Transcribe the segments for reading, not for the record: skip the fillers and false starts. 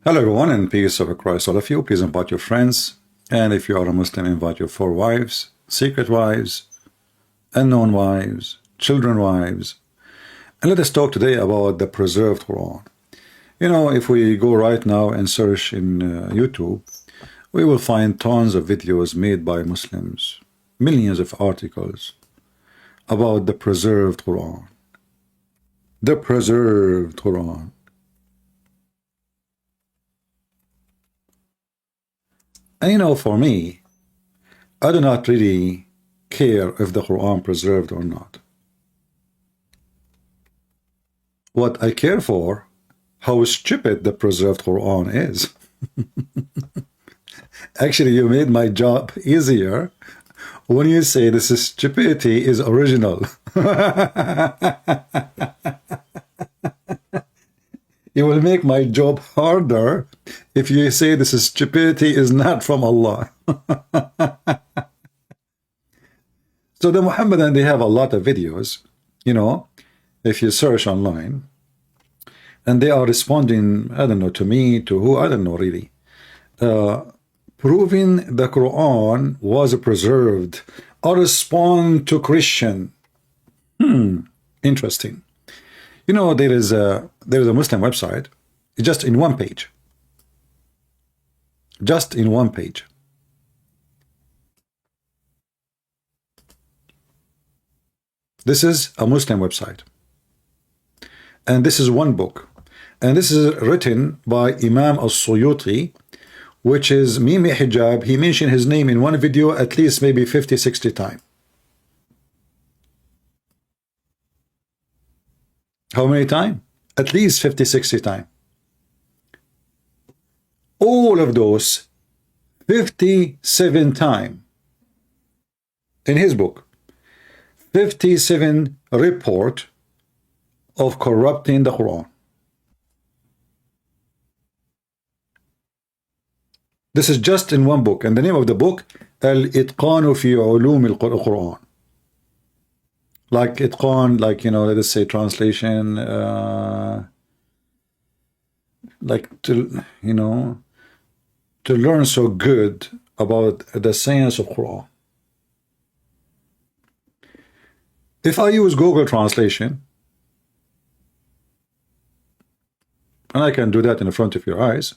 Hello everyone, and peace of Christ all of you. Please invite your friends, and if you are a Muslim, invite your 4 wives, secret wives, unknown wives, children wives. And let us talk today about the preserved Quran. You know, if we go right now and search in YouTube, we will find tons of videos made by Muslims, millions of articles about the preserved Quran. The preserved Quran. And you know, for me, I do not really care if the Quran preserved or not. What I care for, how stupid the preserved Quran is. Actually, you made my job easier when you say this is stupidity is original. You will make my job harder if you say this is stupidity is not from Allah. So the Muhammadan, they have a lot of videos, you know, if you search online, and they are responding, I don't know, to me, to who, I don't know really, proving the Quran was preserved. A response to Christian. Interesting. You know, there is a Muslim website, just in one page. Just in one page. This is a Muslim website. And this is one book. And this is written by Imam al-Suyuti, which is Mimi Hijab. He mentioned his name in one video at least maybe 50, 60 times. How many times? At least 50, 60 times. All of those 57 times in his book. 57 report of corrupting the Quran. This is just in one book, and the name of the book, Al-Itqan fi Ulum al-Quran. Like Itqan, like, you know, let us say translation, like to, you know, to learn so good about the science of Quran. If I use Google Translation, and I can do that in front of your eyes.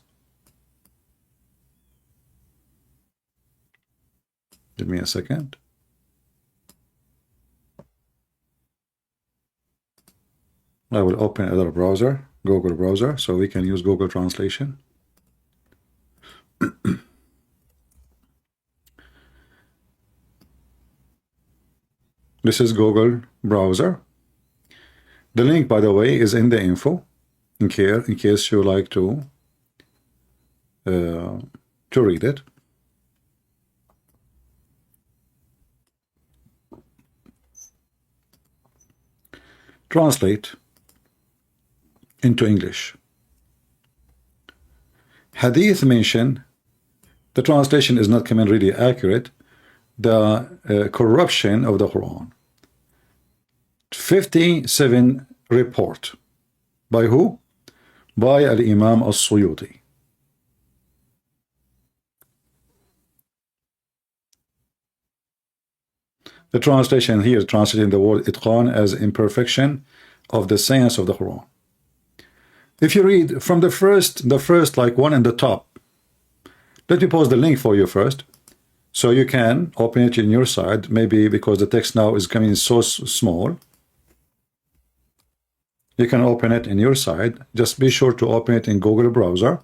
Give me a second. I will open another browser, Google browser, so we can use Google Translation. This is Google browser. The link, by the way, is in the info, in case you like to read it. Translate into English. Hadith mention, the translation is not coming really accurate, the corruption of the Quran. 57 report. By who? By Al-Imam al-Suyuti. The translation here is translating the word Itqan as imperfection of the science of the Quran. If you read from the first like one in the top, let me post the link for you first, so you can open it in your side, maybe because the text now is coming so small. You can open it in your side. Just be sure to open it in Google browser,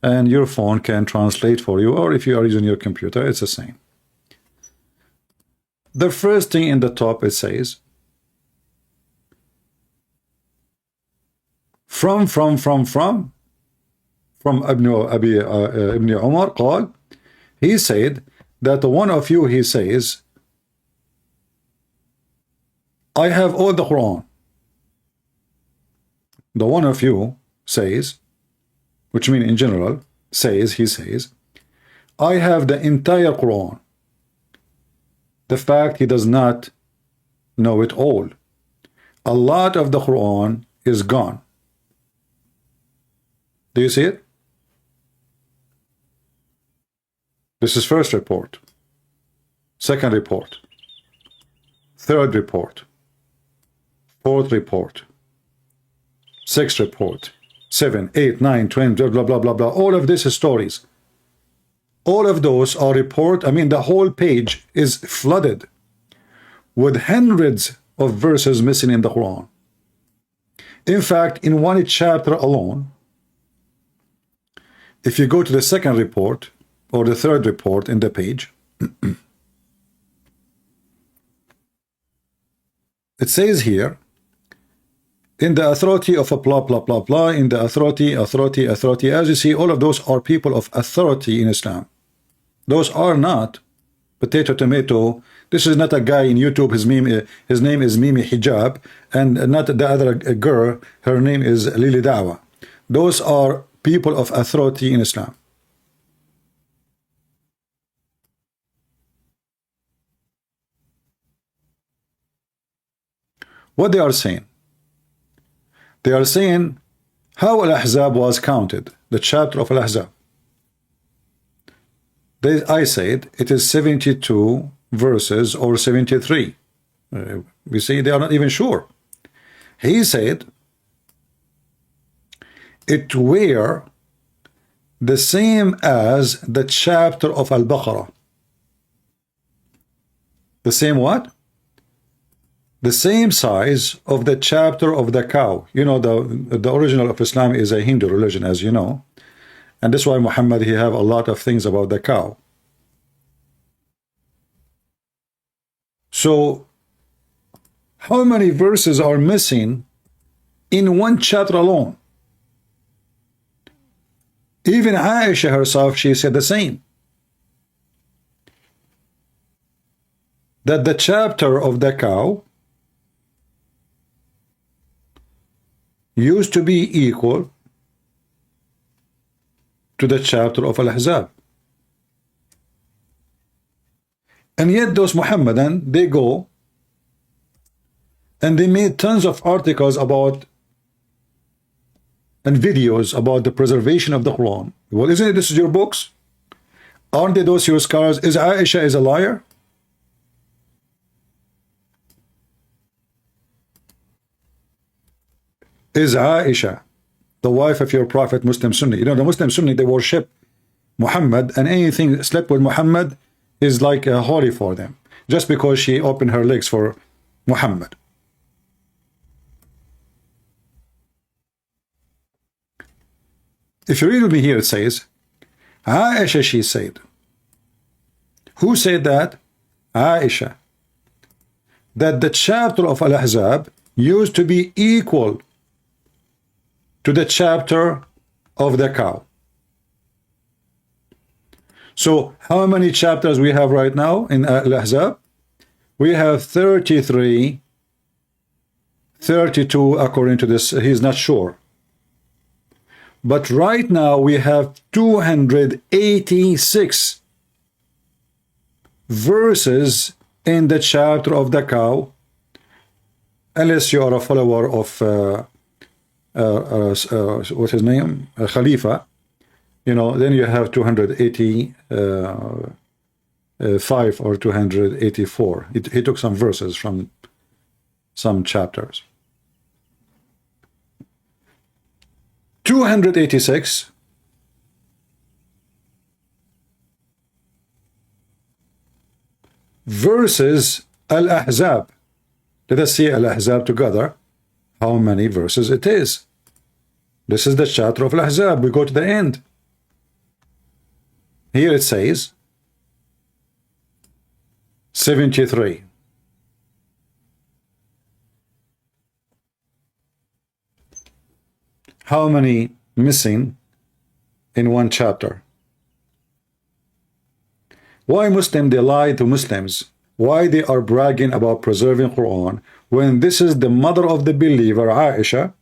and your phone can translate for you, or if you are using your computer, it's the same. The first thing in the top, it says, from Ibn Umar قال, he said that one of you, he says, I have all the Quran. The one of you says, which means in general, says, he says, I have the entire Quran. The fact he does not know it all. A lot of the Quran is gone. Do you see it? This is first report, second report, third report, fourth report, sixth report, 7, 8, 9, 20, blah, blah, blah, blah. All of this is stories. All of those are report. I mean, the whole page is flooded with hundreds of verses missing in the Quran. In fact, in one chapter alone, if you go to the second report or the third report in the page, it says here, in the authority of a blah, blah, blah, blah, in the authority. As you see, all of those are people of authority in Islam. Those are not potato, tomato. This is not a guy in YouTube. His name is Mimi Hijab, and not the other girl. Her name is Lili Dawa. Those are people of authority in Islam. What they are saying? They are saying how Al-Ahzab was counted, the chapter of Al-Ahzab. I said it is 72 verses or 73. We see they are not even sure. He said it were the same as the chapter of Al-Baqarah. The same what? The same size of the chapter of the cow. You know, the original of Islam is a Hindu religion, as you know. And that's why Muhammad, he have a lot of things about the cow. So, how many verses are missing in one chapter alone? Even Aisha herself, she said the same. That the chapter of the cow used to be equal to the chapter of Al-Ahzab. And yet those Muhammadan, they go and they made tons of articles about and videos about the preservation of the Quran. Well, isn't it this is your books? Aren't they those your scholars? Is Aisha is a liar? Is Aisha the wife of your prophet Muslim Sunni? You know, the Muslim Sunni, they worship Muhammad, and anything slept with Muhammad is like holy for them, just because she opened her legs for Muhammad. If you read with me here, it says, Aisha, she said. Who said that? Aisha. That the chapter of Al-Ahzab used to be equal to the chapter of the cow. So how many chapters we have right now in Al-Ahzab? We have 33, 32 according to this. He's not sure. But right now we have 286 verses in the chapter of the cow, unless you are a follower of what's his name? Khalifa. You know, then you have 285 or 284. He took some verses from some chapters. 286 verses Al-Ahzab. Let us see Al-Ahzab together, how many verses it is. This is the chapter of Al-Ahzab. We go to the end. Here it says 73. How many missing in one chapter? Why Muslim they lie to Muslims? Why they are bragging about preserving Quran when this is the mother of the believer, Aisha,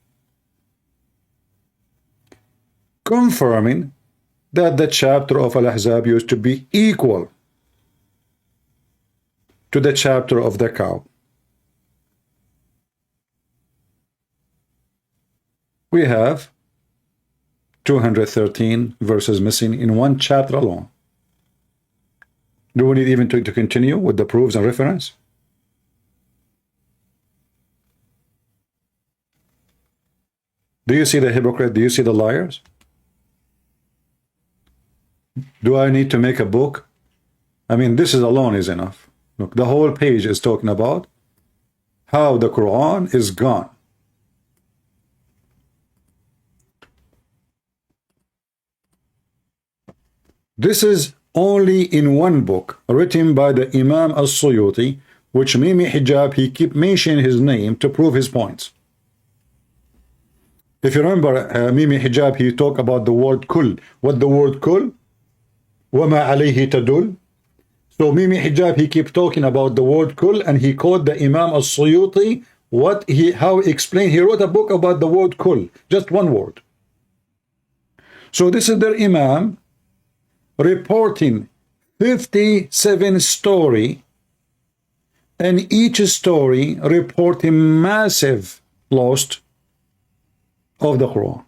confirming that the chapter of Al-Ahzab used to be equal to the chapter of the cow. We have 213 verses missing in one chapter alone. Do we need even to continue with the proofs and reference? Do you see the hypocrite? Do you see the liars? Do I need to make a book? I mean, this is alone is enough. Look, the whole page is talking about how the Quran is gone. This is only in one book written by the Imam al-Suyuti, which Mimi Hijab, he keep mentioning his name to prove his points. If you remember, Mimi Hijab, he talked about the word kul. What the word kul? وَمَا عَلَيْهِ تَدُلُّ. So Mimi Hijab, he keep talking about the word kul, and he called the Imam al-Suyuti, how he explained. He wrote a book about the word kul, just one word. So this is their Imam reporting 57 story, and each story reporting massive loss of the Quran.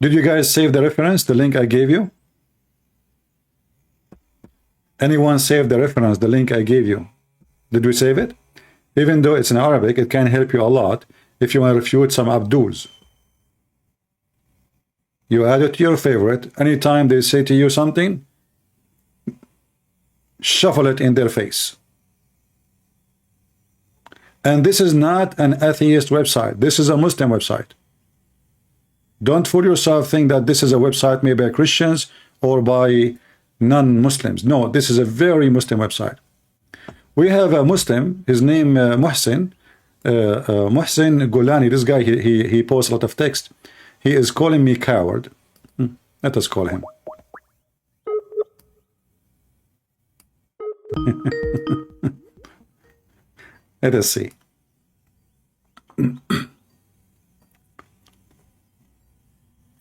Did you guys save the reference, the link I gave you? Anyone save the reference, the link I gave you? Did we save it? Even though it's in Arabic, it can help you a lot if you want to refute some Abduls. You add it to your favorite. Anytime they say to you something, shuffle it in their face. And this is not an atheist website. This is a Muslim website. Don't fool yourself, think that this is a website made by Christians or by non-Muslims. No, this is a very Muslim website. We have a Muslim, his name Muhsin Golani. This guy, he posts a lot of text. He is calling me coward. Let us call him. Let us see.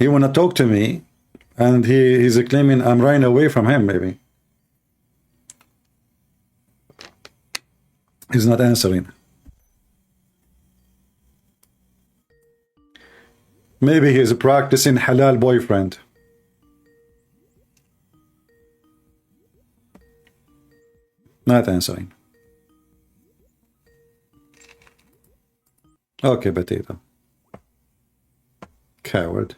He wanna talk to me, and he's claiming I'm running away from him. Maybe he's not answering. Maybe he's practicing halal boyfriend. Not answering. Okay, potato. Coward.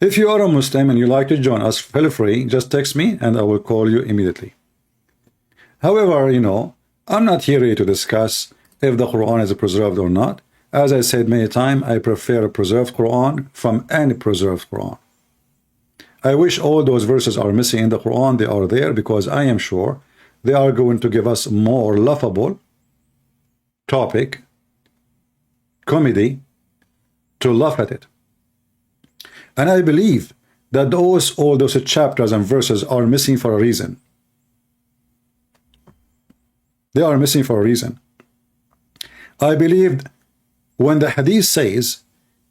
If you are a Muslim and you like to join us, feel free, just text me and I will call you immediately. However, you know, I'm not here to discuss if the Quran is preserved or not. As I said many times, I prefer a preserved Quran from any preserved Quran. I wish all those verses are missing in the Quran. They are there because I am sure they are going to give us more laughable topic, comedy, to laugh at it. And I believe that all those chapters and verses are missing for a reason. They are missing for a reason. I believe when the hadith says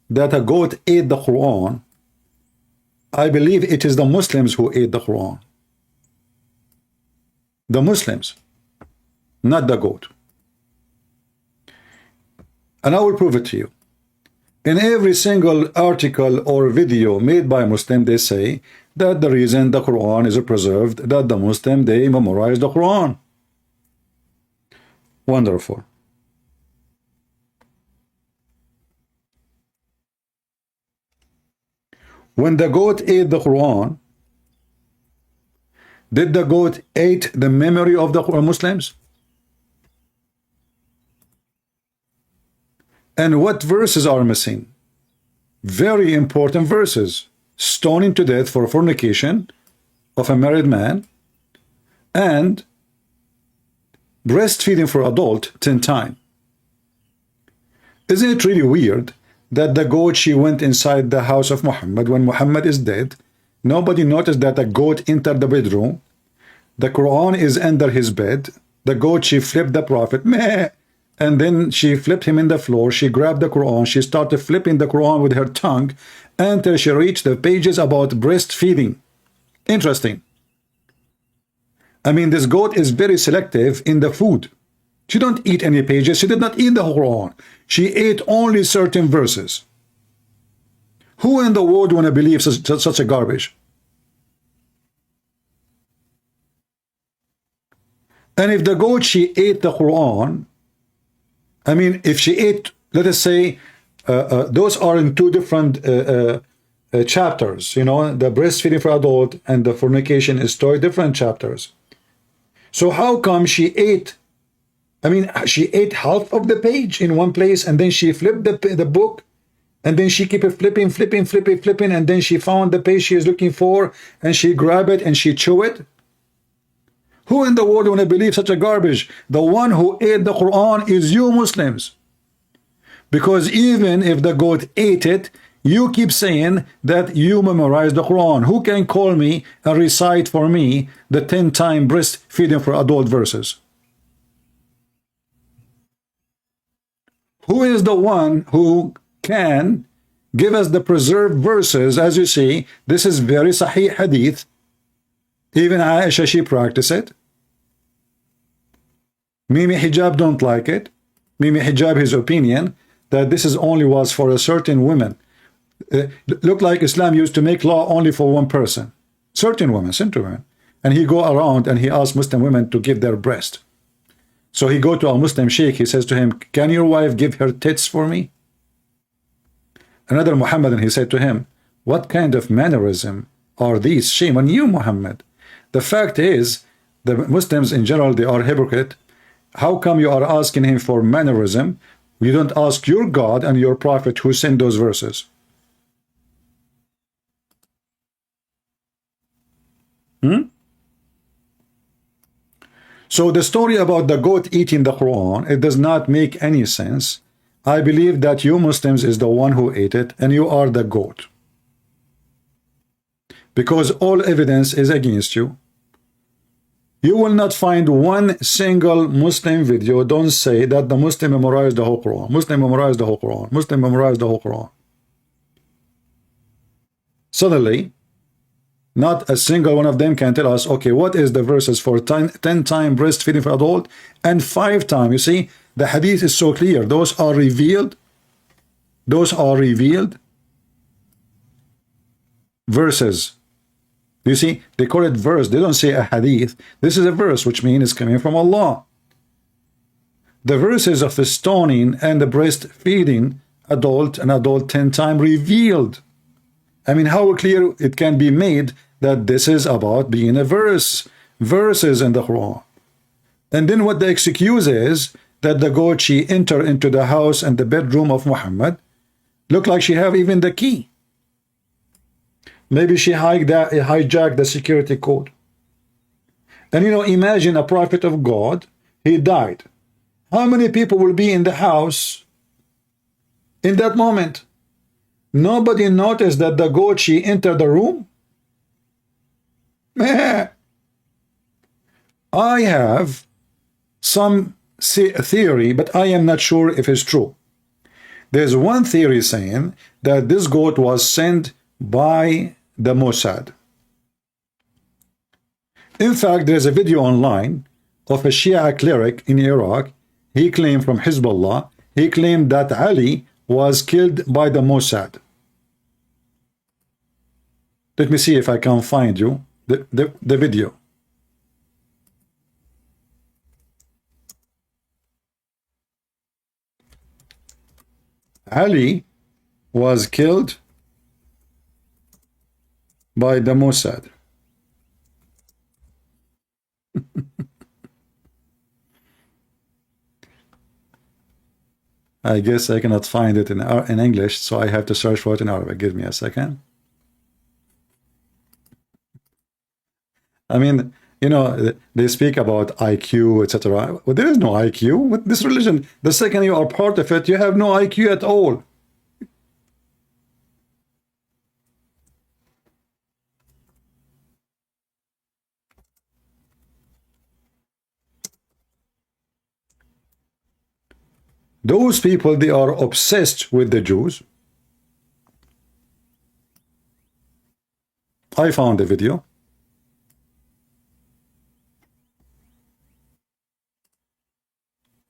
that a goat ate the Quran, I believe it is the Muslims who ate the Quran. The Muslims, not the goat. And I will prove it to you. In every single article or video made by Muslim, they say that the reason the Quran is preserved, that the Muslim, they memorize the Quran. Wonderful. When the goat ate the Quran, did the goat eat the memory of the Muslims? And what verses are missing? Very important verses. Stoning to death for fornication of a married man, and breastfeeding for adult 10 times. Isn't it really weird that the goat, she went inside the house of Muhammad when Muhammad is dead? Nobody noticed that a goat entered the bedroom. The Quran is under his bed. The goat, she flipped the Prophet, meh, and then she flipped him in the floor. She grabbed the Quran. She started flipping the Quran with her tongue until she reached the pages about breastfeeding. Interesting. I mean, this goat is very selective in the food. She don't eat any pages. She did not eat the Quran. She ate only certain verses. Who in the world want to believe such a garbage? And if the goat, she ate the Quran, I mean, if she ate, let us say, those are in two different chapters, you know, the breastfeeding for adult and the fornication is two different chapters. So how come she ate, I mean, she ate half of the page in one place, and then she flipped the book, and then she kept flipping, and then she found the page she is looking for, and she grabbed it and she chewed it? Who in the world want to believe such a garbage? The one who ate the Quran is you Muslims. Because even if the goat ate it, you keep saying that you memorize the Quran. Who can call me and recite for me the 10-time breastfeeding for adult verses? Who is the one who can give us the preserved verses? As you see, this is very Sahih Hadith. Even Aisha, she practiced it. Mimi Hijab don't like it. Mimi Hijab, his opinion, that this is only was for a certain women. Look like Islam used to make law only for one person. Certain women, simple women. And he go around and he asked Muslim women to give their breast. So he go to a Muslim sheikh, he says to him, can your wife give her tits for me? Another Muhammadan, he said to him, what kind of mannerism are these? Shame on you, Muhammad. The fact is, the Muslims in general, they are hypocrite. How come you are asking him for mannerism? You don't ask your God and your prophet who sent those verses. So the story about the goat eating the Quran, it does not make any sense. I believe that you Muslims is the one who ate it, and you are the goat. Because all evidence is against you. You will not find one single Muslim video don't say that the Muslim memorized the whole Quran. Muslim memorized the whole Quran. Muslim memorized the whole Quran. Suddenly, not a single one of them can tell us, okay, what is the verses for 10-time breastfeeding for adult and 5-time? You see, the hadith is so clear. Those are revealed. Those are revealed verses. You see, they call it verse. They don't say a hadith. This is a verse, which means it's coming from Allah. The verses of the stoning and the breastfeeding adult and adult 10-time revealed. I mean, how clear it can be made that this is about being a verse. Verses in the Quran. And then what the excuse is that the goat, she entered into the house and the bedroom of Muhammad. Look like she have even the key. Maybe she hijacked the security code. And you know, imagine a prophet of God, he died. How many people will be in the house in that moment? Nobody noticed that the goat, she entered the room? I have some theory, but I am not sure if it's true. There's one theory saying that this goat was sent by the Mossad. In fact, there's a video online of a Shia cleric in Iraq. He claimed from Hezbollah, he claimed that Ali was killed by the Mossad. Let me see if I can find you the video. Ali was killed by the Mossad. I guess I cannot find it in English, so I have to search for it in Arabic. Give me a second. I mean, you know, they speak about IQ, etc. Well, there is no IQ with this religion. The second you are part of it, you have no IQ at all. Those people, they are obsessed with the Jews. I found the video.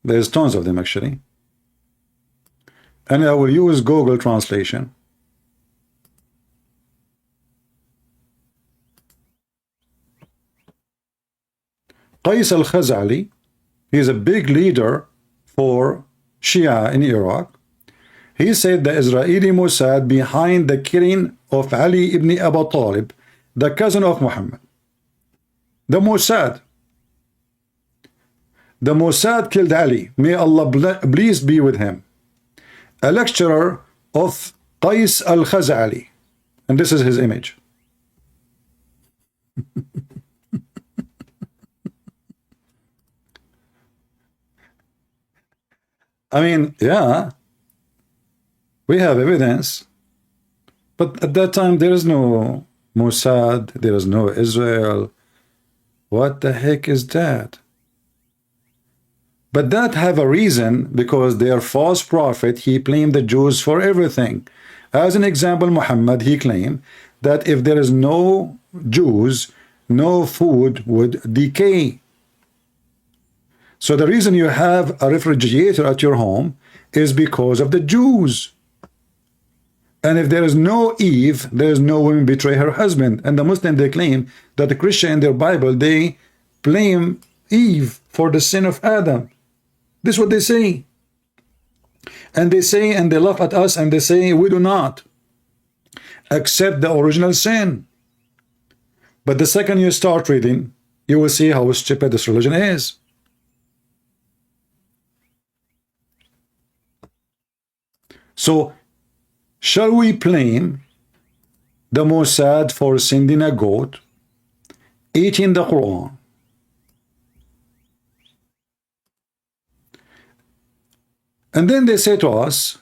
There's tons of them actually. And I will use Google translation. Qais al-Khazali, he is a big leader for Shia in Iraq. He said the Israeli Mossad behind the killing of Ali ibn Abi Talib, the cousin of Muhammad. The Mossad. The Mossad killed Ali. May Allah please be with him. A lecturer of Qais al-Khazali. And this is his image. I mean, yeah, we have evidence. But at that time, there is no Mossad, there is no Israel. What the heck is that? But that have a reason, because their false prophet, he blamed the Jews for everything. As an example, Muhammad, he claimed that if there is no Jews, no food would decay. So the reason you have a refrigerator at your home is because of the Jews. And if there is no Eve, there is no woman betray her husband. And the Muslim, they claim that the Christian in their Bible, they blame Eve for the sin of Adam. This is what they say. And they say, and they laugh at us, and they say, we do not accept the original sin. But the second you start reading, you will see how stupid this religion is. So, shall we blame the Mossad for sending a goat, eating the Quran, and then they say to us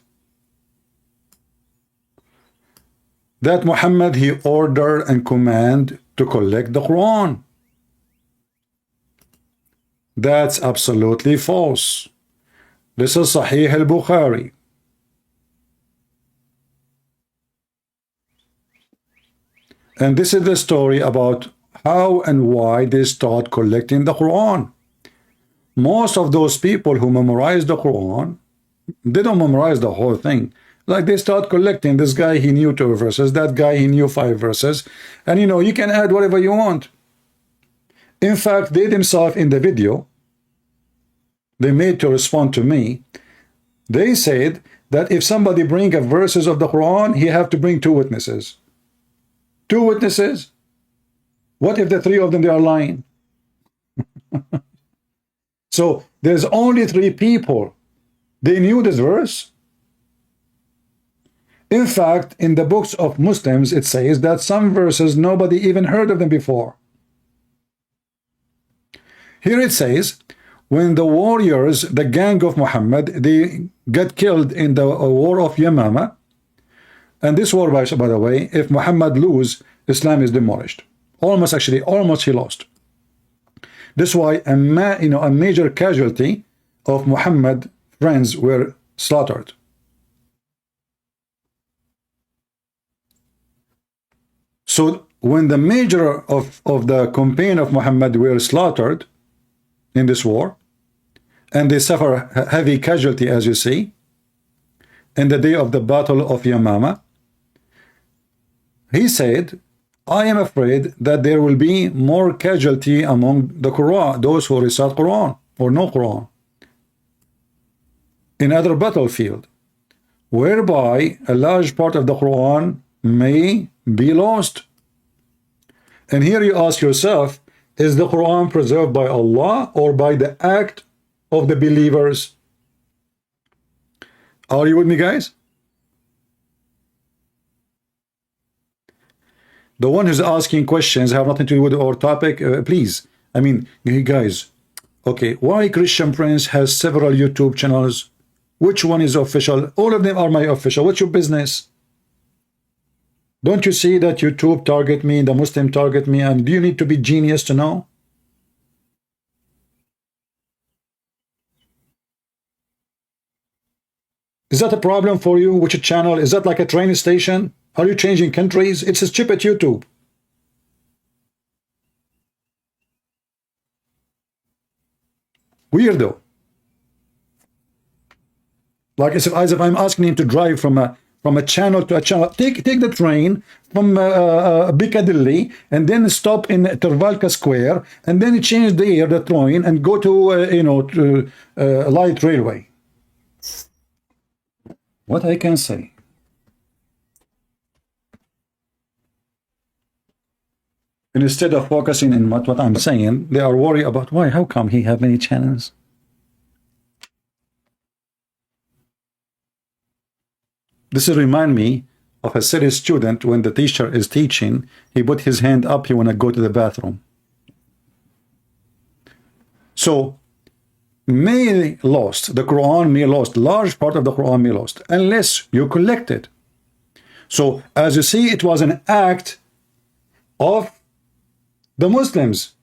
that Muhammad, he ordered and commanded to collect the Quran? That's absolutely false. This is Sahih al-Bukhari. And this is the story about how and why they start collecting the Quran. Most of those people who memorize the Quran, they don't memorize the whole thing. Like they start collecting. This guy, he knew 2 verses. That guy, he knew 5 verses. And you know, you can add whatever you want. In fact, they themselves in the video, they made to respond to me, they said that if somebody bring a verses of the Quran, he have to bring 2 witnesses. 2 witnesses? What if the 3 of them, they are lying? So there's only 3 people. They knew this verse. In fact, in the books of Muslims, it says that some verses nobody even heard of them before. Here it says, when the warriors, the gang of Muhammad, they got killed in the war of Yamama. And this war, by the way, if Muhammad lose, Islam is demolished. Almost he lost. This is why a major casualty of Muhammad friends were slaughtered. So when the major of the campaign of Muhammad were slaughtered in this war, and they suffer heavy casualty, as you see, in the day of the battle of Yamama, he said, I am afraid that there will be more casualty among the Quran, those who recite Quran or no Quran, in other battlefield, whereby a large part of the Quran may be lost. And here you ask yourself, is the Quran preserved by Allah or by the act of the believers? Are you with me, guys? The one who's asking questions have nothing to do with our topic, please. I mean, hey guys, okay, why Christian Prince has several YouTube channels? Which one is official? All of them are my official. What's your business? Don't you see that YouTube target me, the Muslim target me, and do you need to be genius to know? Is that a problem for you? Which channel? Is that like a train station? Are you changing countries? It's a chip at YouTube. Weirdo. Like as if I'm asking him to drive from from a channel to a channel. Take the train from Piccadilly and then stop in Trafalgar Square and then change the train and go to to light railway. What I can say? And instead of focusing on what I'm saying, they are worried about why. How come he have many channels? This remind me of a serious student when the teacher is teaching. He put his hand up. He want to go to the bathroom. So may lost, the Quran may lost, large part of the Quran may lost, unless you collect it. So as you see, it was an act of the Muslims.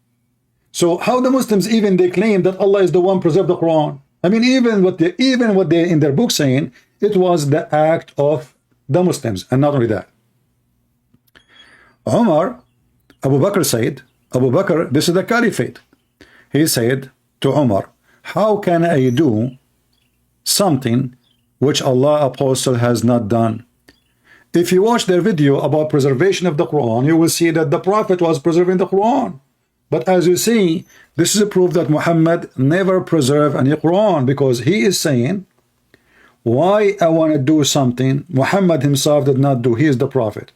So how the Muslims even they claim that Allah is the one preserved the Quran? I mean, even what they in their book saying, it was the act of the Muslims, and not only that. Abu Bakr said, this is the caliphate. He said to Umar, how can I do something which Allah Apostle has not done? If you watch their video about preservation of the Quran, you will see that the Prophet was preserving the Quran. But as you see, this is a proof that Muhammad never preserved any Quran, because he is saying, why I want to do something Muhammad himself did not do. He is the Prophet.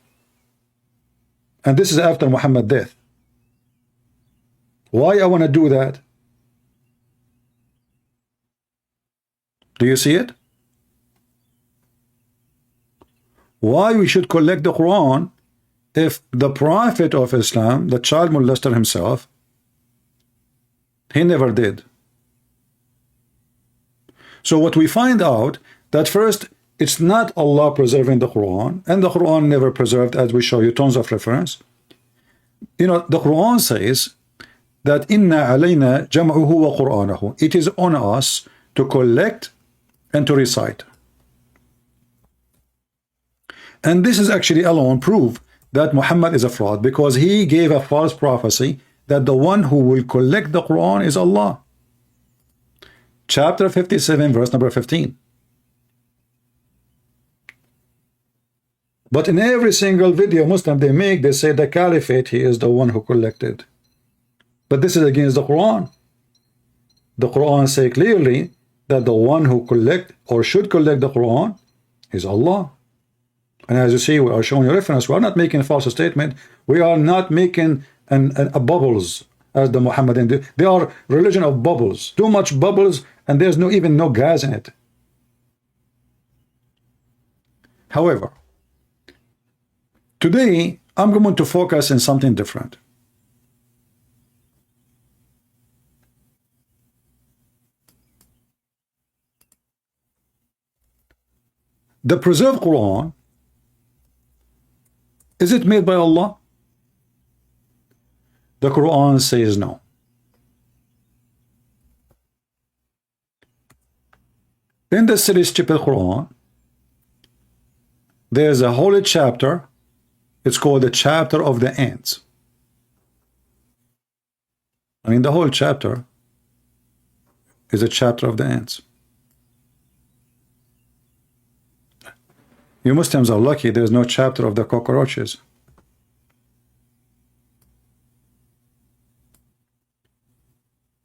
And this is after Muhammad's death. Why I want to do that? Do you see it? Why we should collect the Quran if the Prophet of Islam, the child molester himself, he never did. So what we find out, that first, it's not Allah preserving the Quran, and the Quran never preserved, as we show you tons of reference. You know, the Quran says that inna alayna jam'uhu wa qur'anahu. It is on us to collect and to recite. And this is actually alone proof that Muhammad is a fraud, because he gave a false prophecy that the one who will collect the Quran is Allah. Chapter 57, verse number 15. But in every single video Muslim they make, they say the caliphate, he is the one who collected. But this is against the Quran. The Quran say clearly that the one who collect or should collect the Quran is Allah. And as you see, we are showing you reference. We are not making a false statement. We are not making a bubbles as the Muhammadan do. They are religion of bubbles. Too much bubbles, and there's even no gas in it. However, today I'm going to focus on something different. The preserved Quran, is it made by Allah? The Quran says no. In the silly stupid Quran, there's a holy chapter. It's called the chapter of the ants. I mean, the whole chapter is a chapter of the ants. You Muslims are lucky there's no chapter of the cockroaches.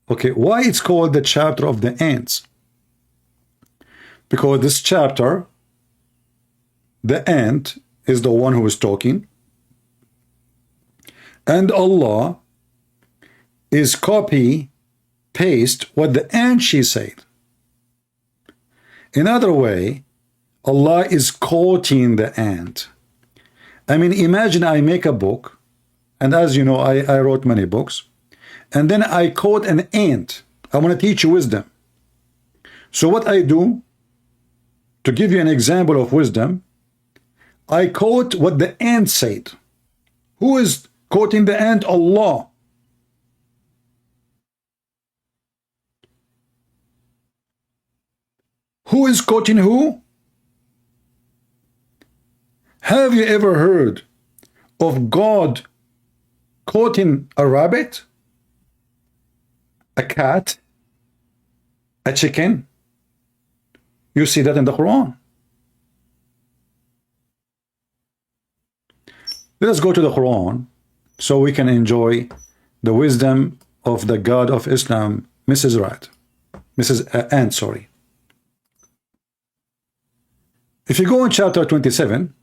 Okay, why it's called the chapter of the ants? Because this chapter, the ant is the one who is talking, and Allah is copy paste what the ant she said. In other way, Allah is quoting the ant. I mean, imagine I make a book, and as you know, I wrote many books, and then I quote an ant. I want to teach you wisdom. So what I do, to give you an example of wisdom, I quote what the ant said. Who is quoting the ant? Allah. Who is quoting who? Have you ever heard of God quoting a rabbit, a cat, a chicken? You see that in the Quran. Let us go to the Quran so we can enjoy the wisdom of the God of Islam, Mrs. Ant, sorry. If you go in chapter 27,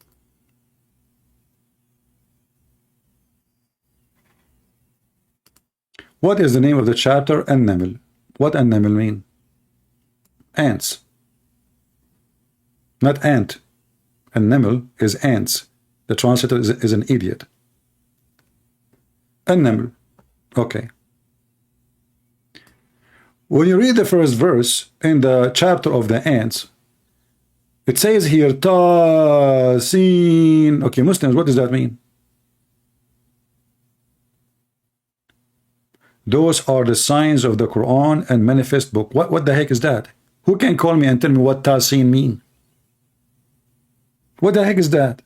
what is the name of the chapter? An-Naml. What An-Naml mean? Ants. Not ant. An-Naml is ants. The translator is an idiot. An-Naml. Okay. When you read the first verse in the chapter of the ants, it says here, Ta, Sin. Okay, Muslims, what does that mean? Those are the signs of the Quran and manifest book. What the heck is that? Who can call me and tell me what Ta, Sin mean? What the heck is that?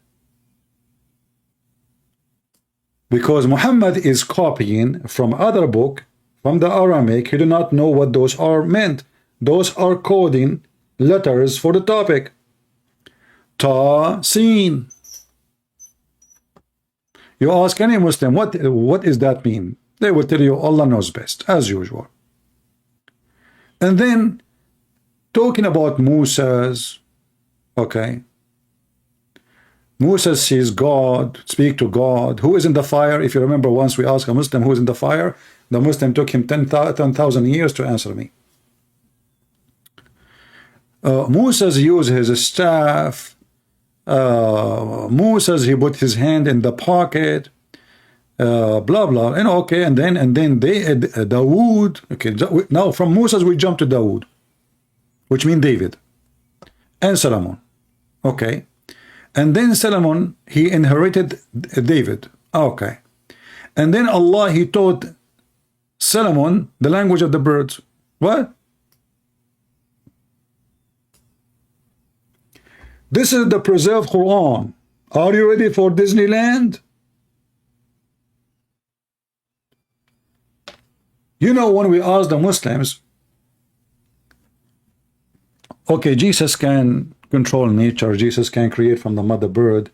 Because Muhammad is copying from other book, from the Aramaic. He do not know what those are meant. Those are coding letters for the topic. Ta, Sin. You ask any Muslim, what does that mean? They will tell you Allah knows best, as usual. And then, talking about Moses, okay. Moses sees God, speak to God. Who is in the fire? If you remember, once we asked a Muslim who is in the fire, the Muslim took him 10,000 years to answer me. Moses used his staff. Moses, he put his hand in the pocket. Blah blah. And okay, and then Dawood. Okay, now from Moses we jump to Dawood, which means David, and Solomon. Okay. And then Solomon, he inherited David. Okay. And then Allah, he taught Solomon the language of the birds. What? This is the preserved Quran. Are you ready for Disneyland? You know, when we ask the Muslims, okay, Jesus can control nature, Jesus can create from the mother bird,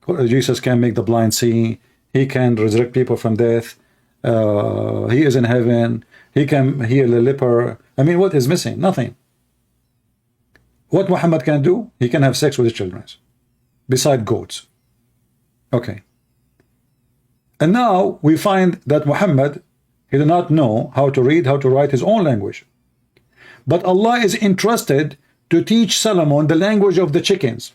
Jesus can make the blind see, he can resurrect people from death, he is in heaven, he can heal the leper. I mean, what is missing? Nothing. What Muhammad can do? He can have sex with his children, beside goats. Okay. And now we find that Muhammad, he did not know how to read, how to write his own language. But Allah is entrusted to teach Solomon the language of the chickens.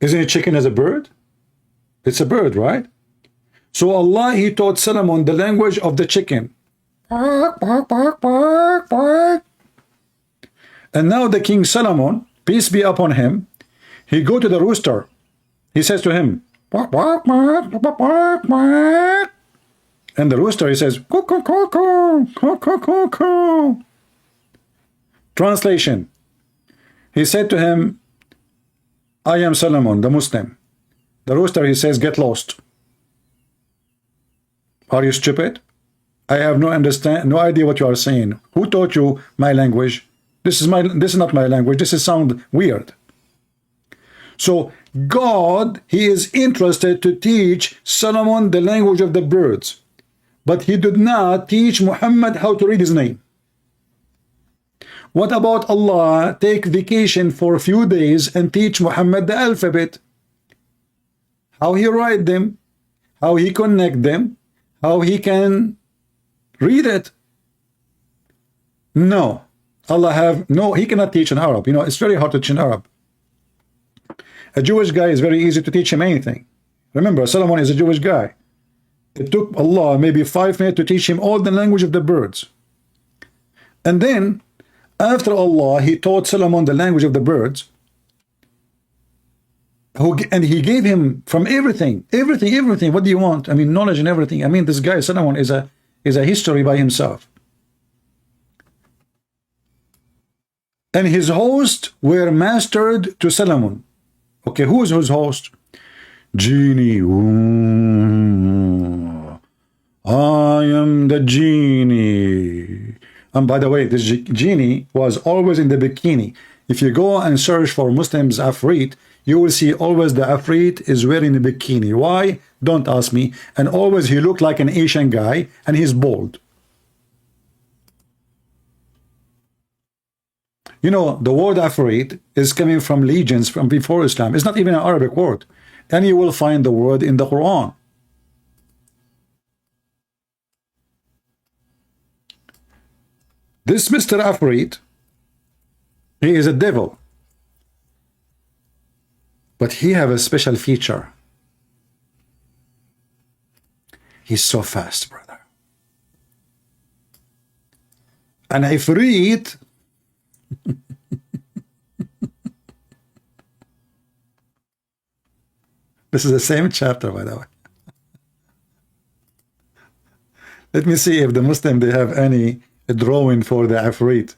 Isn't a chicken as a bird? It's a bird, right? So Allah, he taught Solomon the language of the chicken. And now the King Solomon, peace be upon him, he go to the rooster. He says to him, and the rooster, he says, Translation. He said to him, I am Solomon, the Muslim. The rooster, he says, get lost. Are you stupid? I have no idea what you are saying. Who taught you my language? This is not my language. This is sound weird. So God, he is interested to teach Solomon the language of the birds, but he did not teach Muhammad how to read his name. What about Allah take vacation for a few days and teach Muhammad the alphabet? How he write them, how he connect them, how he can read it? No. He cannot teach in Arab. You know, it's very hard to teach in Arab. A Jewish guy is very easy to teach him anything. Remember, Solomon is a Jewish guy. It took Allah maybe 5 minutes to teach him all the language of the birds. And then, after Allah, he taught Solomon the language of the birds. And he gave him from everything. What do you want? I mean, knowledge and everything. I mean, this guy, Solomon, is a history by himself. And his hosts were mastered to Solomon. Okay, who is his host? Genie. Ooh, I am the genie. And by the way, this genie was always in the bikini. If you go and search for Muslims Afrit, you will see always the Afrit is wearing a bikini. Why? Don't ask me. And always he looked like an Asian guy, and he's bald. You know, the word Afrit is coming from legions from before Islam. It's not even an Arabic word. And you will find the word in the Quran. This Mr. Afrit, he is a devil. But he have a special feature. He's so fast, brother. An Ifrit this is the same chapter, by the way. Let me see if the Muslim they have any drawing for the Afrit.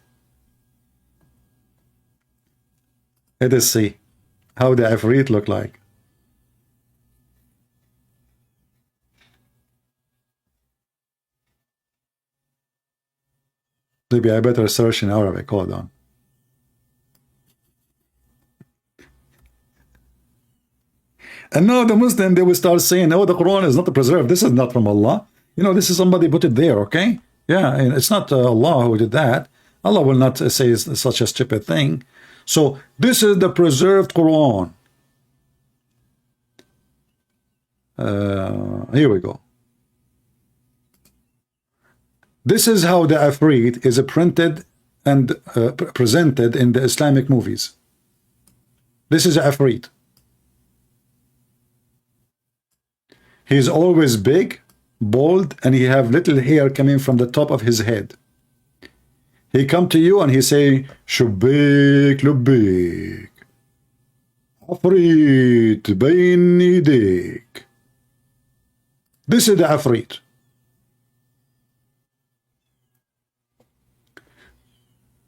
Let us see how the Afrit look like. Maybe I better search in Arabic. Hold on. And now the Muslim, they will start saying, oh, the Quran is not preserved. This is not from Allah. You know, this is somebody put it there, okay? Yeah, and it's not Allah who did that. Allah will not say such a stupid thing. So this is the preserved Quran. Here we go. This is how the Afrit is printed and presented in the Islamic movies. This is Afrit. He's always big, bald, and he have little hair coming from the top of his head. He come to you and he say, Shubik Lubik, Afrit Bain Idik. This is the Afrit.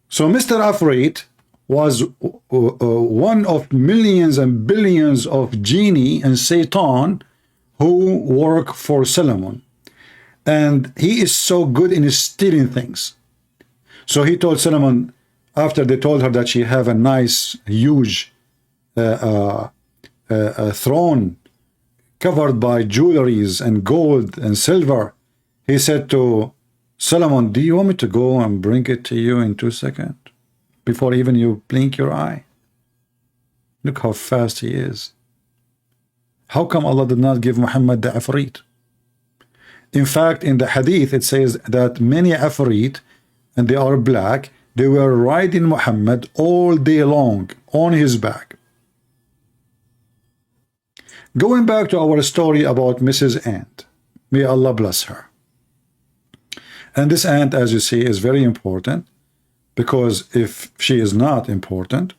So Mr. Afrit was one of millions and billions of genie and Satan who work for Solomon, and he is so good in stealing things. So he told Solomon, after they told her that she have a nice huge throne covered by jewelries and gold and silver, he said to Solomon, do you want me to go and bring it to you in 2 seconds before even you blink your eye? Look how fast he is. How come Allah did not give Muhammad the Afrit? In fact, in the hadith, it says that many Afrit, and they are black, they were riding Muhammad all day long on his back. Going back to our story about Mrs. Ant, may Allah bless her. And this ant, as you see, is very important, because if she is not important,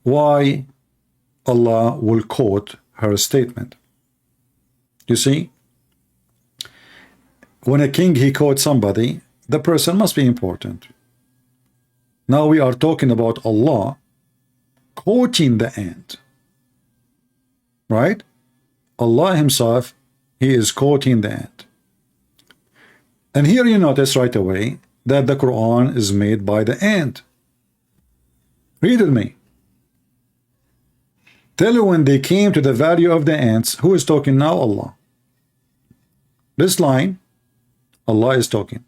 why Allah will quote her statement? You see, when a king he quotes somebody, the person must be important. Now we are talking about Allah quoting the ant, right? Allah himself, he is quoting the ant. And here you notice right away that the Quran is made by the ant. Read with me. Tell you when they came to the value of the ants, who is talking now? Allah. This line, Allah is talking.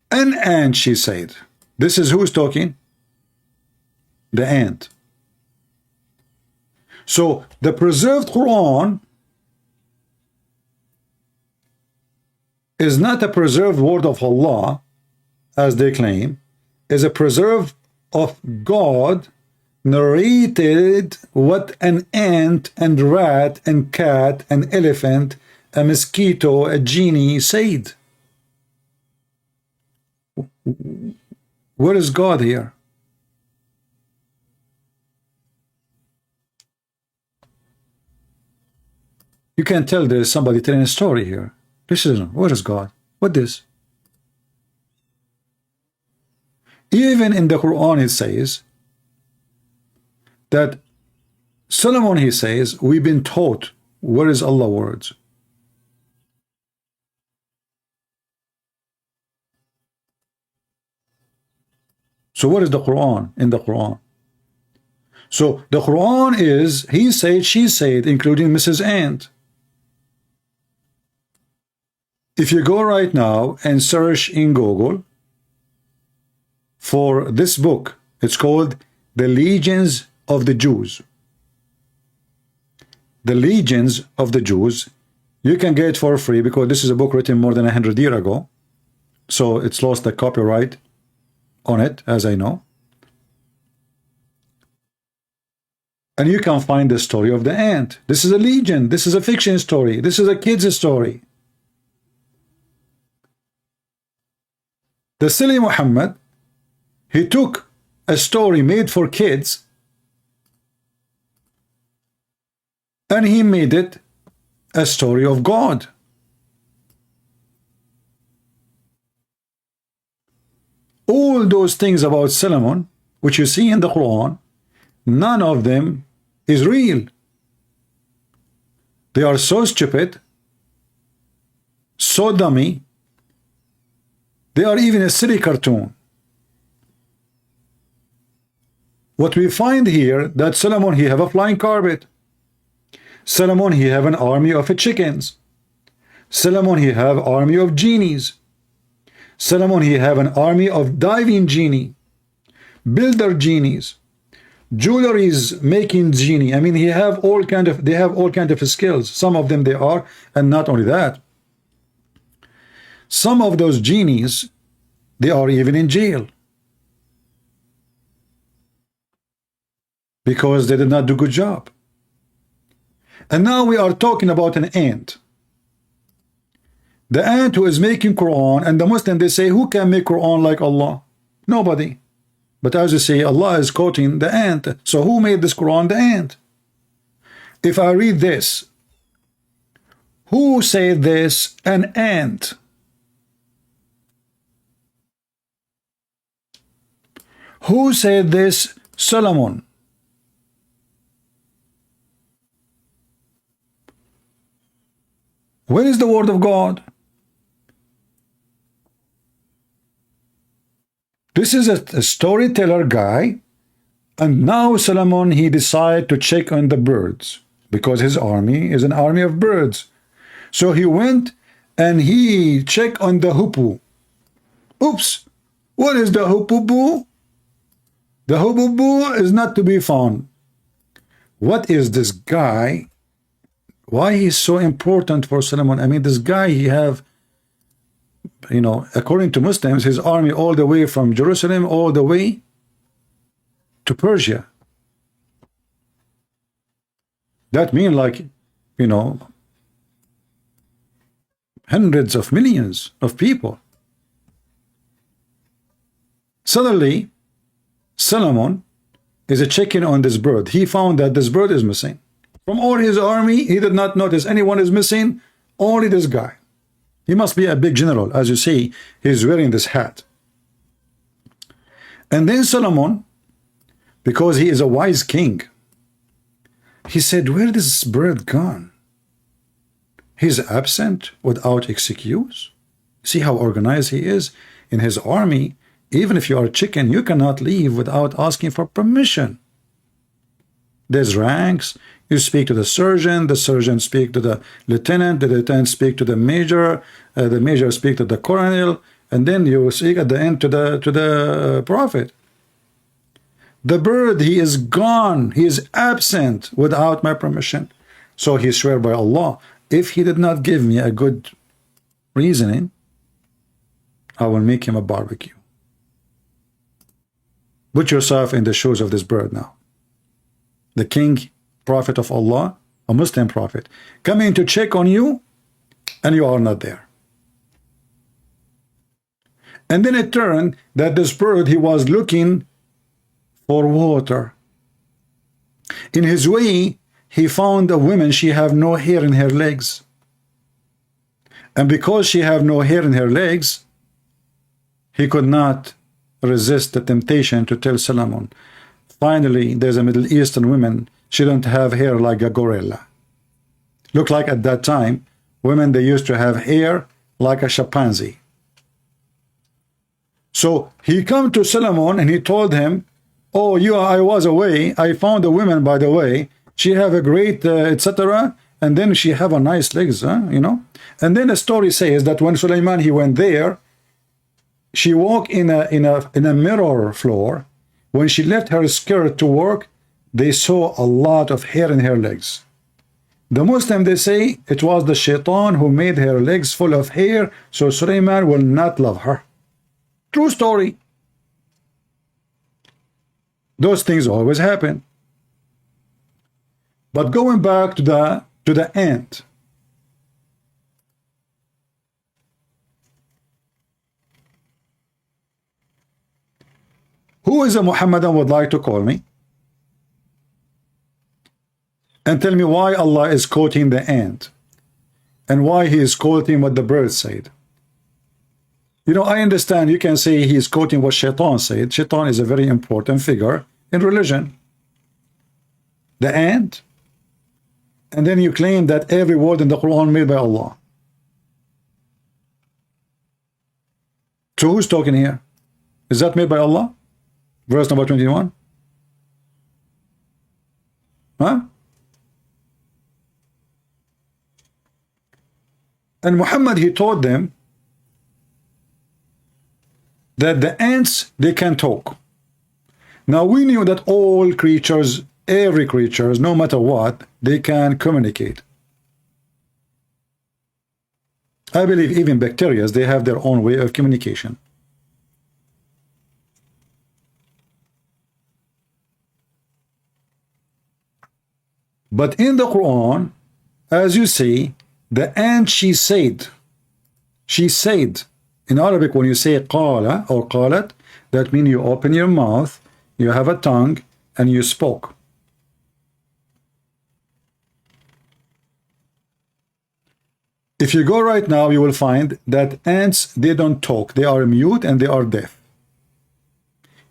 An ant, she said. This is who is talking? The ant. So the preserved Quran is not a preserved word of Allah, as they claim, is a preserved of God narrated what an ant and rat and cat, an elephant, a mosquito, a genie said. Where is God here? You can tell there is somebody telling a story here. Listen, where is God? What is? Even in the Quran it says that Solomon, he says, we've been taught where is Allah words. So what is the Quran in the Quran? So the Quran is he said, she said, including Mrs. Ant. If you go right now and search in Google for this book, it's called The Legions of the Jews. The Legions of the Jews. You can get it for free because this is a book written more than 100 years ago. So it's lost the copyright on it, as I know. And you can find the story of the ant. This is a legion. This is a fiction story. This is a kid's story. The silly Muhammad, he took a story made for kids and he made it a story of God. All those things about Solomon, which you see in the Quran, none of them is real. They are so stupid, so dummy, they are even a silly cartoon. What we find here, that Solomon, he have a flying carpet. Solomon, he have an army of chickens. Solomon, he have army of genies. Solomon, he have an army of diving genie, builder genies, jewelries making genie. I mean, they have all kind of skills. Some of them they are, and not only that, some of those genies, they are even in jail because they did not do a good job. And now we are talking about an ant. The ant who is making Quran, and the Muslim, they say, who can make Quran like Allah? Nobody. But as you say, Allah is quoting the ant. So who made this Quran? The ant. If I read this, who said this? An ant. Who said this? Solomon. Where is the word of God? This is a storyteller guy, and now Solomon, he decided to check on the birds because his army is an army of birds. So he went and he checked on the hoopoe. Oops, what is the hoopoe? The hoopoe is not to be found. What is this guy? Why he's so important for Solomon? I mean, this guy, he have, you know, according to Muslims, his army all the way from Jerusalem all the way to Persia. That means, like, you know, hundreds of millions of people. Suddenly, Solomon is checking on this bird. He found that this bird is missing. From all his army, he did not notice anyone is missing, only this guy. He must be a big general. As you see, he's wearing this hat. And then Solomon, because he is a wise king, he said, where is this bird gone? He's absent without excuse. See how organized he is in his army. Even if you are a chicken, you cannot leave without asking for permission. There's ranks. You speak to the surgeon speak to the lieutenant speak to the major speak to the colonel, and then you speak at the end to the prophet. The bird, he is gone, he is absent without my permission. So he swear by Allah, if he did not give me a good reasoning, I will make him a barbecue. Put yourself in the shoes of this bird now. The king, prophet of Allah, a Muslim prophet, coming to check on you, and you are not there. And then it turned that this bird, he was looking for water. In his way, he found a woman, she have no hair in her legs. And because she have no hair in her legs, he could not resist the temptation to tell Solomon. Finally, there's a Middle Eastern woman, she don't have hair like a gorilla. Look like at that time, women, they used to have hair like a chimpanzee. So he come to Solomon and he told him, oh, I was away. I found a woman, by the way. She have a great, etc. And then she have a nice legs, you know. And then the story says that when Suleiman, he went there, she walked in a mirror floor. When she left her skirt to work, they saw a lot of hair in her legs. The Muslim, they say it was the shaitan who made her legs full of hair, so Suleiman will not love her. True story. Those things always happen. But going back to the ant. Who is a Muhammadan would like to call me? And tell me why Allah is quoting the ant. And why he is quoting what the bird said. You know, I understand you can say he is quoting what Shaitan said. Shaitan is a very important figure in religion. The ant. And then you claim that every word in the Quran made by Allah. So who's talking here? Is that made by Allah? Verse number 21. Huh? And Muhammad, he told them that the ants, they can talk. Now we knew that all creatures, every creature, no matter what, they can communicate. I believe even bacteria, they have their own way of communication. But in the Quran, as you see, the ant, she said, in Arabic, when you say qala or qalat, that means you open your mouth, you have a tongue, and you spoke. If you go right now, you will find that ants, they don't talk. They are mute and they are deaf.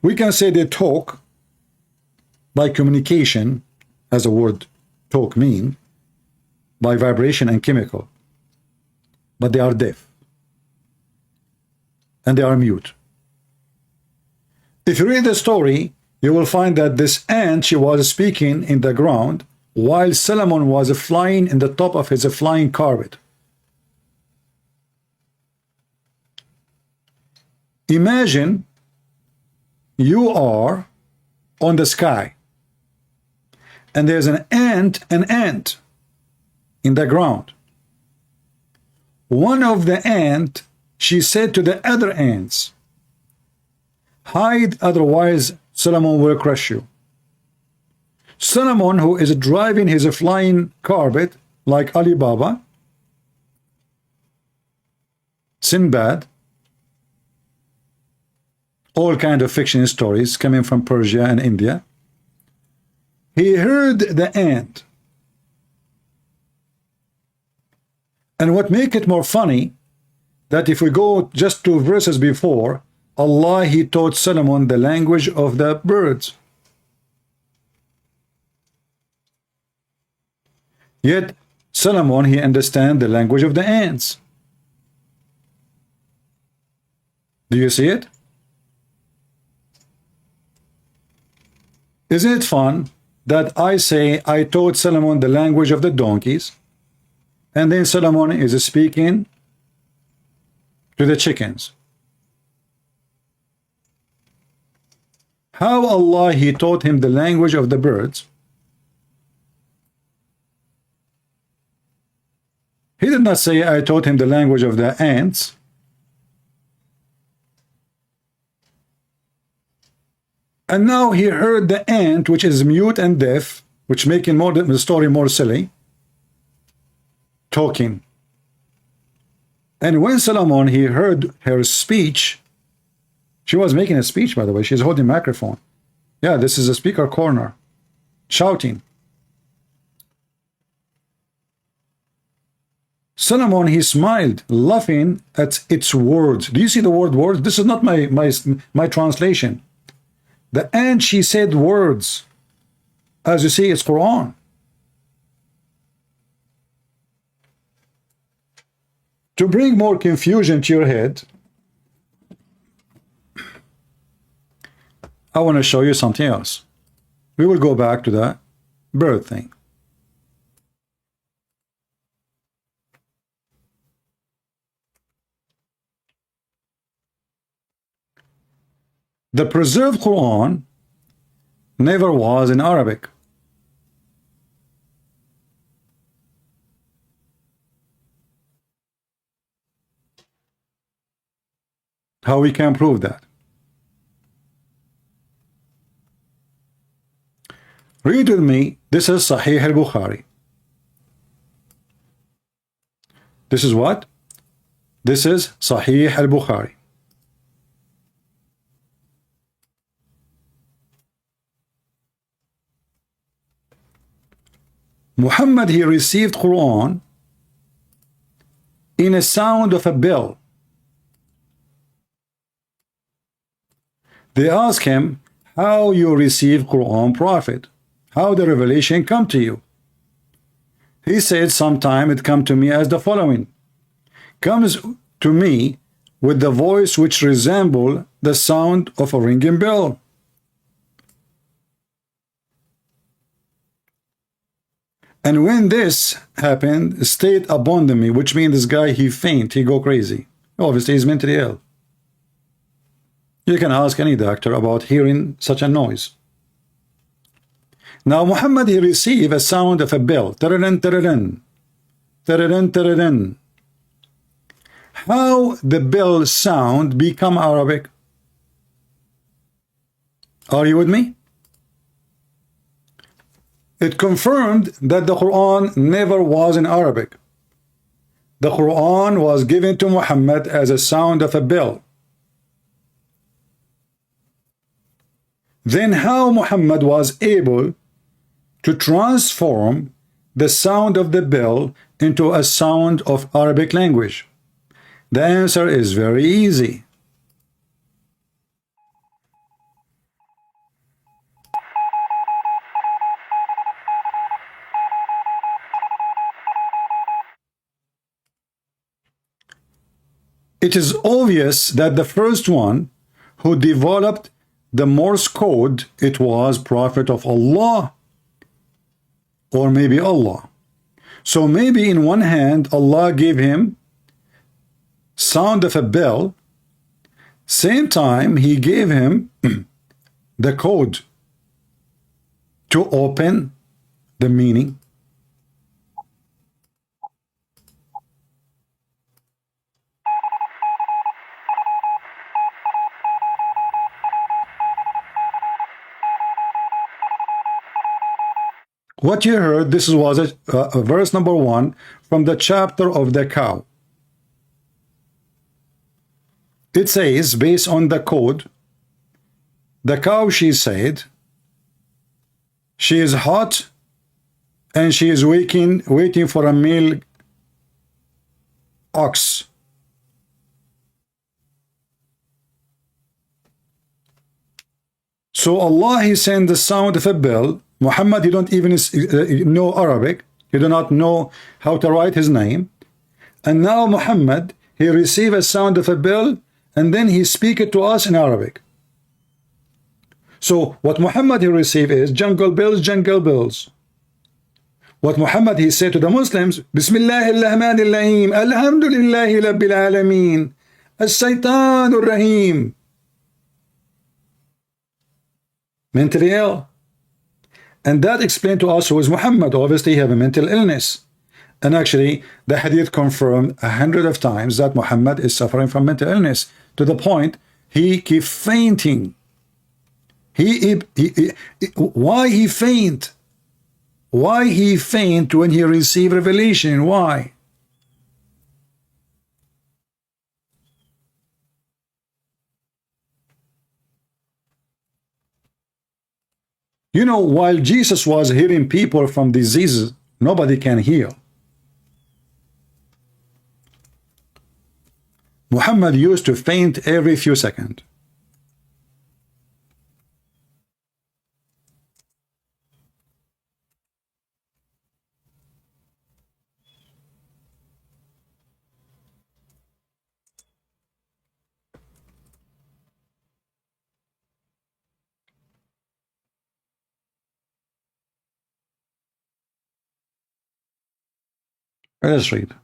We can say they talk by communication, as the word talk mean, by vibration and chemical. But they are deaf. And they are mute. If you read the story, you will find that this ant, she was speaking in the ground while Solomon was flying in the top of his flying carpet. Imagine you are on the sky and there's an ant in the ground. One of the ants, she said to the other ants, hide, otherwise Solomon will crush you. Solomon, who is driving his flying carpet like Ali Baba, Sinbad, all kind of fiction stories coming from Persia and India, he heard the ant. And what make it more funny, that if we go just 2 verses before, Allah, he taught Solomon the language of the birds. Yet Solomon, he understand the language of the ants. Do you see it? Isn't it fun that I say I taught Solomon the language of the donkeys, and then Solomon is speaking to the chickens? How Allah, he taught him the language of the birds? He did not say I taught him the language of the ants. And now he heard the ant, which is mute and deaf, which making the story more silly, talking. And when Solomon, he heard her speech, she was making a speech, by the way. She's holding a microphone. Yeah, this is a speaker corner, shouting. Solomon, he smiled, laughing at its words. Do you see the word words? This is not my translation. The ant, she said words. As you see, it's Quran. To bring more confusion to your head, I want to show you something else. We will go back to the bird thing. The preserved Quran never was in Arabic. How we can prove that? Read with me. This is Sahih al-Bukhari. This is what? This is Sahih al-Bukhari. Muhammad, he received Quran in a sound of a bell. They ask him, how you receive Quran, Prophet? How the revelation come to you? He said, sometime it come to me as the following. Comes to me with the voice which resemble the sound of a ringing bell. And when this happened, stayed upon me, which means this guy, he faint, he go crazy. Obviously, he's mentally ill. You can ask any doctor about hearing such a noise. Now, Muhammad, he received a sound of a bell. Tararan, tararan. Tararan, tararan. How the bell sound become Arabic? Are you with me? It confirmed that the Quran never was in Arabic. The Quran was given to Muhammad as a sound of a bell. Then how Muhammad was able to transform the sound of the bell into a sound of Arabic language? The answer is very easy. It is obvious that the first one who developed the Morse code, it was Prophet of Allah, or maybe Allah. So maybe in one hand Allah gave him sound of a bell, same time he gave him the code to open the meaning. What you heard, this was a verse number 1 from the chapter of the cow. It says, based on the code, the cow, she said, she is hot and she is waiting for a male ox. So Allah, he sent the sound of a bell. Muhammad, he don't even know Arabic. He do not know how to write his name. And now Muhammad, he received a sound of a bell, and then he speak it to us in Arabic. So what Muhammad, he received is jungle bells, jungle bells. What Muhammad, he said to the Muslims, Bismillahirrahmanirrahim, Alhamdulillahi Rabbil Alameen, As-Shaytanur Rahim. Mentally ill. And that explained to us who is Muhammad. Obviously, he have a mental illness. And actually, the hadith confirmed 100 of times that Muhammad is suffering from mental illness, to the point he keep fainting. Why he faint? Why he faint when he received revelation? Why? You know, while Jesus was healing people from diseases, nobody can heal. Muhammad used to faint every few seconds. Let's read.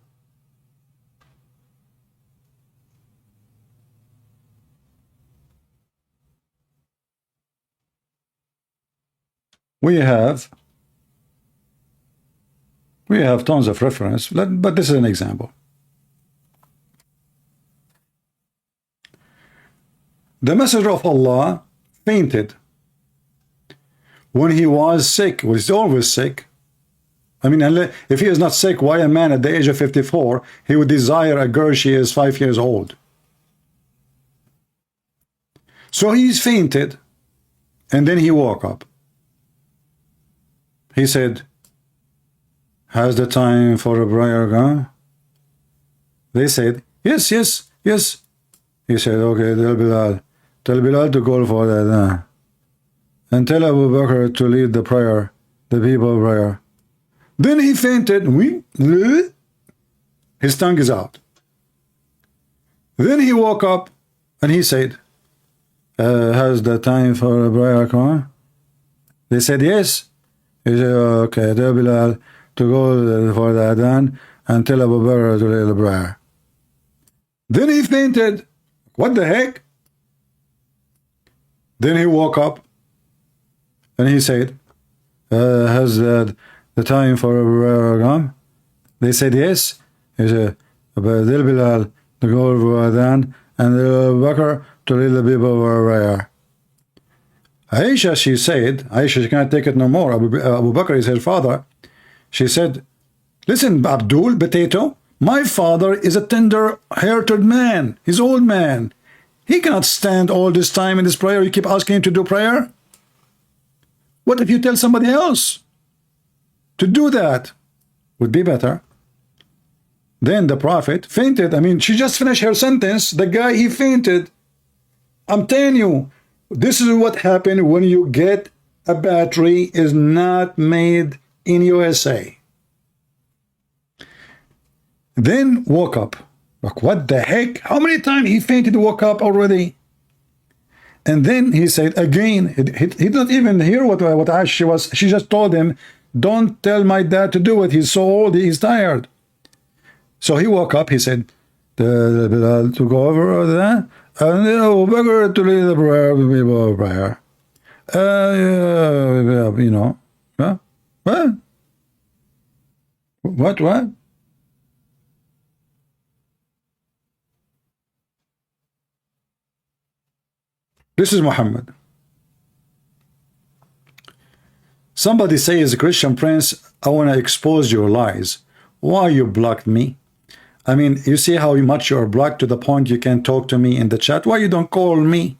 We have tons of reference, but this is an example. The Messenger of Allah fainted when he was sick. Well, he's always sick. I mean, if he is not sick, why a man at the age of 54, he would desire a girl she is 5 years old? So he's fainted, and then he woke up. He said, has the time for a prayer gone? They said, yes, yes, yes. He said, okay, tell Bilal to call for that. And tell Abu Bakr to lead the prayer, the people prayer. Then he fainted. His tongue is out. Then he woke up and he said, has the time for a prayer come? They said, yes. He said, okay, tell Bilal to go for the adhan and tell Abu Bakr to lead the prayer. Then he fainted. What the heck? Then he woke up and he said, has the time for a prayer come? They said, yes. He said, tell Bilal to go for adhan and Abu Bakr to lead the people for prayer. Aisha, she said, Aisha, she can't take it no more. Abu Bakr is her father. She said, listen, Abdul, potato, my father is a tender-hearted man. He's old man. He cannot stand all this time in this prayer. You keep asking him to do prayer. What if you tell somebody else to do that? Would be better. Then the Prophet fainted. I mean, she just finished her sentence. The guy, he fainted. I'm telling you, this is what happened when you get a battery is not made in USA. Then woke up. Like, what the heck? How many times he fainted, woke up already? And then he said again, he didn't even hear what Aisha was. She just told him, don't tell my dad to do it. He's so old, he's tired. So he woke up, he said, to go over that, and then Abu Bakr to lead the prayer, people prayer. You know, huh? What? This is Muhammad. Somebody says, Christian Prince, I want to expose your lies. Why you blocked me? I mean, you see how much you are blocked to the point you can't talk to me in the chat. Why you don't call me?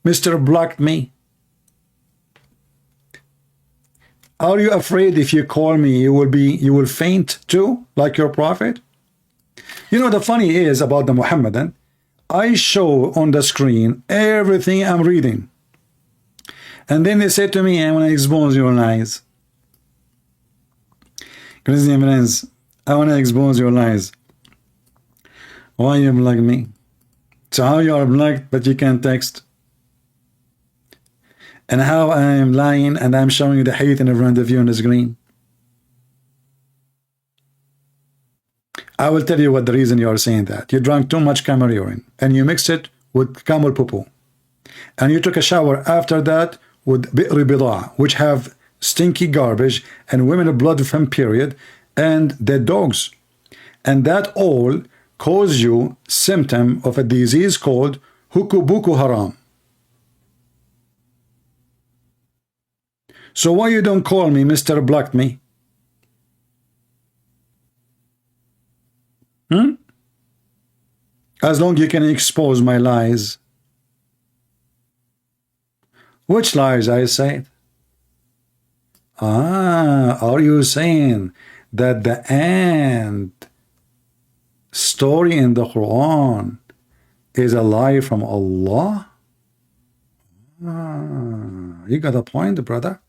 Mr. Blocked me. Are you afraid if you call me, you will faint too, like your prophet? You know, the funny is about the Muhammadan, I show on the screen everything I'm reading. And then they say to me, I want to expose your lies. Christian friends, I want to expose your lies. Why you block me? So how you are blocked but you can't text? And how I am lying and I'm showing you the hate in front of you on the screen? I will tell you what the reason you are saying that. You drank too much camel urine and you mixed it with camel poo-poo. And you took a shower after that with bi'r bida, which have stinky garbage and women blood from period and dead dogs. And that all cause you symptom of a disease called hukubuku haram. So why you don't call me Mr. Blocked me? As long you can expose my lies. Which lies I said? Are you saying that the ant story in the Quran is a lie from Allah? You got a point, brother.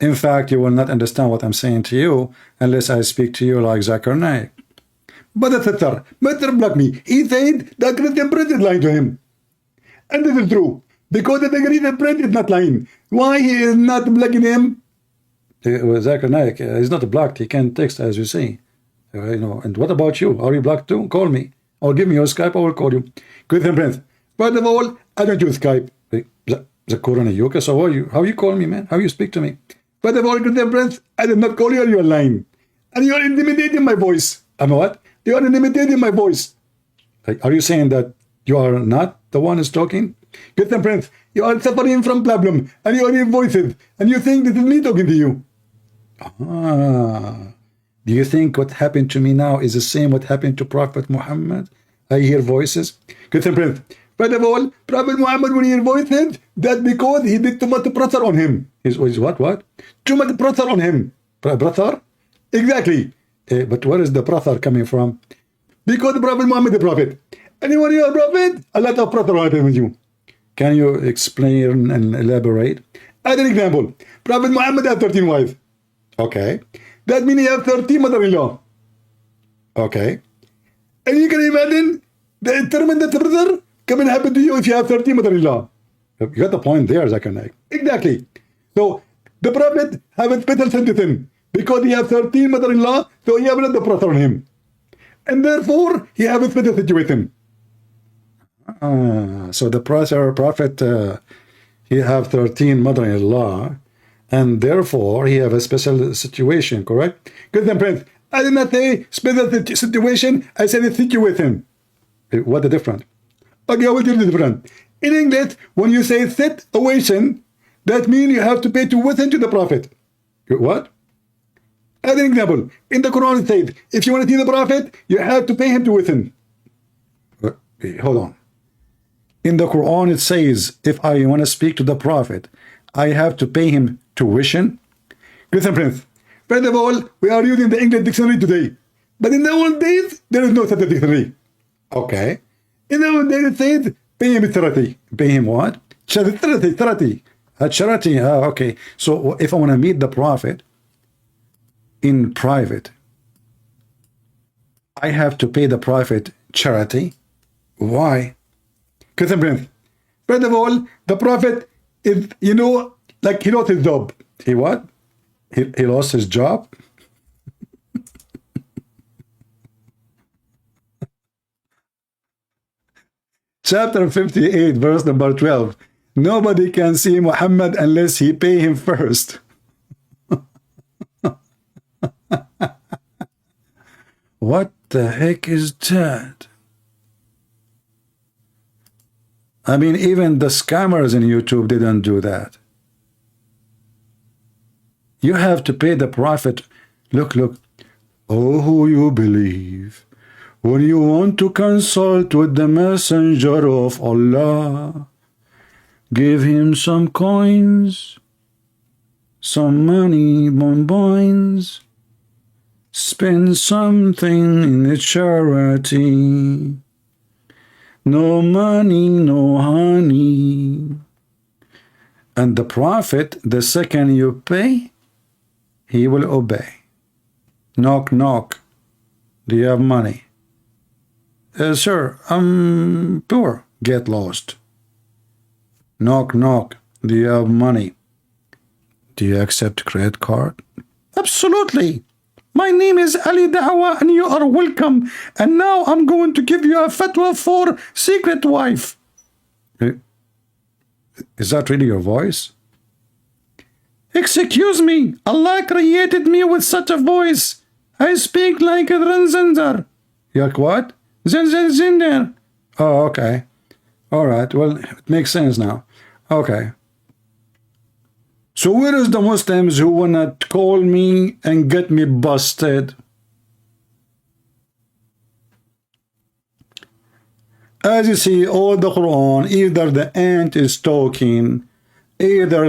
In fact, you will not understand what I'm saying to you unless I speak to you like Zakir Naik. But Mr. Block me. He said that Christian Prince is lying to him. And this is true. Because the Christian Prince is not lying. Why he is not blocking him? Zakir Naik, he's not blocked. He can text, as you say. You know. And what about you? Are you blocked too? Call me. Or give me your Skype. I will call you. Good and friends. First of all, I don't use Skype. The Corona Yoka. So how you call me, man? How you speak to me? First of all, good and friends, I did not call you on your line. And you are intimidating my voice. I'm what? You are intimidating my voice. Are you saying that you are not the one who's talking? Good and friends, you are suffering from problem. And you are in voices. And you think this is me talking to you. Do you think what happened to me now is the same what happened to Prophet Muhammad? I hear voices. Good and friends, first of all, Prophet Muhammad, when he hear voices, that's because he did too much pressure on him. Is what? Too much pressure on him. Pressure? Exactly. But where is the pressure coming from? Because the Prophet Muhammad is the Prophet. And when you are a Prophet, a lot of pressure will happen with you. Can you explain and elaborate? As an example, Prophet Muhammad had 13 wives. Okay. That means he has 13 mother-in-law. Okay. And you can imagine the determined pressure coming happen to you if you have 13 mother-in-law. You got the point there, Zakir Naik. Exactly. So the Prophet have a special sentence because he has 13 mother-in-law, so he have another pressure on him. And therefore, he have a special situation. So the Prophet, he have 13 mother-in-law, and therefore he have a special situation, correct? Good then, friends. I did not say special situation, I said a situation. What the difference? Okay, I will tell you the difference. In English, when you say situation, that means you have to pay to listen to the Prophet. What? As an example, in the Quran it says, if you want to see the Prophet, you have to pay him to listen. Hold on. In the Quran it says, if I want to speak to the Prophet, I have to pay him tuition. Listen, friends. First of all, we are using the English dictionary today. But in the old days, there is no such a dictionary. Okay. In the old days it says, pay him charity. Pay him what? Charity. Charity. Okay. So if I want to meet the Prophet in private, I have to pay the Prophet charity. Why? Because, first of all, the Prophet is, like he lost his job. He what? He lost his job? Chapter 58, verse number 12. Nobody can see Muhammad unless he pay him first. What the heck is that? I mean, even the scammers in YouTube didn't do that. You have to pay the Prophet. Look. Oh, who you believe when you want to consult with the messenger of Allah. Give him some coins, some money, bonbons. Spend something in a charity. No money, no honey. And the Prophet, the second you pay, he will obey. Knock, knock. Do you have money? Sir, I'm poor. Get lost. Knock, knock. Do you have money? Do you accept credit card? Absolutely. My name is Ali Dawah and you are welcome. And now I'm going to give you a fatwa for secret wife. Is that really your voice? Excuse me. Allah created me with such a voice. I speak like a transgender. Like what? Transgender. Oh, okay. All right. Well, it makes sense now. Okay. So where is the Muslims who wanna call me and get me busted? As you see, all the Quran, either the ant is talking, either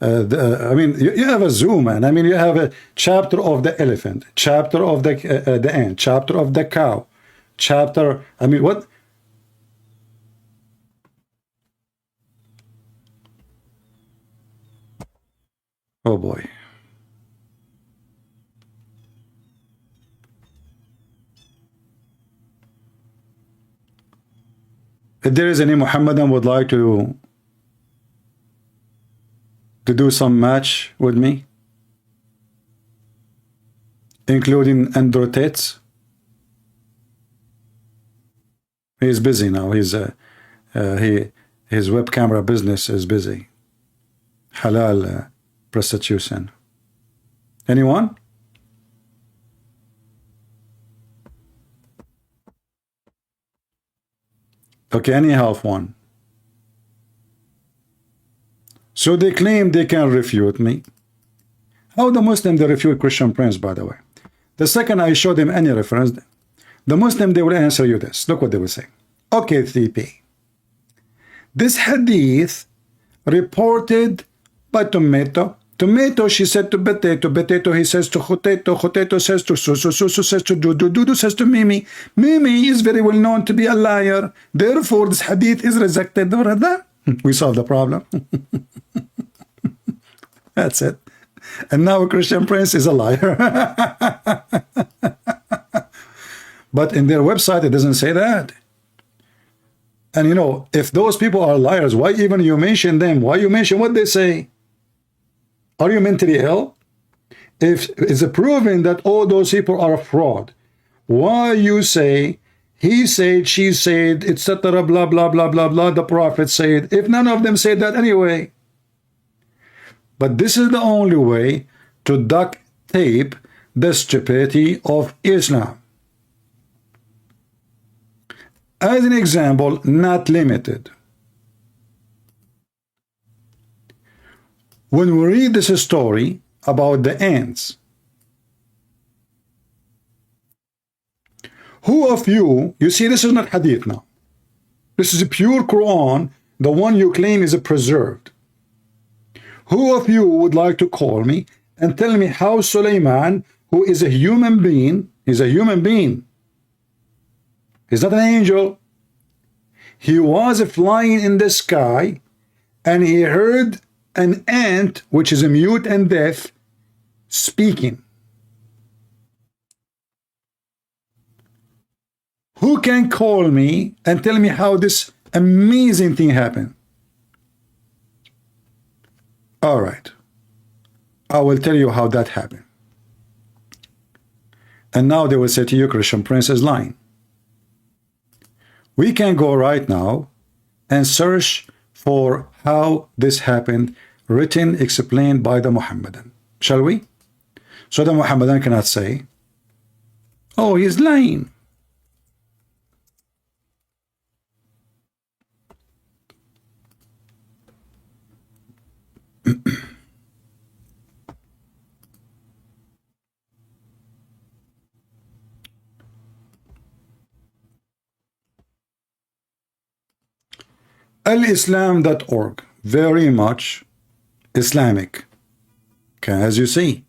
I mean, you have a zoo, man. I mean, you have a chapter of the elephant, chapter of the ant, chapter of the cow, chapter. I mean, what? Oh boy. If there is any Muhammadan would like to to do some match with me, including Androtates. He's busy now. His web camera business is busy. Halal prostitution. Anyone? Okay, anyhow, one. So they claim they can refute me. How the Muslim they refute Christian Prince, by the way? The second I show them any reference, the Muslim they will answer you this. Look what they will say. Okay, 3P. This hadith reported by Tomato. Tomato, she said to Potato. Potato, he says to Potato. Potato says to Susu. Susu says to Dudu. Dudu says to Mimi. Mimi is very well known to be a liar. Therefore, this hadith is rejected. We solved the problem. That's it. And now Christian Prince is a liar. But in their website, it doesn't say that. And you know, if those people are liars, why even you mention them? Why you mention what they say? Are you mentally ill? If it's proven that all those people are a fraud, why you say, he said, she said, etc., blah, blah, blah, blah, blah, the prophet said, if none of them said that anyway? But this is the only way to duct tape the stupidity of Islam. As an example, not limited. When we read this story about the ants, who of you, you see this is not hadith now. This is a pure Quran, the one you claim is preserved. Who of you would like to call me and tell me how Sulaiman, who is a human being, is a human being. He's not an angel. He was flying in the sky and he heard an ant, which is a mute and deaf, speaking. Who can call me and tell me how this amazing thing happened? All right. I will tell you how that happened. And now they will say to you, Christian Prince is lying. We can go right now and search for how this happened, written, explained by the Muhammadan. Shall we? So the Muhammadan cannot say, oh, he's lying. Alislam.org, very much Islamic. Okay, as you see.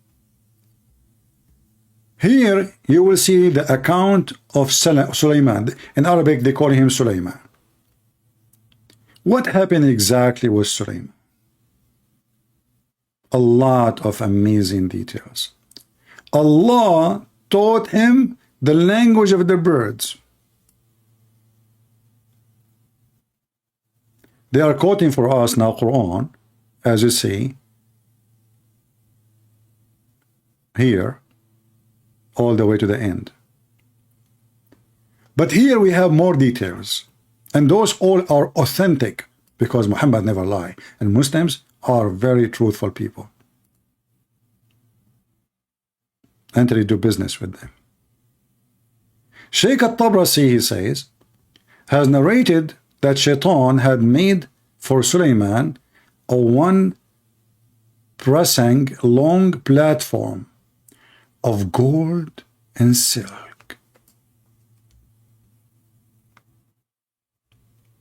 Here you will see the account of Sulaiman. In Arabic they call him Sulaiman. What happened exactly with Sulaiman? A lot of amazing details. Allah taught him the language of the birds. They are quoting for us now Quran, as you see here, all the way to the end. But here we have more details, and those all are authentic because Muhammad never lied, and Muslims are very truthful people. And they do business with them. Sheikh al-Tabrasi, he says, has narrated that Shaitan had made for Sulaiman a one pressing long platform of gold and silk.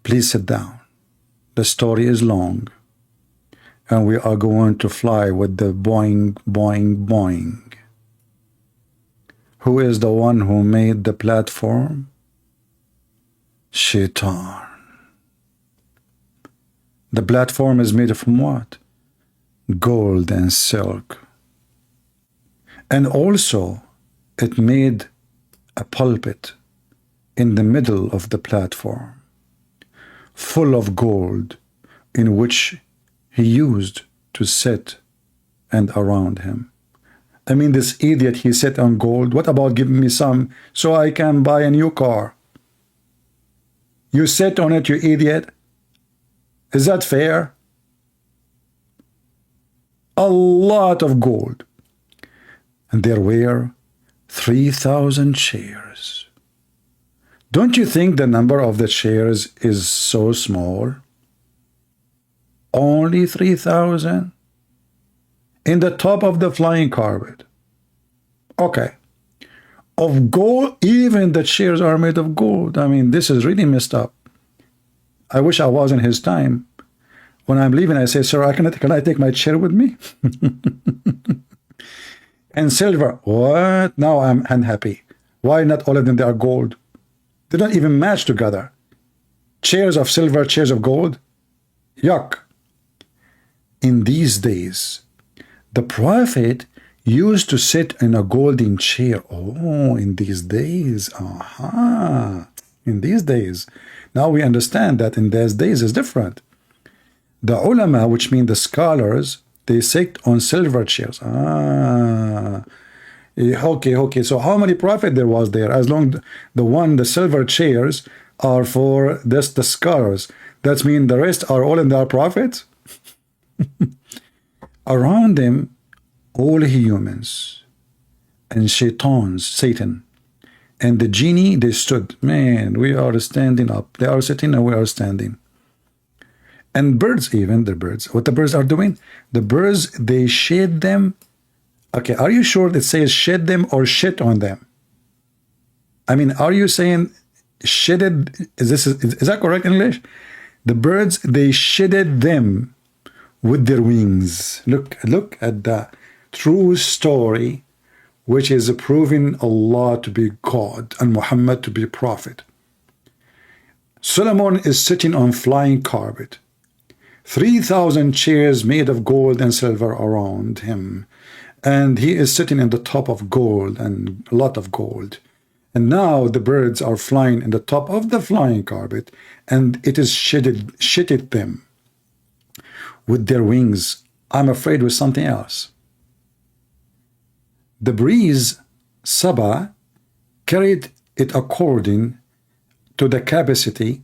Please sit down. The story is long, and we are going to fly with the boing, boing, boing. Who is the one who made the platform? Shaitan. The platform is made from what? Gold and silk. And also, it made a pulpit in the middle of the platform, full of gold, in which he used to sit and around him. I mean, this idiot, he sat on gold. What about giving me some so I can buy a new car? You sit on it, you idiot. Is that fair? A lot of gold. And there were 3,000 chairs. Don't you think the number of the chairs is so small? Only 3,000? In the top of the flying carpet. Okay. Of gold, even the chairs are made of gold. I mean, this is really messed up. I wish I was in his time. When I'm leaving, I say, sir, can I take my chair with me? And silver. What? Now I'm unhappy. Why not all of them, they are gold? They don't even match together. Chairs of silver, chairs of gold. Yuck. In these days, the Prophet used to sit in a golden chair. Oh, in these days. Aha. In these days. Now we understand that in those days is different. The ulama, which mean the scholars, they sit on silver chairs. Okay. So how many prophet there was there? As long the silver chairs are for the scholars. That means the rest are all in their prophets. Around them, all humans and shaitans, Satan, and the genie, they stood. Man, we are standing up. They are sitting and we are standing. And birds, even the birds. What the birds are doing? The birds, they shed them. Okay, are you sure it says shed them or shit on them? I mean, are you saying shedded? Is that correct English? The birds, they shedded them with their wings. Look at the true story, which is proving Allah to be God and Muhammad to be prophet. Solomon is sitting on flying carpet. 3,000 chairs made of gold and silver around him. And he is sitting in the top of gold and a lot of gold. And now the birds are flying in the top of the flying carpet, and it is shitted them with their wings. I'm afraid with something else. The breeze, Sabah, carried it according to the capacity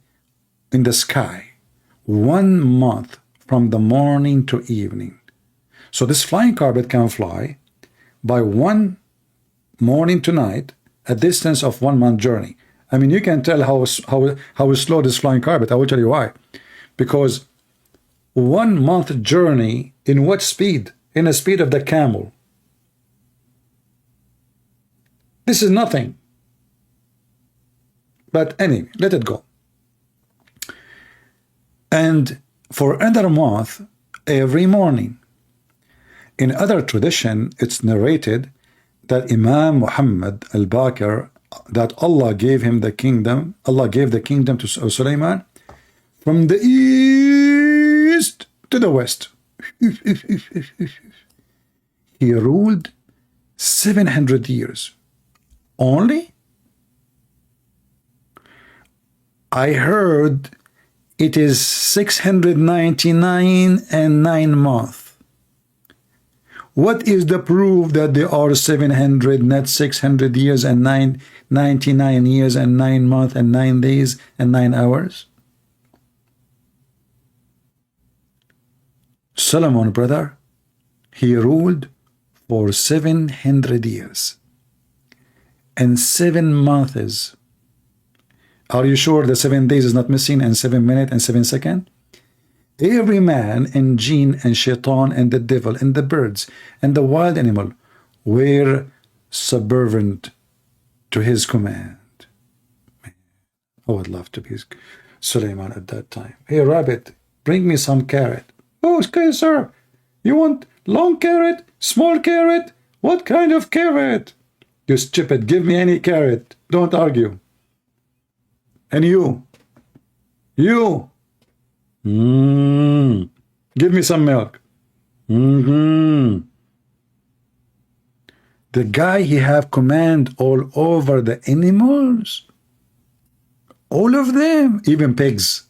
in the sky, 1 month from the morning to evening. So this flying carpet can fly by 1 morning to night, a distance of 1 month journey. I mean, you can tell how slow this flying carpet. I will tell you why. Because 1 month journey in what speed? In the speed of the camel. This is nothing. But anyway, let it go. And for another month, every morning. In other tradition, it's narrated that Imam Muhammad al-Baqir, that Allah gave him the kingdom, Allah gave the kingdom to Sulaiman from the east to the west. He ruled 700 years. Only? I heard it is 699 and 9 months. What is the proof that there are 700, not 600 years and 99 years and 9 months and 9 days and 9 hours? Solomon, brother, he ruled for 700 years and 7 months. Are you sure the 7 days is not missing and 7 minutes and 7 seconds? Every man and jinn and shaitan and the devil and the birds and the wild animal were subservient to his command. I would love to be Sulaiman at that time. Hey, rabbit, bring me some carrot. Oh, okay, sir. You want long carrot, small carrot? What kind of carrot? You stupid, give me any carrot. Don't argue. And you. Give me some milk. The guy, he have command all over the animals. All of them, even pigs.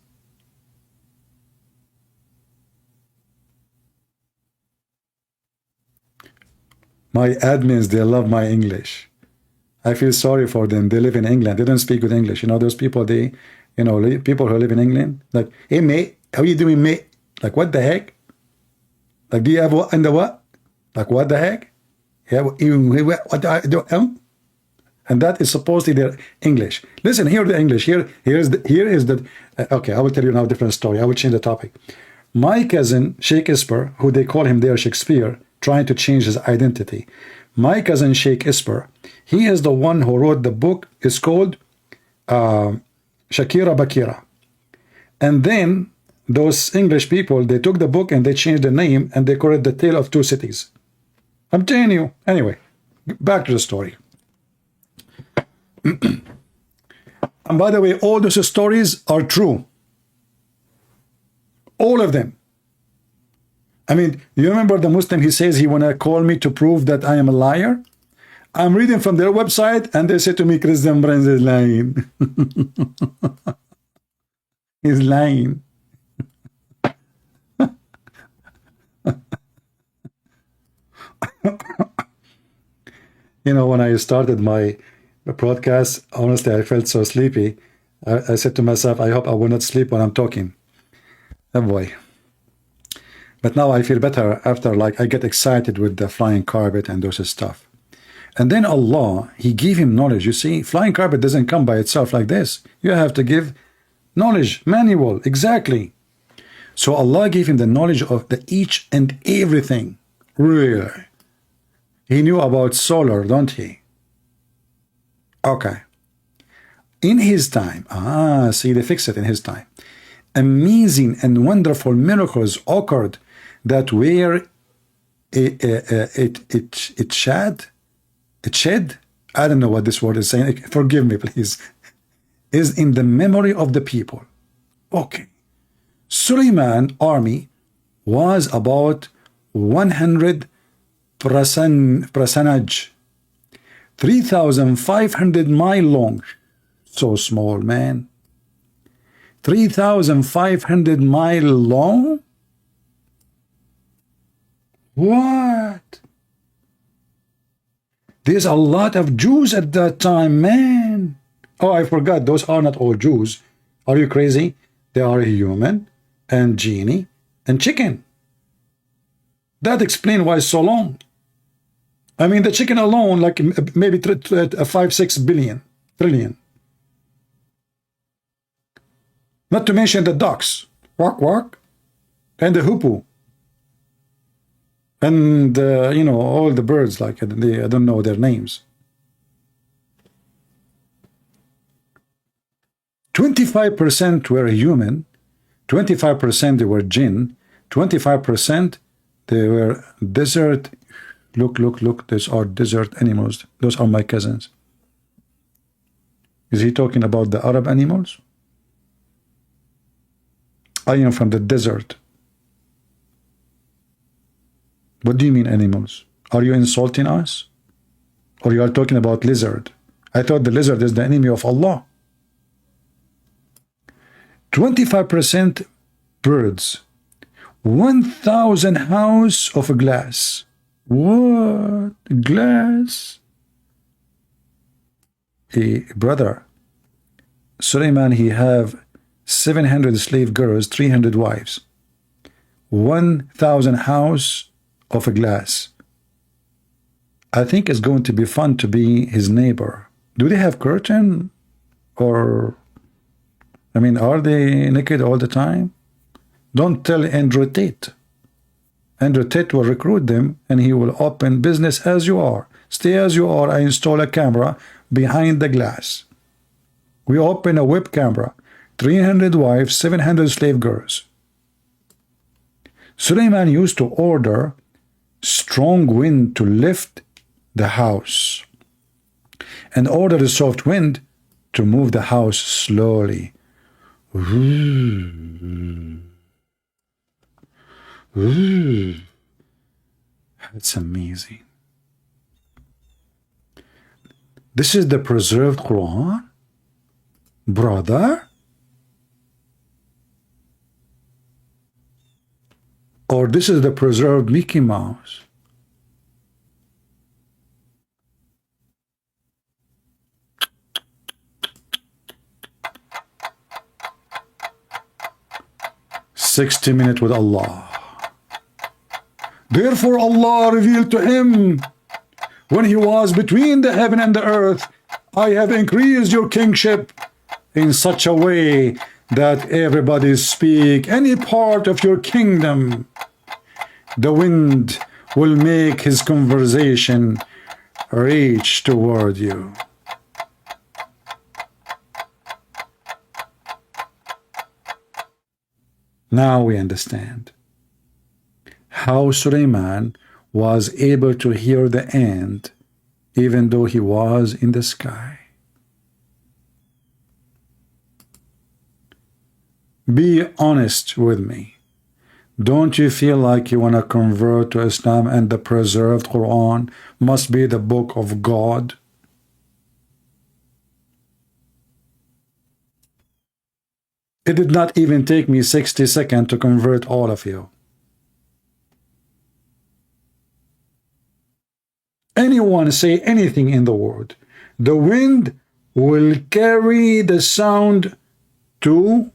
My admins, they love my English. I feel sorry for them. They live in England. They don't speak good English. You know, those people, they, you know, people who live in England, like, hey, mate, how you doing, mate? Like, what the heck? Like, do you have what and the what? Like, what the heck? Yeah, what do? And that is supposedly their English. Listen, hear the English. Here is the. Okay, I will tell you now a different story. I will change the topic. My cousin Shakespeare, who they call him there Shakespeare, trying to change his identity. My cousin Shakespeare, he is the one who wrote the book. It's called Shakira Bakira. And then those English people, they took the book and they changed the name and they called it The Tale of Two Cities. I'm telling you. Anyway, back to the story. And by the way, all those stories are true. All of them. I mean, you remember the Muslim, he says he want to call me to prove that I am a liar? I'm reading from their website and they say to me, Christian Brands is lying. He's lying. You know, when I started my broadcast, honestly, I felt so sleepy. I said to myself, I hope I will not sleep when I'm talking. Oh boy. But now I feel better after, like, I get excited with the flying carpet and those stuff. And then Allah, He gave him knowledge. You see, flying carpet doesn't come by itself like this. You have to give knowledge, manual, exactly. So Allah gave him the knowledge of the each and everything. Really. He knew about solar, don't he? Okay. In his time, see, they fixed it in his time. Amazing and wonderful miracles occurred that were it shed, I don't know what this word is saying, forgive me please, is in the memory of the people. Okay. Suleiman army was about 100 percentage, 3,500 mile long. So small, man. 3,500 mile long? What? There's a lot of Jews at that time, man. Oh, I forgot. Those are not all Jews. Are you crazy? They are human and genie and chicken. That explains why it's so long. I mean, the chicken alone, like maybe 5-6 billion, trillion. Not to mention the ducks, quack quack, and the hoopoe, and you know, all the birds. Like I don't know their names. 25% were human, 25% they were jinn, 25% they were desert. Look! Those are desert animals. Those are my cousins. Is he talking about the Arab animals? I am from the desert. What do you mean animals? Are you insulting us? Or you are talking about lizard? I thought the lizard is the enemy of Allah. 25% birds. 1,000 house of glass. What? Glass? Hey, brother. Suleiman, he have 700 slave girls, 300 wives, 1,000 house of a glass. I think it's going to be fun to be his neighbor. Do they have curtain? Or, I mean, are they naked all the time? Don't tell Andrew Tate. Andrew Tate will recruit them and he will open business as you are. Stay as you are. I install a camera behind the glass. We open a web camera. 300 wives, 700 slave girls. Suleiman used to order strong wind to lift the house and order the soft wind to move the house slowly. Ooh. Ooh. That's amazing. This is the preserved Quran, brother? Or this is the preserved Mickey Mouse? 60 minutes with Allah. Therefore Allah revealed to him when he was between the heaven and the earth, I have increased your kingship in such a way that everybody speak any part of your kingdom. The wind will make his conversation reach toward you. Now we understand how Suleiman was able to hear the ant even though he was in the sky. Be honest with me. Don't you feel like you want to convert to Islam and the preserved Quran must be the book of God? It did not even take me 60 seconds to convert all of you. Anyone say anything in the world, the wind will carry the sound to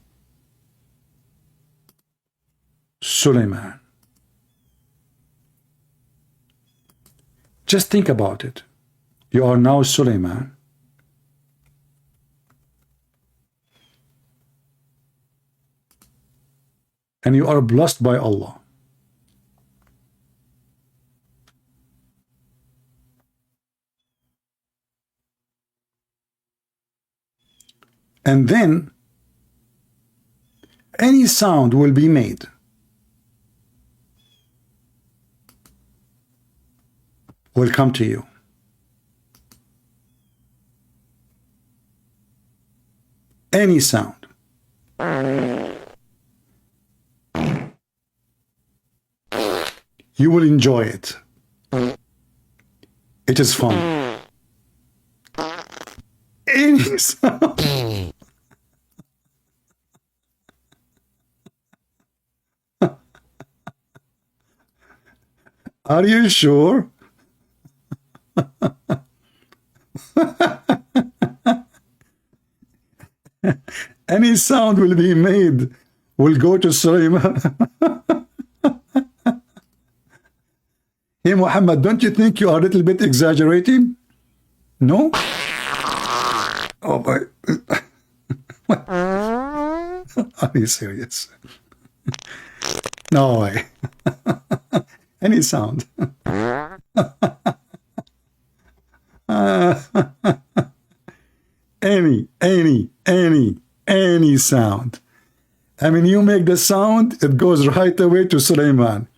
Suleiman. Just think about it. You are now Suleiman. And you are blessed by Allah. And then any sound will be made. Will come to you. Any sound. You will enjoy it. It is fun. Any sound. Are you sure? Any sound will be made, will go to Suleiman. Hey Muhammad, don't you think you are a little bit exaggerating? No? Oh my. Are you serious? No way. Any sound. Any sound. I mean, you make the sound, it goes right away to Suleiman.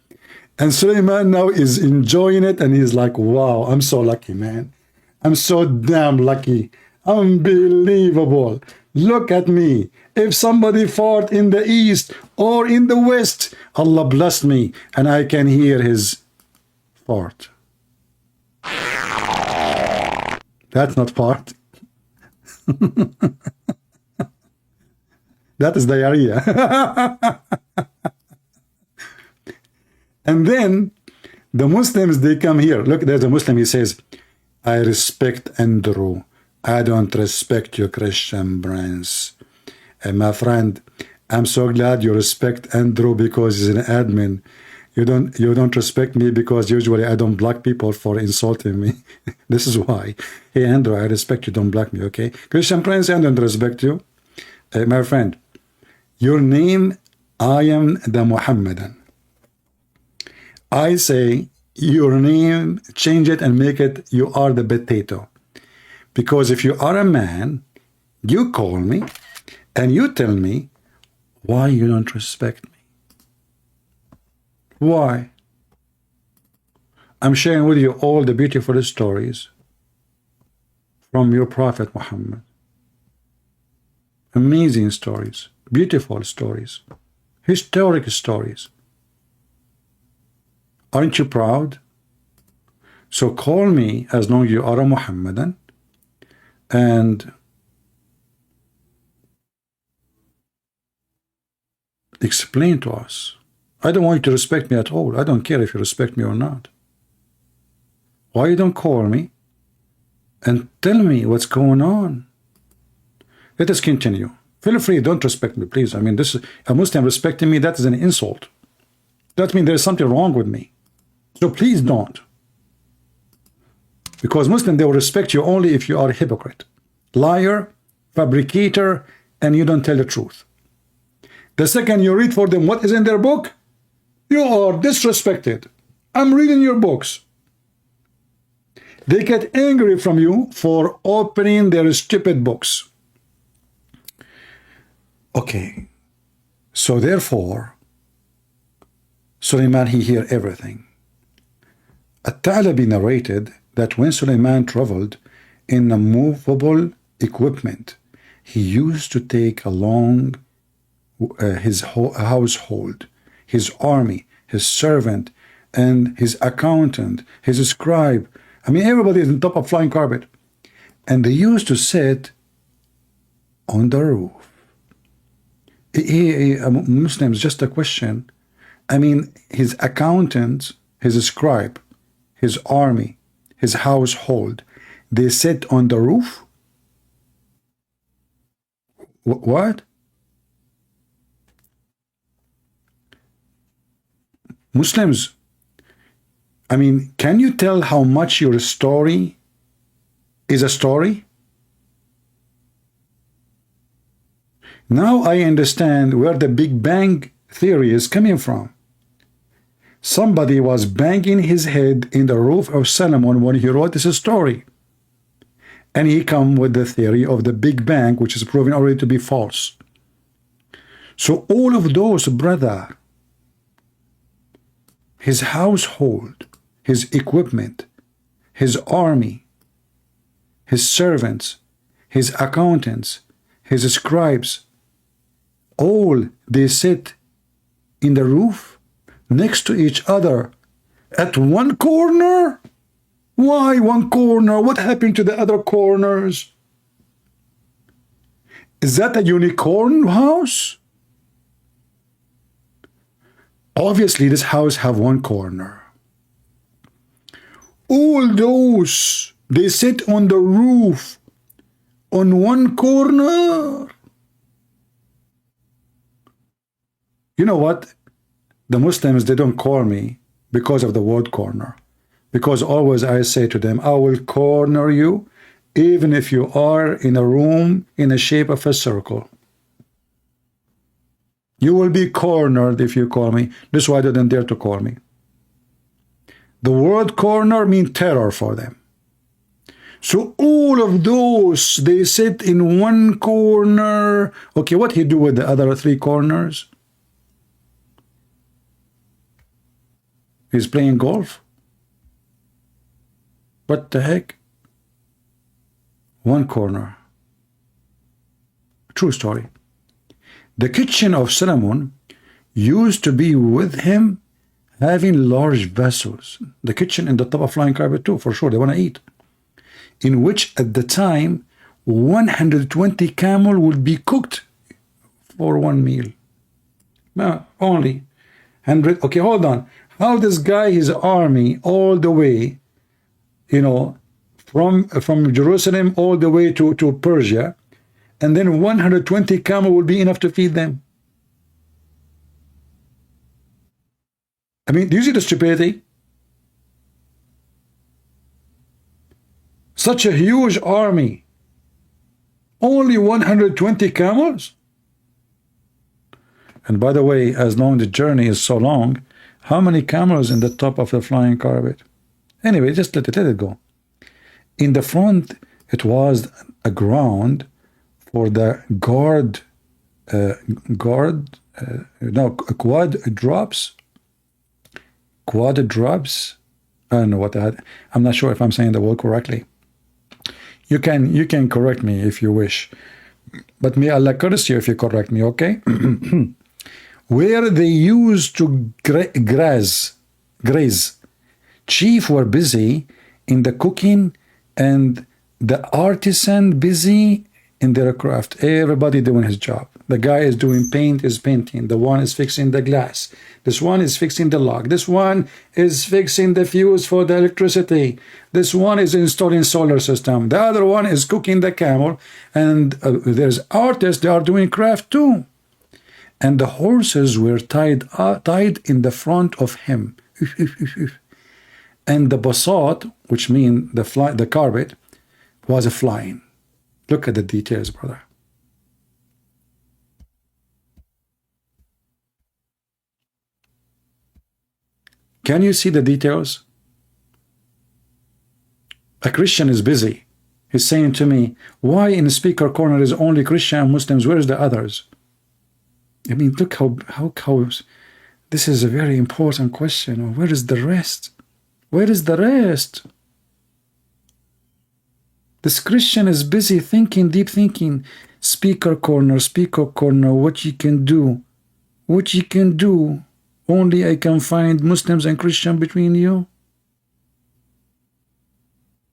And Suleiman now is enjoying it, and he's like, wow, I'm so lucky, man. I'm so damn lucky. Unbelievable. Look at me. If somebody fought in the east or in the west, Allah blessed me, and I can hear his fart. That's not fart. That is diarrhea. And then the Muslims, they come here. Look, there's a Muslim, he says, I respect Andrew. I don't respect you, Christian brands. And my friend, I'm so glad you respect Andrew because he's an admin. You don't respect me because usually I don't block people for insulting me. This is why. Hey Andrew, I respect you, don't block me, okay? Christian Prince, I don't respect you. My friend, your name, I am the Muhammadan. I say your name, change it and make it, you are the potato. Because if you are a man, you call me and you tell me why you don't respect me. Why? I'm sharing with you all the beautiful stories from your Prophet Muhammad. Amazing stories, beautiful stories, historic stories. Aren't you proud? So call me as long as you are a Muhammadan and explain to us. I don't want you to respect me at all. I don't care if you respect me or not. Why you don't call me and tell me what's going on? Let us continue. Feel free, don't respect me, please. I mean, this is a Muslim respecting me, that is an insult. That means there's something wrong with me. So please don't. Because Muslim, they will respect you only if you are a hypocrite, liar, fabricator, and you don't tell the truth. The second you read for them what is in their book, you are disrespected. I'm reading your books. They get angry from you for opening their stupid books. Okay, so therefore, Suleiman, he heard everything. At-Ta'labi narrated that when Suleiman traveled in a movable equipment, he used to take along his household, his army, his servant, and his accountant, his scribe. I mean, everybody is on top of flying carpet. And they used to sit on the roof. Muslims, just a question. I mean, his accountant, his scribe, his army, his household, they sit on the roof? What? Muslims, I mean, can you tell how much your story is a story? Now I understand where the Big Bang theory is coming from. Somebody was banging his head in the roof of Solomon when he wrote this story. And he come with the theory of the Big Bang, which is proven already to be false. So all of those, brother, his household, his equipment, his army, his servants, his accountants, his scribes, all they sit in the roof next to each other at one corner? Why one corner? What happened to the other corners? Is that a unicorn house? Obviously, this house have one corner. All those, they sit on the roof on one corner. You know what? The Muslims, they don't call me because of the word corner. Because always I say to them, I will corner you even if you are in a room in the shape of a circle. You will be cornered if you call me. This is why they didn't dare to call me. The word corner means terror for them. So all of those, they sit in one corner. Okay, what he do with the other three corners? He's playing golf. What the heck? One corner. True story. The kitchen of Solomon used to be with him, having large vessels. The kitchen in the top of flying carpet too, for sure, they want to eat. In which at the time, 120 camel would be cooked for one meal. No, only 100. Okay, hold on. How this guy, his army, all the way, you know, from Jerusalem all the way to Persia, and then 120 camel will be enough to feed them? I mean, do you see the stupidity? Such a huge army, only 120 camels? And by the way, as long as the journey is so long, how many camels in the top of the flying carpet? Anyway, just let it go. In the front, it was a ground for the quad drops. I don't know what that. I'm not sure if I'm saying the word correctly. You can correct me if you wish, but may Allah curse you if you correct me, okay? Where they used to graze. Chief were busy in the cooking and the artisan busy in their craft. Everybody doing his job. The guy is doing paint, is painting. The one is fixing the glass. This one is fixing the lock. This one is fixing the fuse for the electricity. This one is installing solar system. The other one is cooking the camel. And there's artists, they are doing craft too. And the horses were tied in the front of him. And the basat, which means the carpet, was flying. Look at the details, brother. Can you see the details? A Christian is busy. He's saying to me, why in the speaker corner is only Christian and Muslims? Where's the others? I mean, look how this is a very important question. Where is the rest? Where is the rest? This Christian is busy thinking, deep thinking. Speaker corner, what you can do. What you can do. Only I can find Muslims and Christian between you.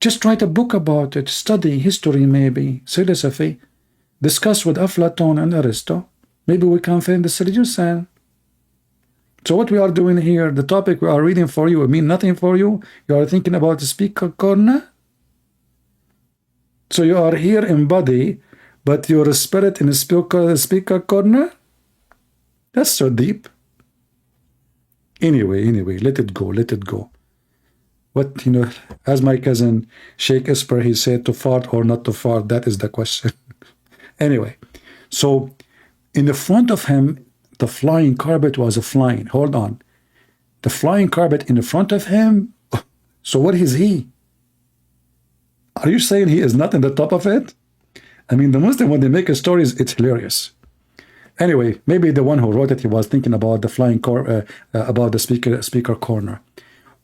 Just write a book about it. Study history maybe. Philosophy. Discuss with Aflaton and Aristo. Maybe we can find the solution. So what we are doing here, the topic we are reading for you, it mean nothing for you. You are thinking about the speaker corner. So you are here in body, but your spirit in the speaker corner? That's so deep. Anyway, let it go. What, as my cousin Sheikh Esper, he said, to fart or not to fart, that is the question. Anyway, so in the front of him, the flying carpet was flying. Hold on. The flying carpet in the front of him, so what is he? Are you saying he is not in the top of it? I mean, the Muslim, when they make a story, it's hilarious. Anyway, maybe the one who wrote it, he was thinking about the flying about the speaker corner.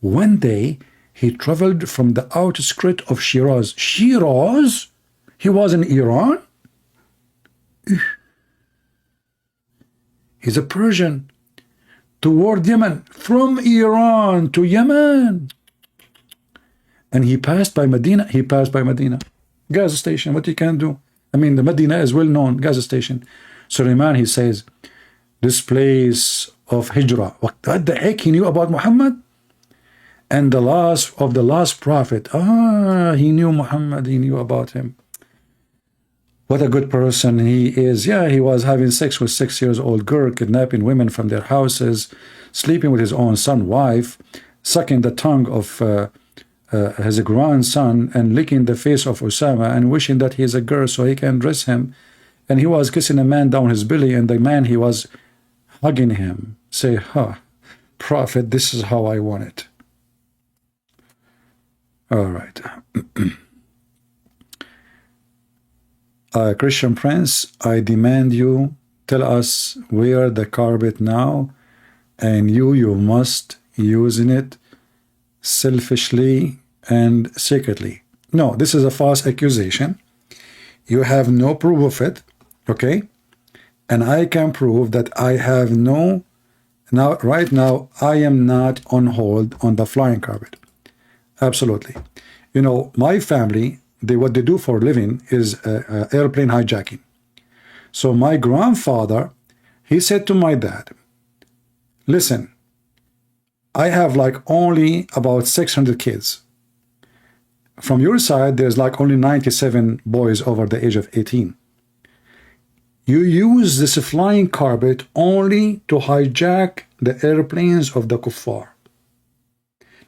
One day, he traveled from the outskirts of Shiraz. Shiraz? He was in Iran? He's a Persian. Toward Yemen. From Iran to Yemen. And he passed by Medina. Gas station, what you can do? I mean, the Medina is well known, gas station. Suleiman, he says, this place of Hijrah. What the heck he knew about Muhammad? And the last prophet. He knew Muhammad, he knew about him. What a good person he is. Yeah, he was having sex with 6-year-old girl, kidnapping women from their houses, sleeping with his own son, wife, sucking the tongue of his grandson, and licking the face of Osama, and wishing that he is a girl so he can dress him. And he was kissing a man down his belly, and the man, he was hugging him. Say, Prophet, this is how I want it. All right. Christian Prince, I demand you, tell us where the carpet now, and you must using it selfishly and secretly. No, this is a false accusation. You have no proof of it, okay? And I can prove that I have right now, I am not on hold on the flying carpet. Absolutely. My family, what they do for a living is airplane hijacking. So my grandfather, he said to my dad, listen, I have only about 600 kids. From your side, there's only 97 boys over the age of 18. You use this flying carpet only to hijack the airplanes of the kuffar.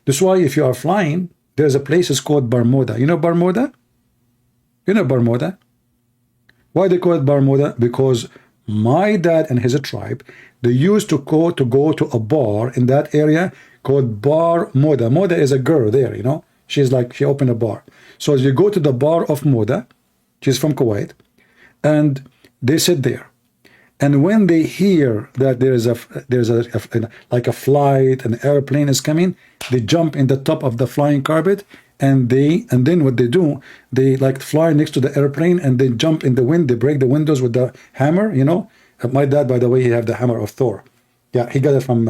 That's why if you are flying, there's a place is called Bermuda. You know Bermuda? Why they call it Bermuda? Because my dad and his tribe, they used to go to a bar in that area called Bar Moda. Moda is a girl there, She's she opened a bar. So you go to the bar of Moda, she's from Kuwait, and they sit there. And when they hear that there's a flight, an airplane is coming, they jump in the top of the flying carpet, and then what they do, they fly next to the airplane, and they jump in the wind. They break the windows with the hammer. My dad, by the way, he have the hammer of Thor. Yeah, he got it from.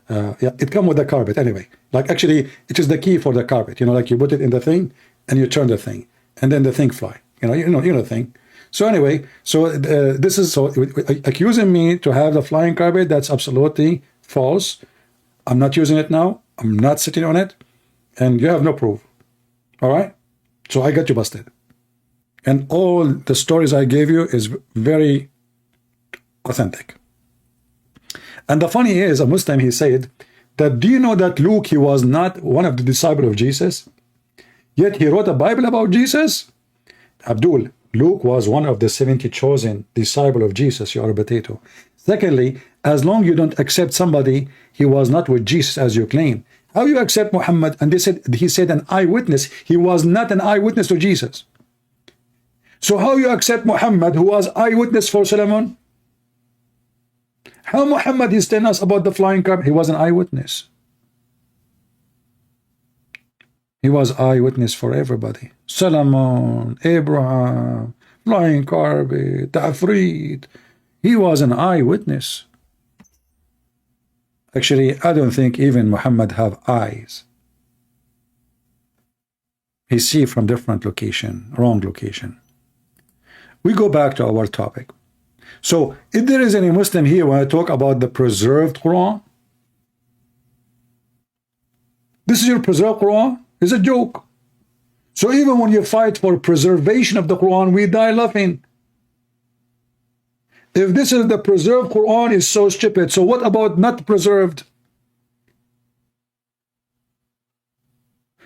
It come with the carpet anyway. Actually, it is the key for the carpet. You put it in the thing, and you turn the thing, and then the thing fly. You know the thing. So anyway, this is accusing me to have the flying carpet. That's absolutely false. I'm not using it now. I'm not sitting on it, and you have no proof. All right. So I got you busted. And all the stories I gave you is very authentic. And the funny is, a Muslim, he said that, do you know that Luke, he was not one of the disciples of Jesus, yet he wrote a Bible about Jesus? Abdul, Luke was one of the 70 chosen disciples of Jesus. You are a potato. Secondly, as long you don't accept somebody, he was not with Jesus as you claim. How you accept Muhammad? And he said an eyewitness. He was not an eyewitness to Jesus. So how you accept Muhammad, who was eyewitness for Solomon? How Muhammad is telling us about the flying carpet? He was an eyewitness. He was eyewitness for everybody. Solomon, Abraham, flying carpet, Tafrit. He was an eyewitness. Actually, I don't think even Muhammad have eyes. He see from different location, wrong location. We go back to our topic. So, if there is any Muslim here when I talk about the preserved Quran, this is your preserved Quran, it's a joke. So even when you fight for preservation of the Quran, we die laughing. If this is the preserved Quran, is so stupid. So what about not preserved?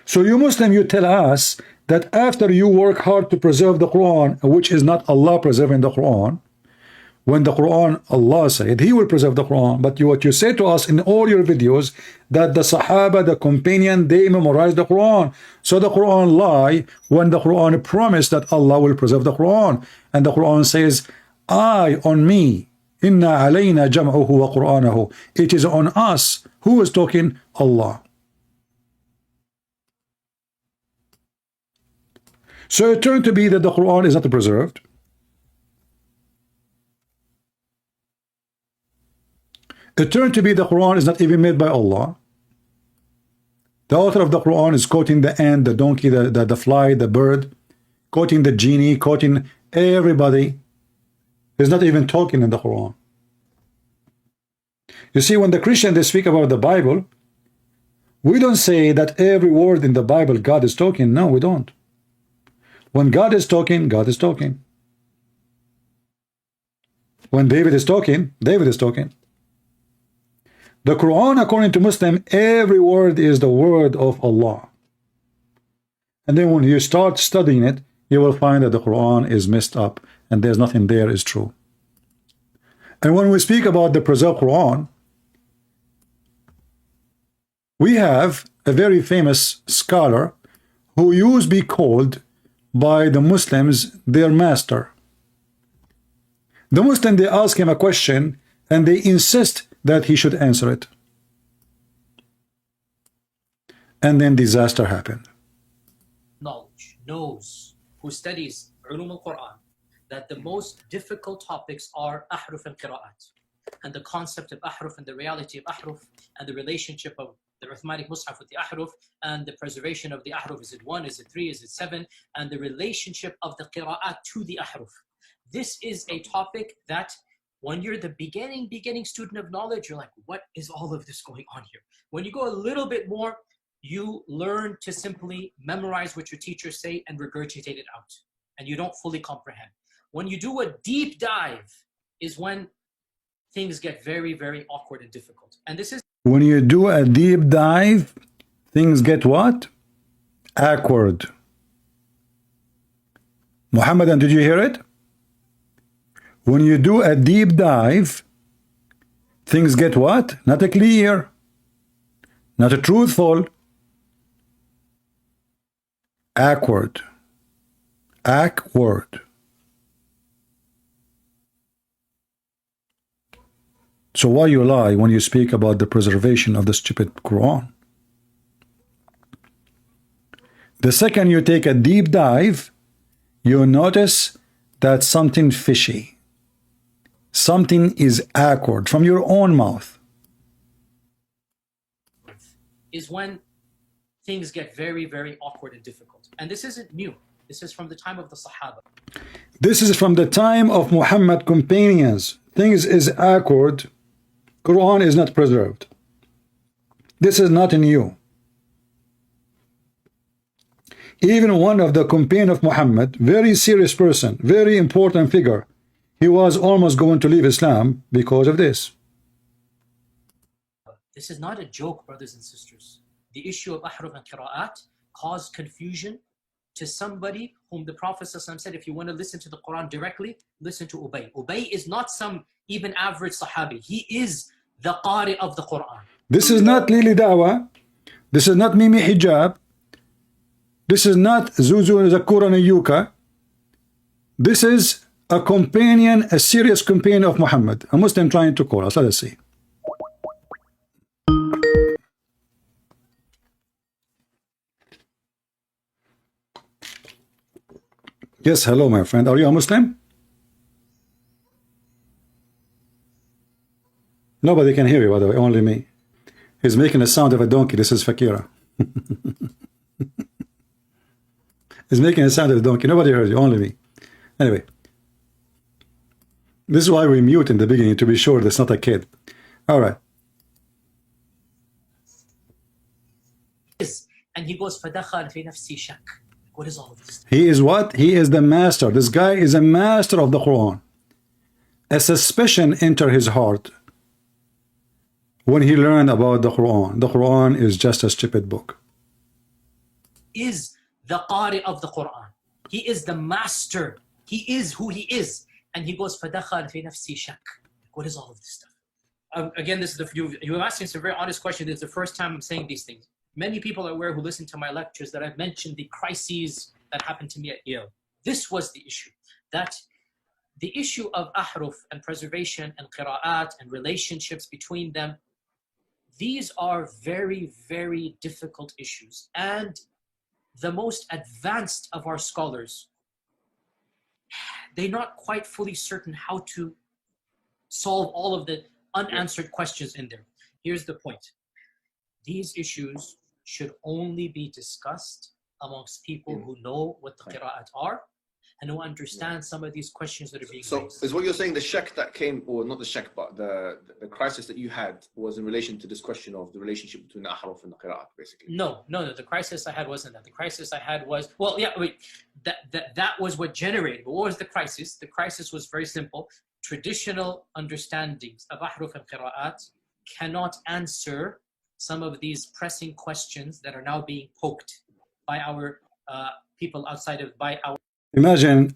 So you Muslim, you tell us that after you work hard to preserve the Quran, which is not Allah preserving the Quran, when the Quran, Allah said He will preserve the Quran, but what you say to us in all your videos, that the Sahaba, the companion, they memorized the Quran. So the Quran lie when the Quran promised that Allah will preserve the Quran. And the Quran says, I on me, inna alayna jam'uhu wa Qur'anahu. It is on us. Who is talking? Allah. So it turned to be that the Quran is not preserved. It turned to be the Quran is not even made by Allah. The author of the Quran is quoting the ant, the donkey, the fly, the bird, quoting the genie, quoting everybody. He's not even talking in the Quran. You see, when the Christian, they speak about the Bible, we don't say that every word in the Bible God is talking. No, we don't. When God is talking, God is talking. When David is talking, David is talking. The Quran, according to Muslim, every word is the word of Allah. And then when you start studying it, you will find that the Quran is messed up and there's nothing there is true. And when we speak about the preserved Quran, we have a very famous scholar who used to be called by the Muslims their master. The Muslim, they ask him a question and they insist that he should answer it. And then disaster happened. Knowledge knows, who studies Ulum al-Quran, that the most difficult topics are ahruf and qira'at, and the concept of ahruf and the reality of ahruf and the relationship of the Uthmanic Mus'haf with the ahruf and the preservation of the ahruf. Is it 1? Is it 3? Is it 7? And the relationship of the qira'at to the ahruf. This is a topic that when you're the beginning student of knowledge, you're like, what is all of this going on here? When you go a little bit more, you learn to simply memorize what your teachers say and regurgitate it out. And you don't fully comprehend. When you do a deep dive is when things get very, very awkward and difficult. And this is... When you do a deep dive, things get what? Awkward. Muhammadan, did you hear it? When you do a deep dive, things get what? Not a clear, not a truthful, awkward. Awkward. So why you lie when you speak about the preservation of the stupid Quran? The second you take a deep dive, you notice that something fishy. Something is awkward from your own mouth. Is when things get very, very awkward and difficult. And this isn't new. This is from the time of the Sahaba. This is from the time of Muhammad companions. Things is awkward. Quran is not preserved. This is not new. Even one of the companion of Muhammad, very serious person, very important figure, he was almost going to leave Islam because of this. This is not a joke, brothers and sisters. The issue of ahruf and qira'at caused confusion to somebody whom the Prophet ﷺ said, if you want to listen to the Quran directly, listen to Ubay. Ubay is not some even average Sahabi. He is the Qari of the Quran. This is not Lili Dawa. This is not Mimi Hijab. This is not Zuzu Zakura Nayuka. This is a companion, a serious companion of Muhammad, a Muslim trying to call us. Let us see. Yes, hello, my friend. Are you a Muslim? Nobody can hear you, by the way, only me. He's making the sound of a donkey. This is Fakira. He's making a sound of a donkey. Nobody heard you, only me. Anyway, this is why we mute in the beginning, to be sure that's not a kid. All right. And he goes, فَدَخَلْ فِي نَفْسِي شَكْ. What is all of this? He is what? He is the master. This guy is a master of the Quran. A suspicion entered his heart when he learned about the Quran. The Quran is just a stupid book. Is the Qari of the Quran. He is the master. He is who he is. And he goes, فَدَخَلْ فِي نَفْسِي شَكْ. What is all of this stuff? Again, this is you're asking some very honest question. This is the first time I'm saying these things. Many people are aware who listen to my lectures that I've mentioned the crises that happened to me at Yale. This was the issue. That the issue of ahruf and preservation and qira'at and relationships between them, these are very, very difficult issues. And the most advanced of our scholars, they're not quite fully certain how to solve all of the unanswered questions in there. Here's the point. These issues should only be discussed amongst people who know what the qira'at are and who understand some of these questions that are being raised. So is what you're saying the shak that came, or not the shak, but the crisis that you had was in relation to this question of the relationship between the ahruf and the qira'at, basically? No. The crisis I had wasn't that. The crisis I had was, that was what generated. But what was the crisis? The crisis was very simple. Traditional understandings of ahruf and qira'at cannot answer some of these pressing questions that are now being poked by our people outside of, by our... Imagine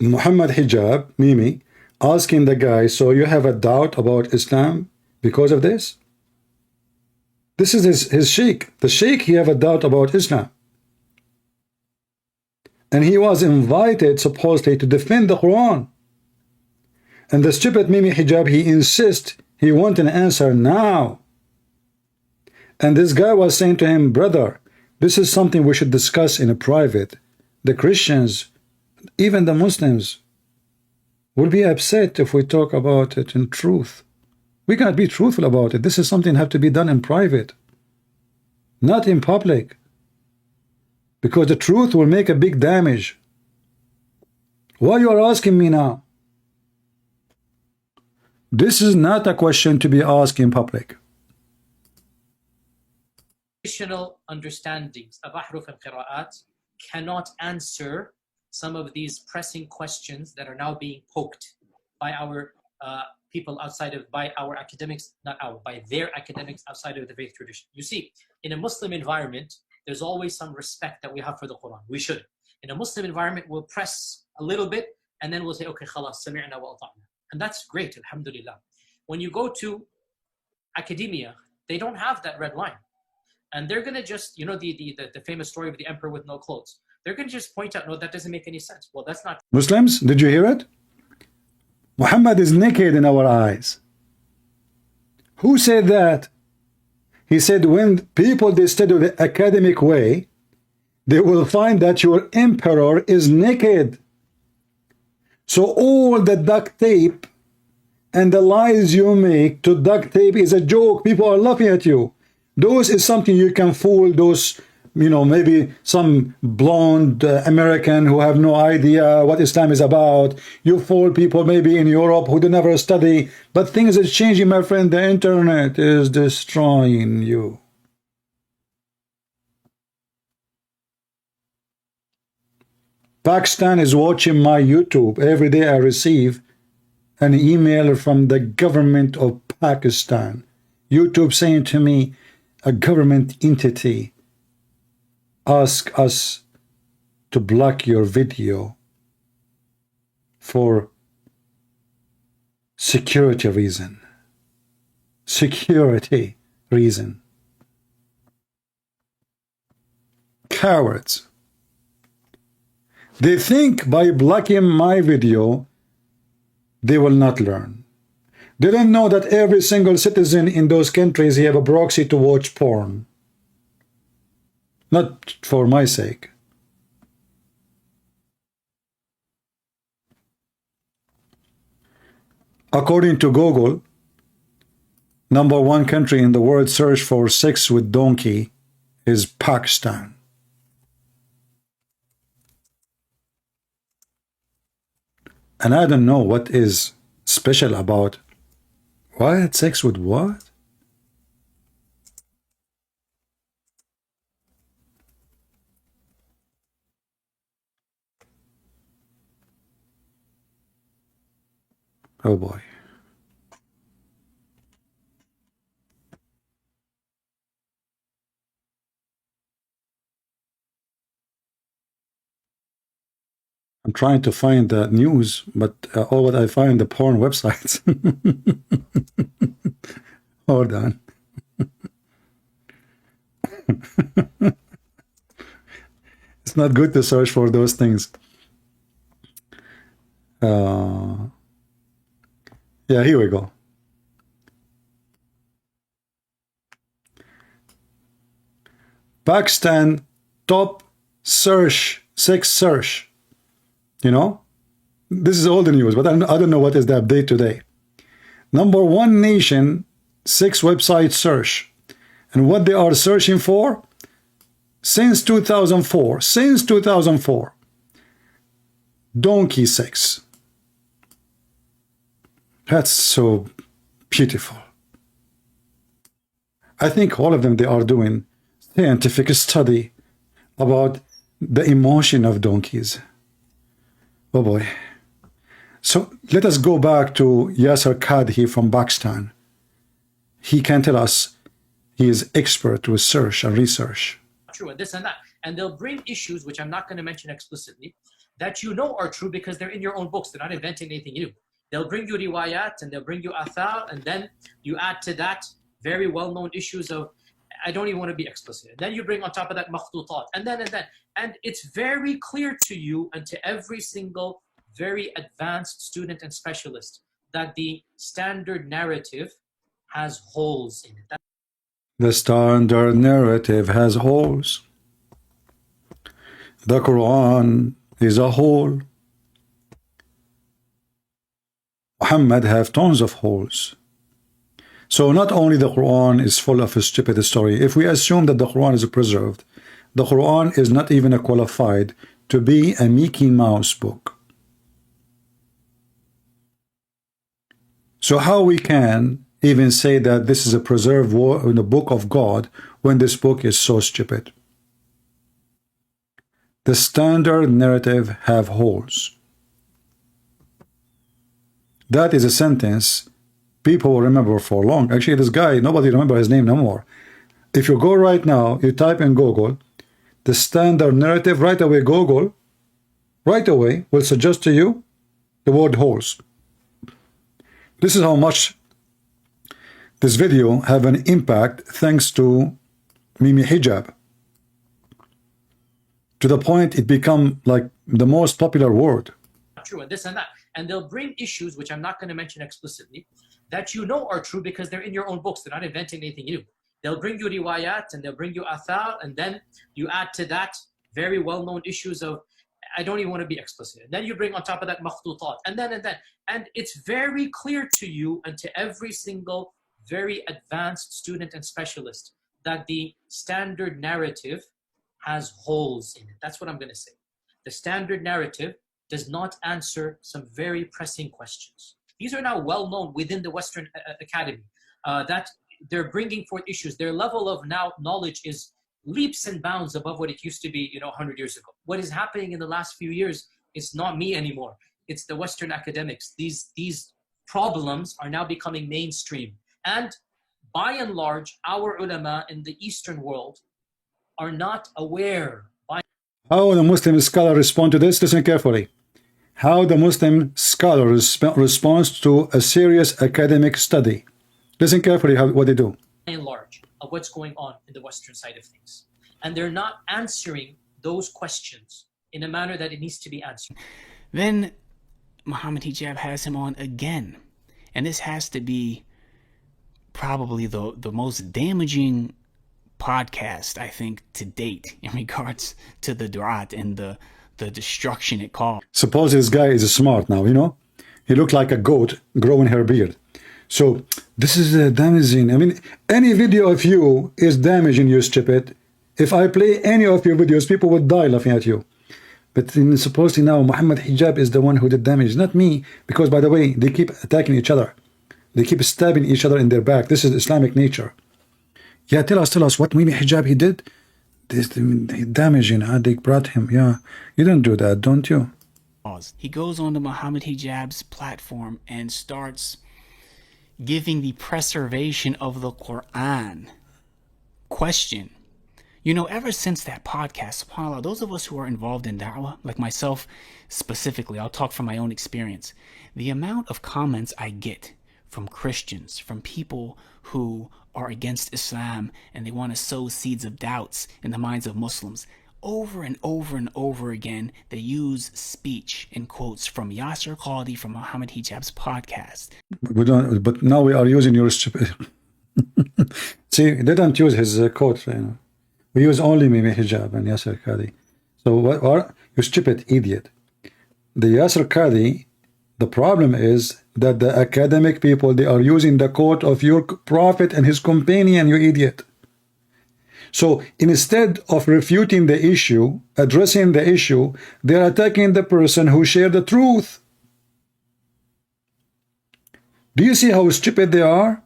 Muhammad Hijab, Mimi, asking the guy, so you have a doubt about Islam because of this? This is his sheikh. The sheikh, he have a doubt about Islam. And he was invited, supposedly, to defend the Quran. And the stupid Mimi Hijab, he insists, he wants an answer now. And this guy was saying to him, brother, this is something we should discuss in a private. The Christians, even the Muslims, will be upset if we talk about it in truth. We cannot be truthful about it. This is something that have to be done in private, not in public, because the truth will make a big damage. Why you are asking me now? This is not a question to be asked in public. Traditional understandings of ahruf and qira'at cannot answer some of these pressing questions that are now being poked by our people outside of, by our academics, by their academics outside of the faith tradition. You see, in a Muslim environment, there's always some respect that we have for the Quran. We should. In a Muslim environment, we'll press a little bit and then we'll say, okay, khalas, sami'na wa ata'na. And that's great, alhamdulillah. When you go to academia, they don't have that red line. And they're going to just, you know, the famous story of the emperor with no clothes. They're going to just point out, no, that doesn't make any sense. Well, that's not. Muslims, did you hear it? Muhammad is naked in our eyes. Who said that? He said, when people, they study the academic way, they will find that your emperor is naked. So all the duct tape and the lies you make to duct tape is a joke. People are laughing at you. Those is something you can fool those you know, maybe some blonde American who have no idea what Islam is about. You fool people maybe in Europe who do never study. But things are changing, my friend. The internet is destroying you. Pakistan is watching my YouTube. Every day I receive an email from the government of Pakistan. YouTube saying to me, a government entity ask us to block your video for security reason. Security reason. Cowards. They think by blocking my video, they will not learn. They don't know that every single citizen in those countries have a proxy to watch porn. Not for my sake. According to Google, #1 country in the world search for sex with donkey is Pakistan. And I don't know what is special about what? Sex with what? Oh boy. I'm trying to find the news, but all what I find the porn websites. Hold on. It's not good to search for those things. Yeah, here we go. Pakistan top search, sex search. You know, this is all the news, but I don't know what is the update today. #1 nation, sex website search. And what they are searching for? Since 2004. Since 2004. Donkey sex. That's so beautiful. I think all of them, they are doing scientific study about the emotion of donkeys. Oh boy. So let us go back to Yasser Kadhi from Pakistan. He can tell us he is expert with search and research. True, and this and that. And they'll bring issues, which I'm not going to mention explicitly, that you know are true because they're in your own books. They're not inventing anything new. They'll bring you riwayat and they'll bring you athar, and then you add to that very well-known issues of, I don't even want to be explicit. And then you bring on top of that makhtutat, and then. And it's very clear to you and to every single very advanced student and specialist that the standard narrative has holes in it. The standard narrative has holes. The Quran is a hole. Muhammad have tons of holes. So not only the Quran is full of a stupid story. If we assume that the Quran is preserved, the Quran is not even qualified to be a Mickey Mouse book. So how we can even say that this is a preserved in the book of God when this book is so stupid? The standard narrative have holes. That is a sentence people will remember for long. Actually, this guy, nobody remember his name no more. If you go right now, you type in Google, the standard narrative, right away Google, right away will suggest to you the word holes. This is how much this video have an impact thanks to Mimi Hijab. To the point it become like the most popular word. True, and this and that. And they'll bring issues, which I'm not going to mention explicitly, that you know are true because they're in your own books. They're not inventing anything new. They'll bring you riwayat and they'll bring you athar, and then you add to that very well-known issues of, I don't even want to be explicit. And then you bring on top of that makhtutat, and then. And it's very clear to you and to every single very advanced student and specialist that the standard narrative has holes in it. That's what I'm going to say. The standard narrative does not answer some very pressing questions. These are now well known within the Western Academy, that they're bringing forth issues. Their level of now knowledge is leaps and bounds above what it used to be, 100 years ago. What is happening in the last few years is not me anymore. It's the Western academics. These problems are now becoming mainstream. And by and large, our ulama in the Eastern world are not aware. How the Muslim scholar respond to this? Listen carefully. How the Muslim scholar responds to a serious academic study. Listen carefully what they do. By and large, of what's going on in the Western side of things. And they're not answering those questions in a manner that it needs to be answered. Then Muhammad Hijab has him on again. And this has to be probably the most damaging podcast, I think, to date in regards to the du'at and the destruction it caused. Suppose this guy is smart now, He looked like a goat growing her beard. So this is damaging. I mean, any video of you is damaging, you stupid. If I play any of your videos, people would die laughing at you. But supposedly now, Muhammad Hijab is the one who did damage, not me. Because, by the way, they keep attacking each other. They keep stabbing each other in their back. This is Islamic nature. Yeah, tell us what maybe hijab he did. This damaging. They brought him. Yeah, you don't do that, don't you? He goes on to Muhammad Hijab's platform and starts giving the preservation of the Quran question. Ever since that podcast, subhanAllah, those of us who are involved in da'wah, like myself specifically, I'll talk from my own experience, the amount of comments I get from Christians, from people who are against Islam and they want to sow seeds of doubts in the minds of Muslims, over and over and over again, they use speech and quotes from Yasser Qadhi from Muhammad Hijab's podcast. But now we are using your stupid. See, they don't use his quote. We use only Mimi Hijab and Yasser Qadhi. So what are you, stupid idiot? The Yasser Qadhi, the problem is that the academic people, they are using the quote of your prophet and his companion, you idiot. So instead of refuting the issue, addressing the issue, they are attacking the person who shared the truth. Do you see how stupid they are?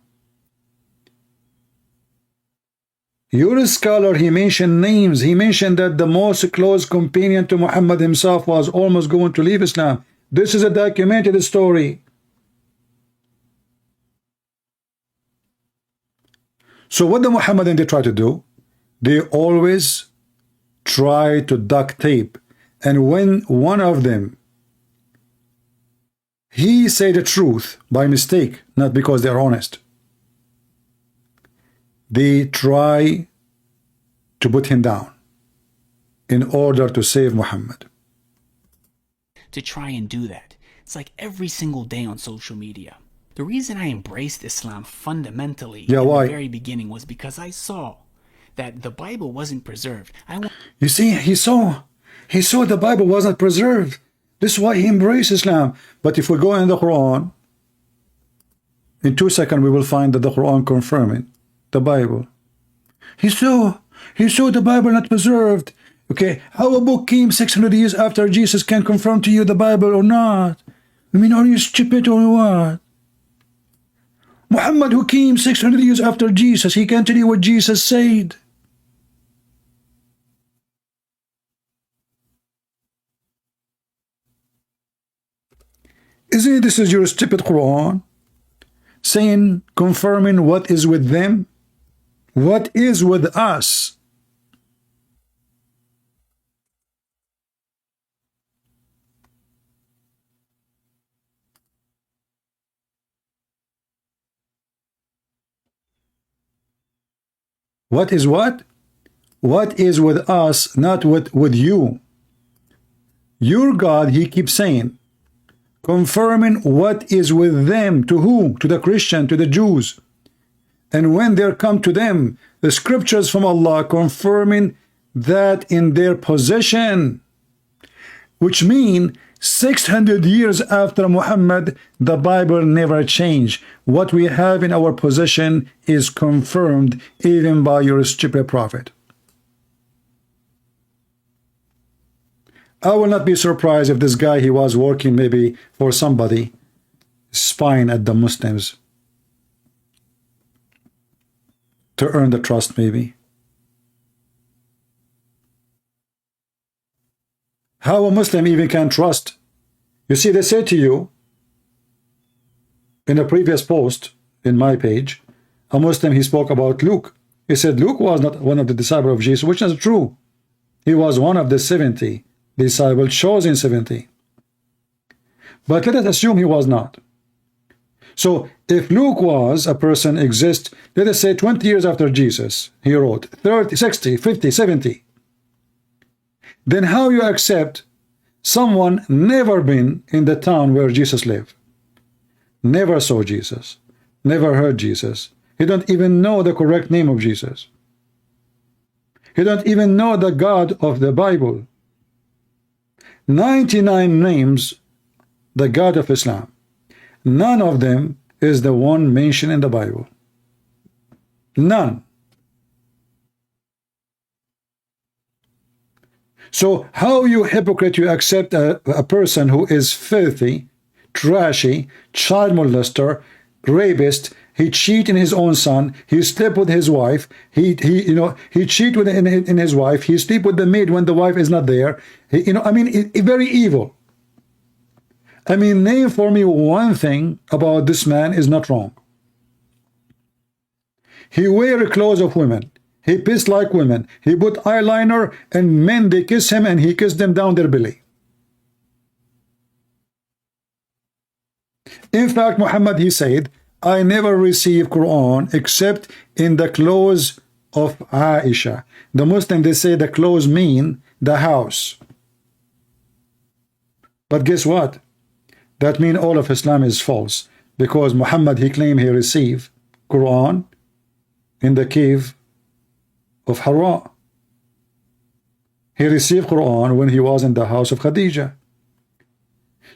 Your scholar, he mentioned names. He mentioned that the most close companion to Muhammad himself was almost going to leave Islam. This is a documented story. So what the Muhammadan they try to do? They always try to duct tape. And when one of them, he say the truth by mistake, not because they're honest, they try to put him down in order to save Muhammad. To try and do that. It's like every single day on social media. The reason I embraced Islam fundamentally in the very beginning was because I saw that the Bible wasn't preserved. You see, he saw the Bible wasn't preserved. This is why he embraced Islam. But if we go in the Quran, in 2 seconds we will find that the Quran confirming the Bible. He saw the Bible not preserved. Okay, how a book came 600 years after Jesus can confirm to you the Bible or not? I mean, are you stupid or what? Muhammad, who came 600 years after Jesus, he can tell you what Jesus said. Isn't this is your stupid Quran saying, confirming what is with them? What is with us? What is what? What is with us, not with you. Your God, he keeps saying, confirming what is with them. To who? To the Christian, to the Jews. And when there come to them the scriptures from Allah confirming that in their possession, which mean 600 years after Muhammad, the Bible never changed. What we have in our possession is confirmed even by your stupid prophet. I will not be surprised if this guy, he was working maybe for somebody, spying at the Muslims to earn the trust maybe. How a Muslim even can trust? You see, they say to you, in a previous post in my page, a Muslim, he spoke about Luke. He said Luke was not one of the disciples of Jesus, which is true. He was one of the 70 disciples, chosen 70. But let us assume he was not. So if Luke was a person exist, let us say 20 years after Jesus, he wrote 30, 60, 50, 70. Then how you accept someone never been in the town where Jesus lived, never saw Jesus, never heard Jesus, he don't even know the correct name of Jesus, he don't even know the God of the Bible, 99 names the God of Islam, none of them is the one mentioned in the Bible, none. So how you hypocrite, you accept a person who is filthy, trashy, child molester, rapist, he cheat in his own son, he slept with his wife, he cheat with in his wife, he sleep with the maid when the wife is not there, I mean, very evil. I mean, name for me one thing about this man is not wrong. He wear clothes of women. He pissed like women. He put eyeliner, and men, they kiss him, and he kissed them down their belly. In fact, Muhammad, he said, I never receive Quran except in the clothes of Aisha. The Muslim, they say the clothes mean the house. But guess what? That means all of Islam is false, because Muhammad, he claimed he received Quran in the cave of Hira. He received Quran when he was in the house of Khadijah.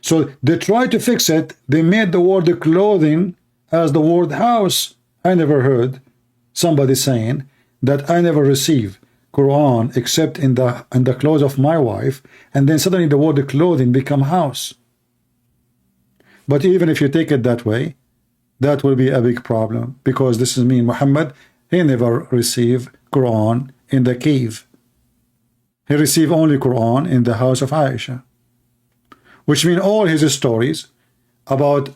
So they tried to fix it. They made the word clothing as the word house. I never heard somebody saying that I never received Quran except in the clothes of my wife, and then suddenly the word clothing become house. But even if you take it that way, that will be a big problem, because this is mean Muhammad, he never received Quran in the cave. He received only Quran in the house of Aisha, which means all his stories about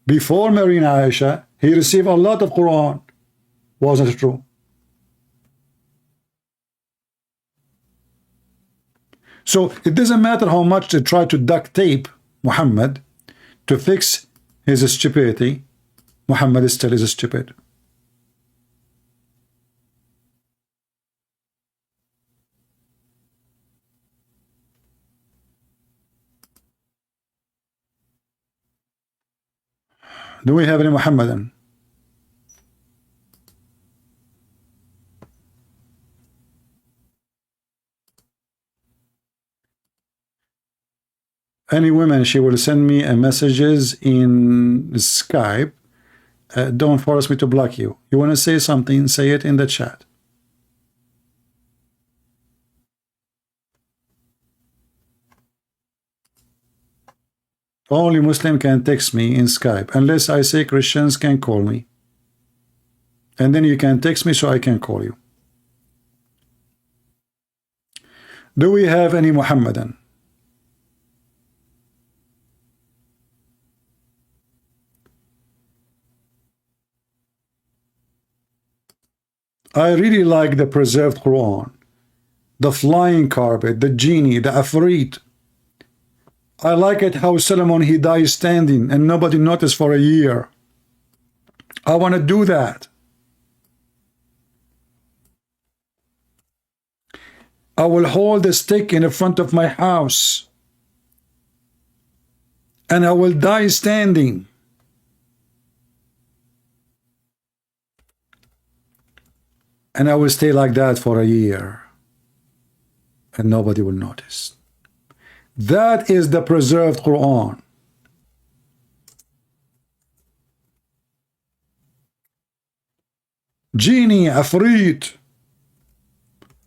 before marrying Aisha, he received a lot of Quran. Wasn't it true? So it doesn't matter how much they try to duct tape Muhammad to fix his stupidity, Muhammad still is stupid. Do we have any Muhammadan? Any women, she will send me a messages in Skype. Don't force me to block you. You want to say something, say it in the chat. Only Muslim can text me in Skype, unless I say Christians can call me. And then you can text me so I can call you. Do we have any Muhammadan? I really like the preserved Quran, the flying carpet, the genie, the Afrit. I like it how Solomon, he dies standing and nobody noticed for a year. I want to do that. I will hold a stick in the front of my house and I will die standing. And I will stay like that for a year and nobody will notice. That is the preserved Quran. Genie, Afrit,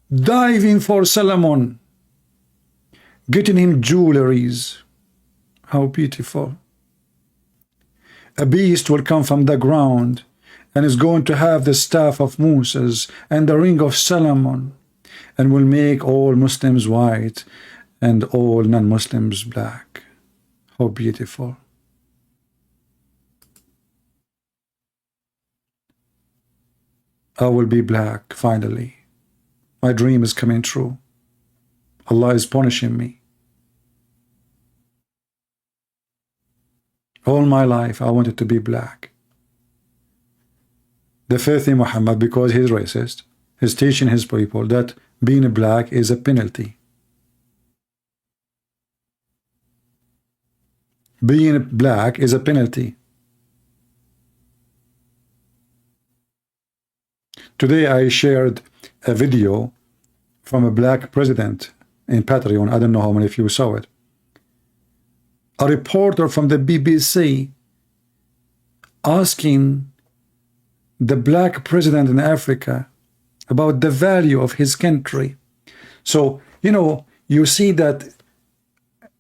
diving for Solomon, getting him jewelries. How beautiful. A beast will come from the ground and is going to have the staff of Moses and the ring of Solomon, and will make all Muslims white and all non-Muslims black. How beautiful. I will be black finally. My dream is coming true. Allah is punishing me. All my life I wanted to be black. The filthy Muhammad, because he's racist, is teaching his people that being black is a penalty. Being black is a penalty. Today I shared a video from a black president in Patreon. I don't know how many of you saw it. A reporter from the BBC asking the black president in Africa about the value of his country. So, you know, you see that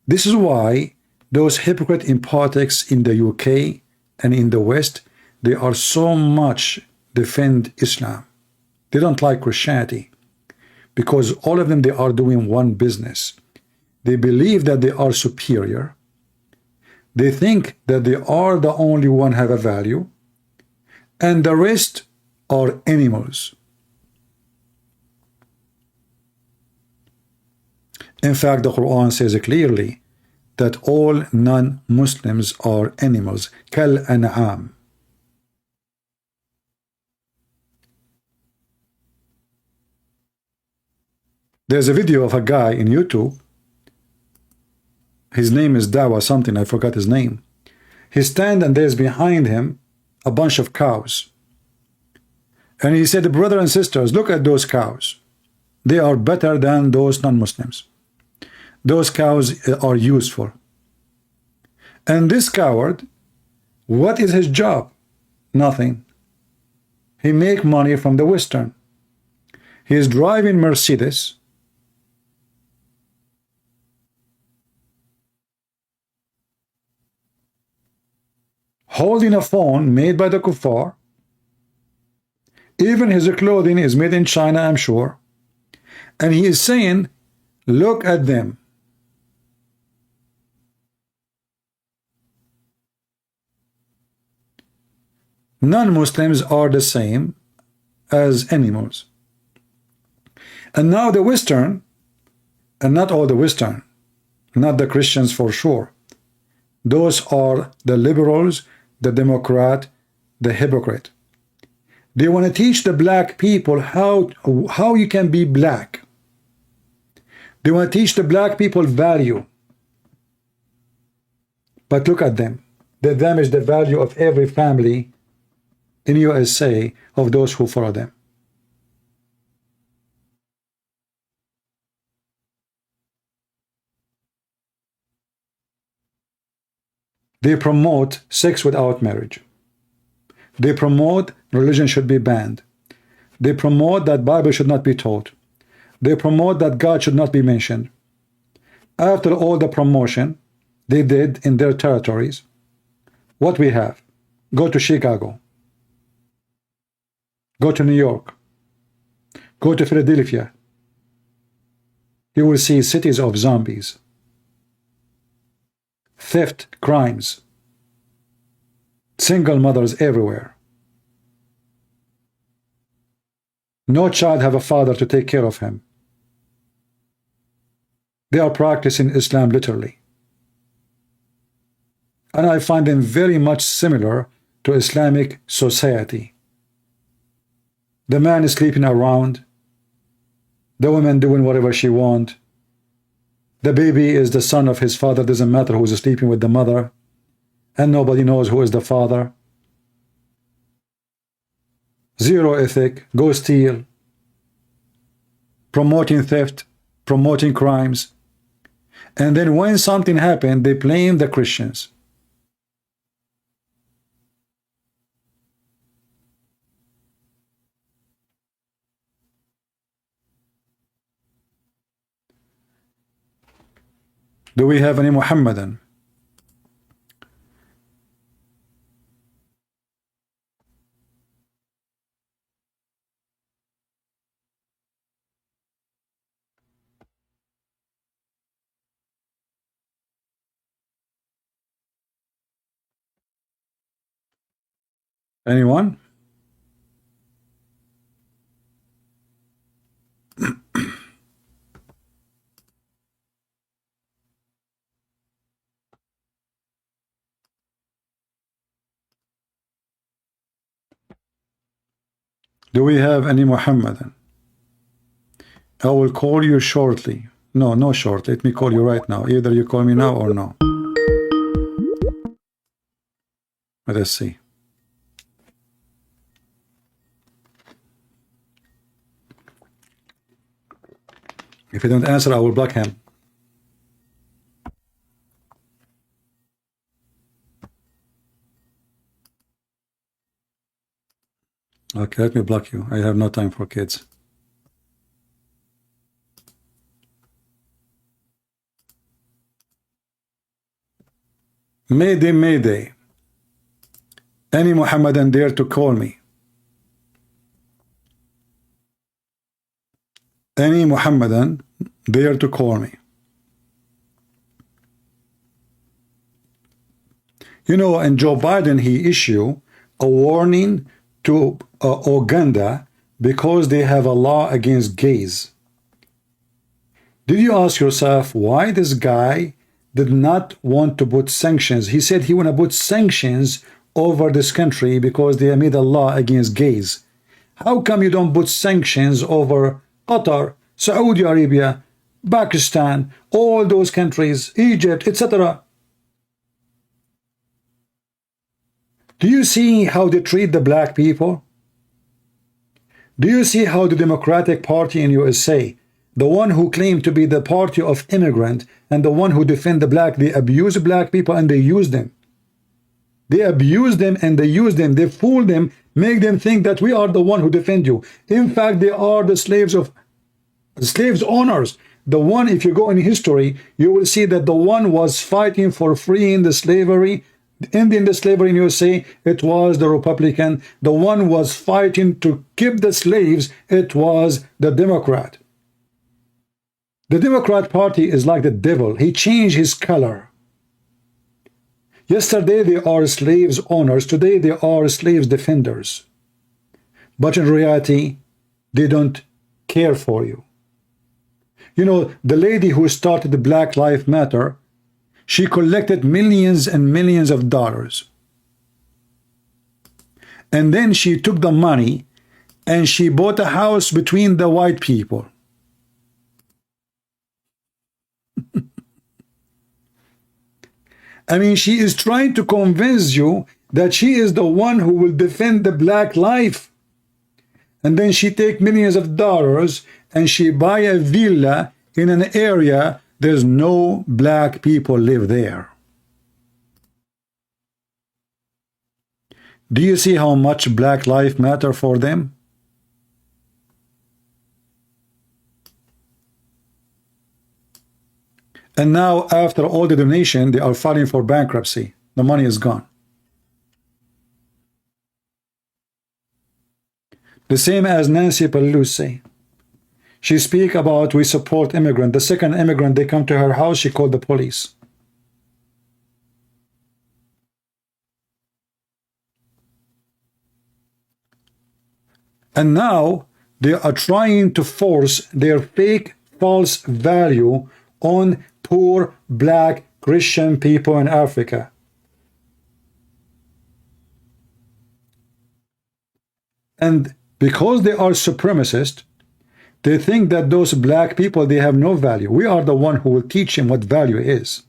this is why those hypocrite in politics in the UK and in the West, they are so much defend Islam. They don't like Christianity, because all of them, they are doing one business. They believe that they are superior. They think that they are the only one have a value, and the rest are animals. In fact, the Quran says clearly that all non-Muslims are animals, kal an'am. There's a video of a guy in YouTube. His name is Dawa something, I forgot his name. He stands and there's behind him a bunch of cows. And he said, brothers and sisters, look at those cows. They are better than those non-Muslims. Those cows are useful. And this coward, what is his job? Nothing. He make money from the Western. He is driving Mercedes. Holding a phone made by the kuffar. Even his clothing is made in China, I'm sure. And he is saying, look at them. Non-Muslims are the same as animals. And now the Western, and not all the Western, not the Christians for sure. Those are the liberals, the Democrat, the hypocrite. They want to teach the black people how you can be black. They want to teach the black people value. But look at them. They damage the value of every family in USA of those who follow them. They promote sex without marriage. They promote religion should be banned. They promote that Bible should not be taught. They promote that God should not be mentioned. After all the promotion they did in their territories, what we have? Go to Chicago. Go to New York. Go to Philadelphia. You will see cities of zombies. Theft, crimes. Single mothers everywhere. No child have a father to take care of him. They are practicing Islam literally. And I find them very much similar to Islamic society. The man is sleeping around. The woman doing whatever she wants. The baby is the son of his father. Doesn't matter who is sleeping with the mother. And nobody knows who is the father. Zero ethic. Go steal. Promoting theft. Promoting crimes. And then when something happened, they blame the Christians. Do we have any Muhammadan? Anyone? Do we have any Muhammadan? I will call you shortly. No, no short. Let me call you right now. Either you call me now or no. Let us see. If you don't answer, I will block him. Okay, let me block you. I have no time for kids. Mayday, Mayday. Any Muhammadan dare to call me? Any Muhammadan dare to call me? You know, and Joe Biden, he issued a warning to Uganda because they have a law against gays. Did you ask yourself why this guy did not want to put sanctions? He said he want to put sanctions over this country because they made a law against gays. How come you don't put sanctions over Qatar, Saudi Arabia, Pakistan, all those countries, Egypt, etc.? Do you see how they treat the black people? Do you see how the Democratic Party in USA, the one who claimed to be the party of immigrant and the one who defend the black, they abuse black people and they use them. They abuse them and they use them. They fool them, make them think that we are the one who defend you. In fact, they are the slaves owners. The one, if you go in history, you will see that the one was fighting for freeing the slavery, ending the slavery in USA, it was the Republican. The one was fighting to keep the slaves, it was the Democrat. The Democrat Party is like the devil. He changed his color. Yesterday they are slaves owners, today they are slaves defenders. But in reality, they don't care for you. You know, the lady who started the Black Lives Matter, she collected millions and millions of dollars. And then she took the money and she bought a house between the white people. I mean, she is trying to convince you that she is the one who will defend the black life. And then she take millions of dollars and she buy a villa in an area there's no black people live there. Do you see how much Black Lives Matter for them? And now, after all the donation, they are filing for bankruptcy. The money is gone. The same as Nancy Pelosi. She speak about we support immigrant. The second immigrant, they come to her house, she called the police. And now they are trying to force their fake false value on poor black Christian people in Africa. And because they are supremacists, they think that those black people, they have no value. We are the one who will teach them what value is.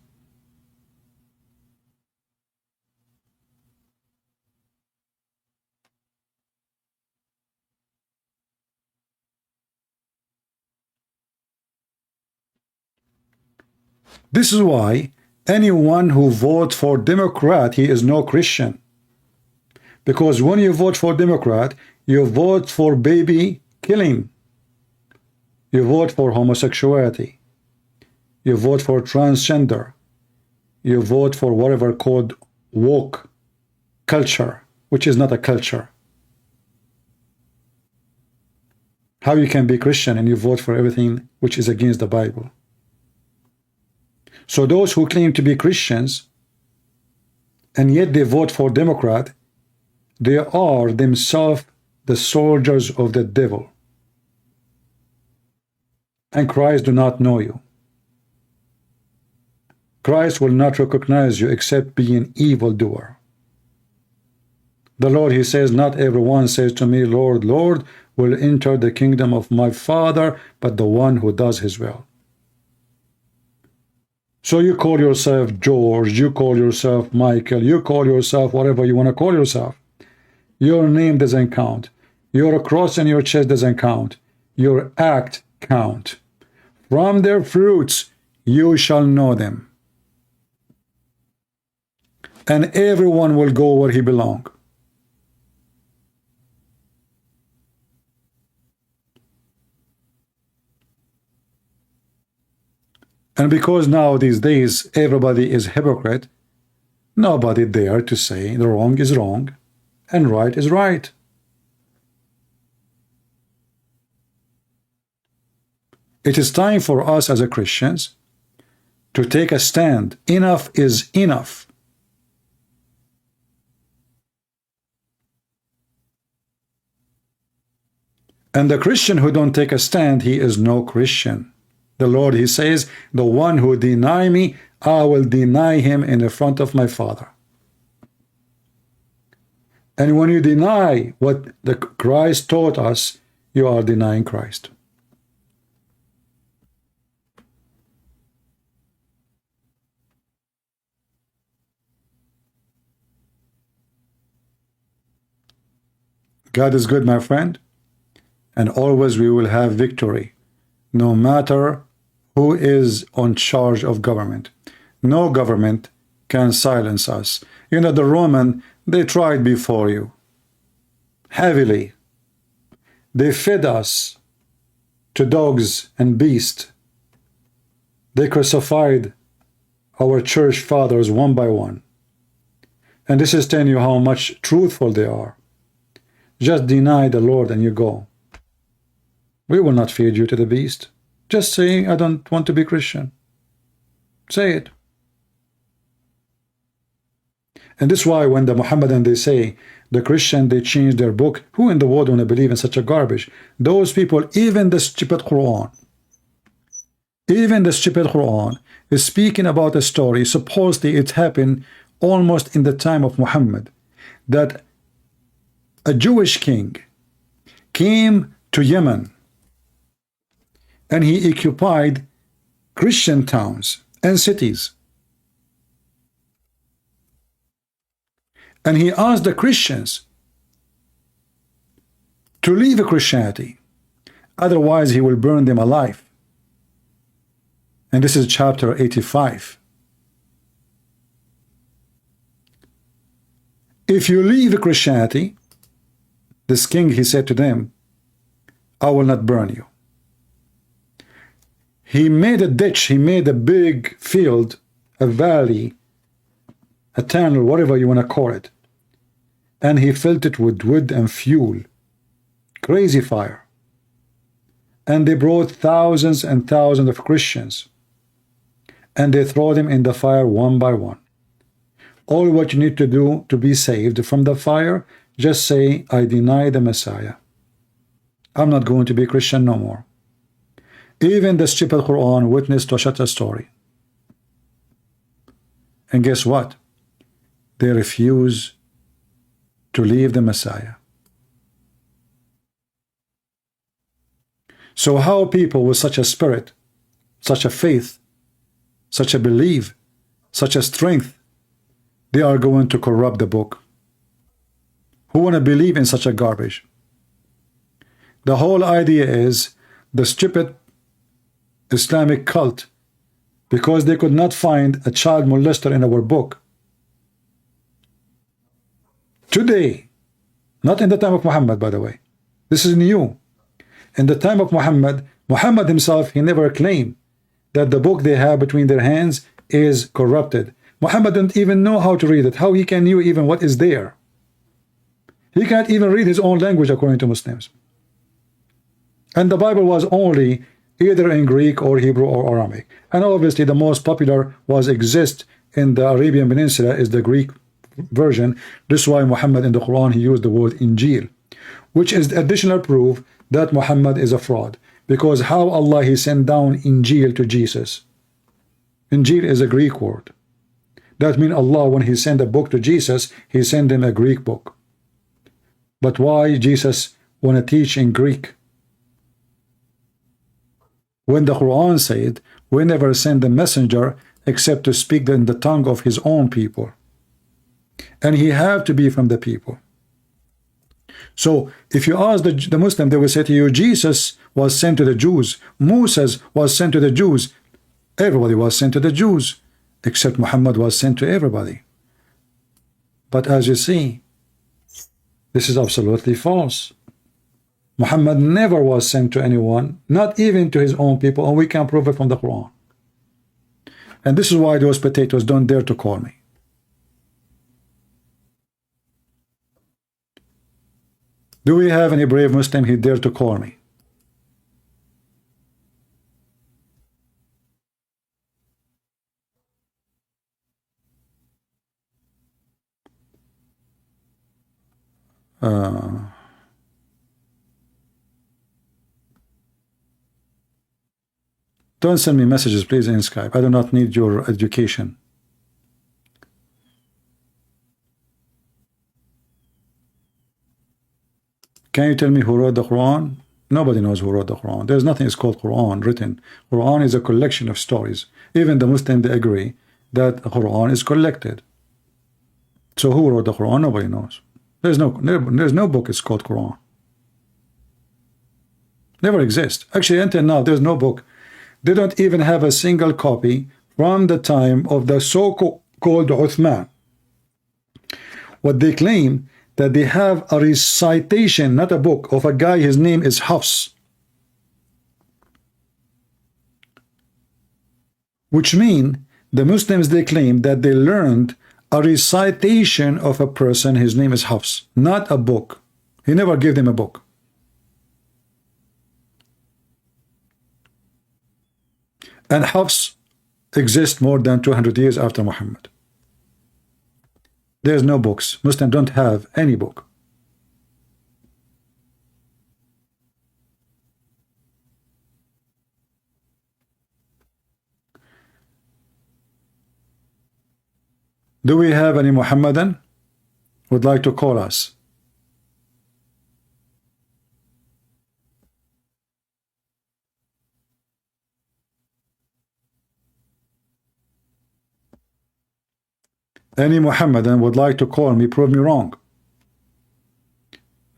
This is why anyone who votes for Democrat, he is no Christian. Because when you vote for Democrat, you vote for baby killing. You vote for homosexuality. you vote for transgender, you vote for whatever called woke culture, which is not a culture. How you can be Christian and you vote for everything which is against the Bible? So those who claim to be Christians and yet they vote for Democrat, they are themselves the soldiers of the devil. And Christ do not know you. Christ will not recognize you except being an evildoer. The Lord, he says, not everyone says to me, Lord, Lord, will enter the kingdom of my Father, but the one who does his will. So you call yourself George, you call yourself Michael, you call yourself whatever you want to call yourself. Your name doesn't count. Your cross on your chest doesn't count. Your act count. From their fruits you shall know them. And everyone will go where he belongs. And because now these days everybody is hypocrite, nobody dare to say the wrong is wrong and right is right. It is time for us as a Christians to take a stand. Enough is enough. And the Christian who don't take a stand, he is no Christian. The Lord, he says, the one who deny me, I will deny him in the front of my Father. And when you deny what the Christ taught us, you are denying Christ. God is good, my friend, and always we will have victory, no matter who is on charge of government. No government can silence us. You know, the Roman, they tried before you heavily. They fed us to dogs and beasts. They crucified our church fathers one by one. And this is telling you how much truthful they are. Just deny the Lord and you go. We will not feed you to the beast. Just say, I don't want to be Christian. Say it. And this is why when the Mohammedan, they say, the Christian, they change their book. Who in the world want to believe in such a garbage? Those people, even the stupid Quran, is speaking about a story, supposedly it happened almost in the time of Muhammad, that a Jewish king came to Yemen and he occupied Christian towns and cities. And he asked the Christians to leave Christianity, otherwise he will burn them alive. And this is chapter 85. If you leave Christianity, this king, he said to them, I will not burn you. He made a ditch, he made a big field, a valley, a tunnel, whatever you want to call it. And he filled it with wood and fuel. Crazy fire. And they brought thousands and thousands of Christians. And they throw them in the fire one by one. All what you need to do to be saved from the fire, just say, I deny the Messiah. I'm not going to be a Christian no more. Even the stupid Quran witnessed to such a story. And guess what? They refuse to leave the Messiah. So how people with such a spirit, such a faith, such a belief, such a strength, they are going to corrupt the book? Who want to believe in such a garbage? The whole idea is the stupid Islamic cult, because they could not find a child molester in our book. Today, not in the time of Muhammad, by the way. This is new. In the time of Muhammad, Muhammad himself, he never claimed that the book they have between their hands is corrupted. Muhammad don't even know how to read it. How he can know even what is there? He can't even read his own language according to Muslims. And the Bible was only either in Greek or Hebrew or Aramaic. And obviously the most popular was exist in the Arabian Peninsula is the Greek version. This is why Muhammad in the Quran he used the word Injil, which is additional proof that Muhammad is a fraud. Because how Allah he sent down Injil to Jesus? Injil is a Greek word. That means Allah when he sent a book to Jesus, he sent him a Greek book. But why Jesus want to teach in Greek? When the Quran said, we never send a messenger except to speak in the tongue of his own people. And he had to be from the people. So if you ask the Muslim, they will say to you, Jesus was sent to the Jews. Moses was sent to the Jews. Everybody was sent to the Jews, except Muhammad was sent to everybody. But as you see, this is absolutely false. Muhammad never was sent to anyone, not even to his own people, and we can prove it from the Quran. And this is why those potatoes don't dare to call me. Do we have any brave Muslim who dare to call me? Don't send me messages, please, in Skype. I do not need your education. Can you tell me who wrote the Quran? Nobody knows who wrote the Quran. There's nothing is called Quran written. Quran is a collection of stories. Even the Muslims, they agree that the Quran is collected. So who wrote the Quran? Nobody knows. There's no book is called Quran. Never exist. Actually, until now, there's no book. They don't even have a single copy from the time of the so-called Uthman. What they claim that they have a recitation, not a book, of a guy, his name is Hafs. Which mean the Muslims, they claim that they learned a recitation of a person, his name is Hafs, not a book. He never gave them a book. And Hafs exists more than 200 years after Muhammad. There's no books. Muslims don't have any book. Do we have any Muhammadan who would like to call us? Any Muhammadan would like to call me, prove me wrong.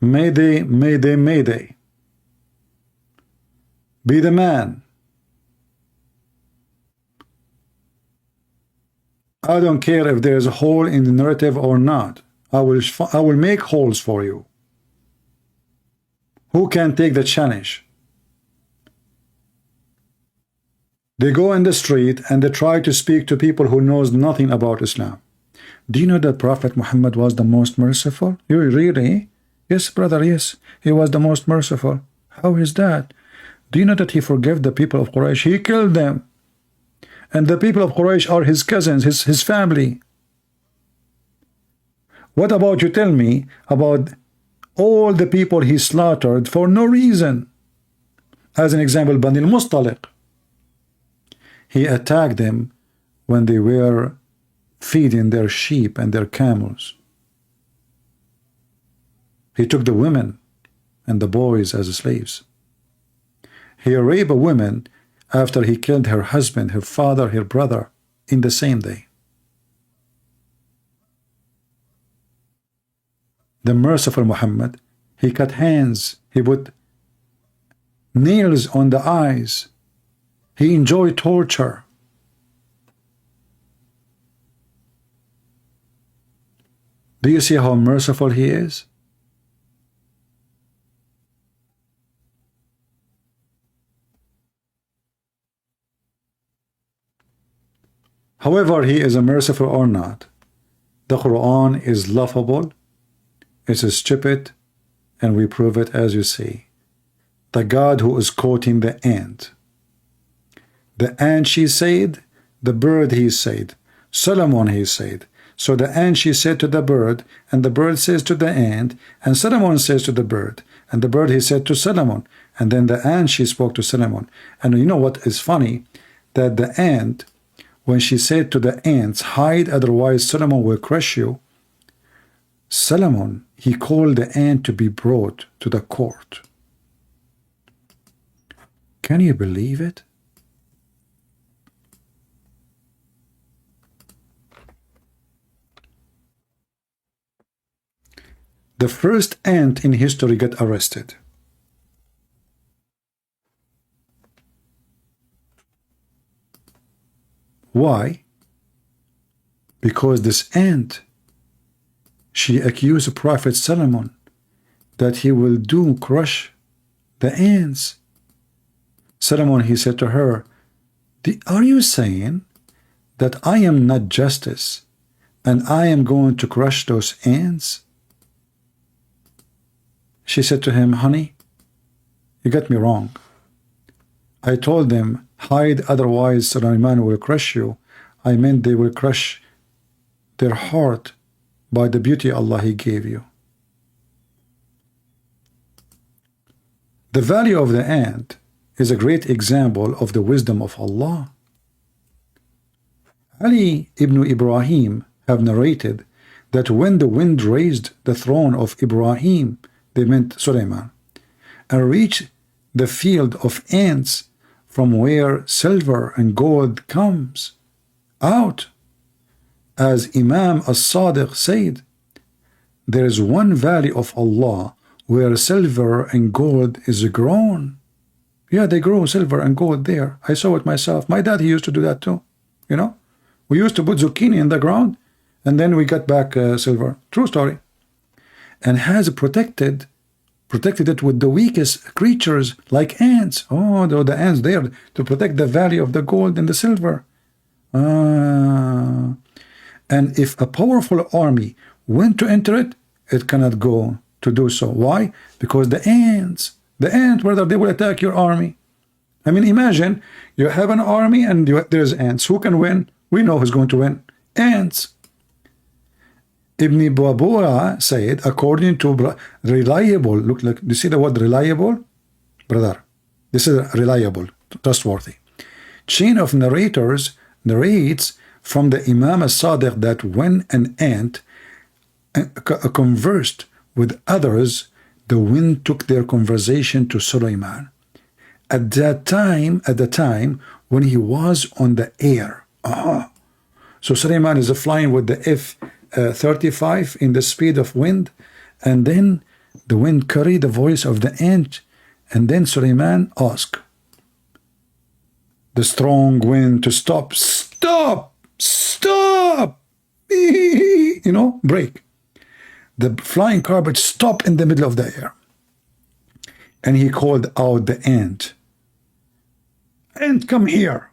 Mayday, mayday, mayday. Be the man. I don't care if there's a hole in the narrative or not. I will make holes for you. Who can take the challenge? They go in the street and they try to speak to people who knows nothing about Islam. Do you know that Prophet Muhammad was the most merciful? You really? Yes, brother, yes. He was the most merciful. How is that? Do you know that he forgave the people of Quraysh? He killed them. And the people of Quraysh are his cousins, his family. What about you tell me about all the people he slaughtered for no reason? As an example, Bani al-Mustaliq. He attacked them when they were feeding their sheep and their camels. He took the women and the boys as slaves. He raped a woman after he killed her husband, her father, her brother in the same day. The merciful Muhammad, he cut hands, he put nails on the eyes, he enjoyed torture. Do you see how merciful he is? However, he is a merciful or not. The Quran is laughable, it's stupid, and we prove it as you see. The God who is quoting the ant. The ant she said, the bird he said, Solomon he said. So the ant she said to the bird, and the bird says to the ant, and Solomon says to the bird, and the bird he said to Solomon, and then the ant she spoke to Solomon. And you know what is funny? That the ant, when she said to the ants, hide, otherwise Solomon will crush you, Solomon, he called the ant to be brought to the court. Can you believe it? The first ant in history got arrested. Why? Because this ant, she accused Prophet Solomon that he will crush the ants. Solomon, he said to her, are you saying that I am not justice and I am going to crush those ants? She said to him, honey, you got me wrong. I told them, hide, otherwise Sulaiman will crush you. I meant they will crush their heart by the beauty Allah He gave you. The value of the ant is a great example of the wisdom of Allah. Ali ibn Ibrahim have narrated that when the wind raised the throne of Ibrahim, they meant Sulaiman, and reached the field of ants from where silver and gold comes out, as Imam as-Sadiq said, there is one valley of Allah where silver and gold is grown. Yeah, they grow silver and gold there. I saw it myself. My dad, he used to do that too. You know, we used to put zucchini in the ground and then we got back silver. True story. And has protected it with the weakest creatures like ants. Oh, the ants there to protect the value of the gold and the silver. And if a powerful army went to enter it, it cannot go to do so. Why? Because the ants, whether they will attack your army. I mean, imagine you have an army and there's ants. Who can win? We know who's going to win. Ants. Ibn Babura said, according to reliable, look, do you see the word reliable? Brother, this is reliable, trustworthy. Chain of narrators narrates from the Imam as-Sadiq that when an ant conversed with others, the wind took their conversation to Sulaiman. At the time when he was on the air. So Sulaiman is flying with the F-35 in the speed of wind, and then the wind carried the voice of the ant, and then Sulaiman asked the strong wind to stop, you know, break. The flying carpet stopped in the middle of the air, and he called out the ant, "Ant, come here!"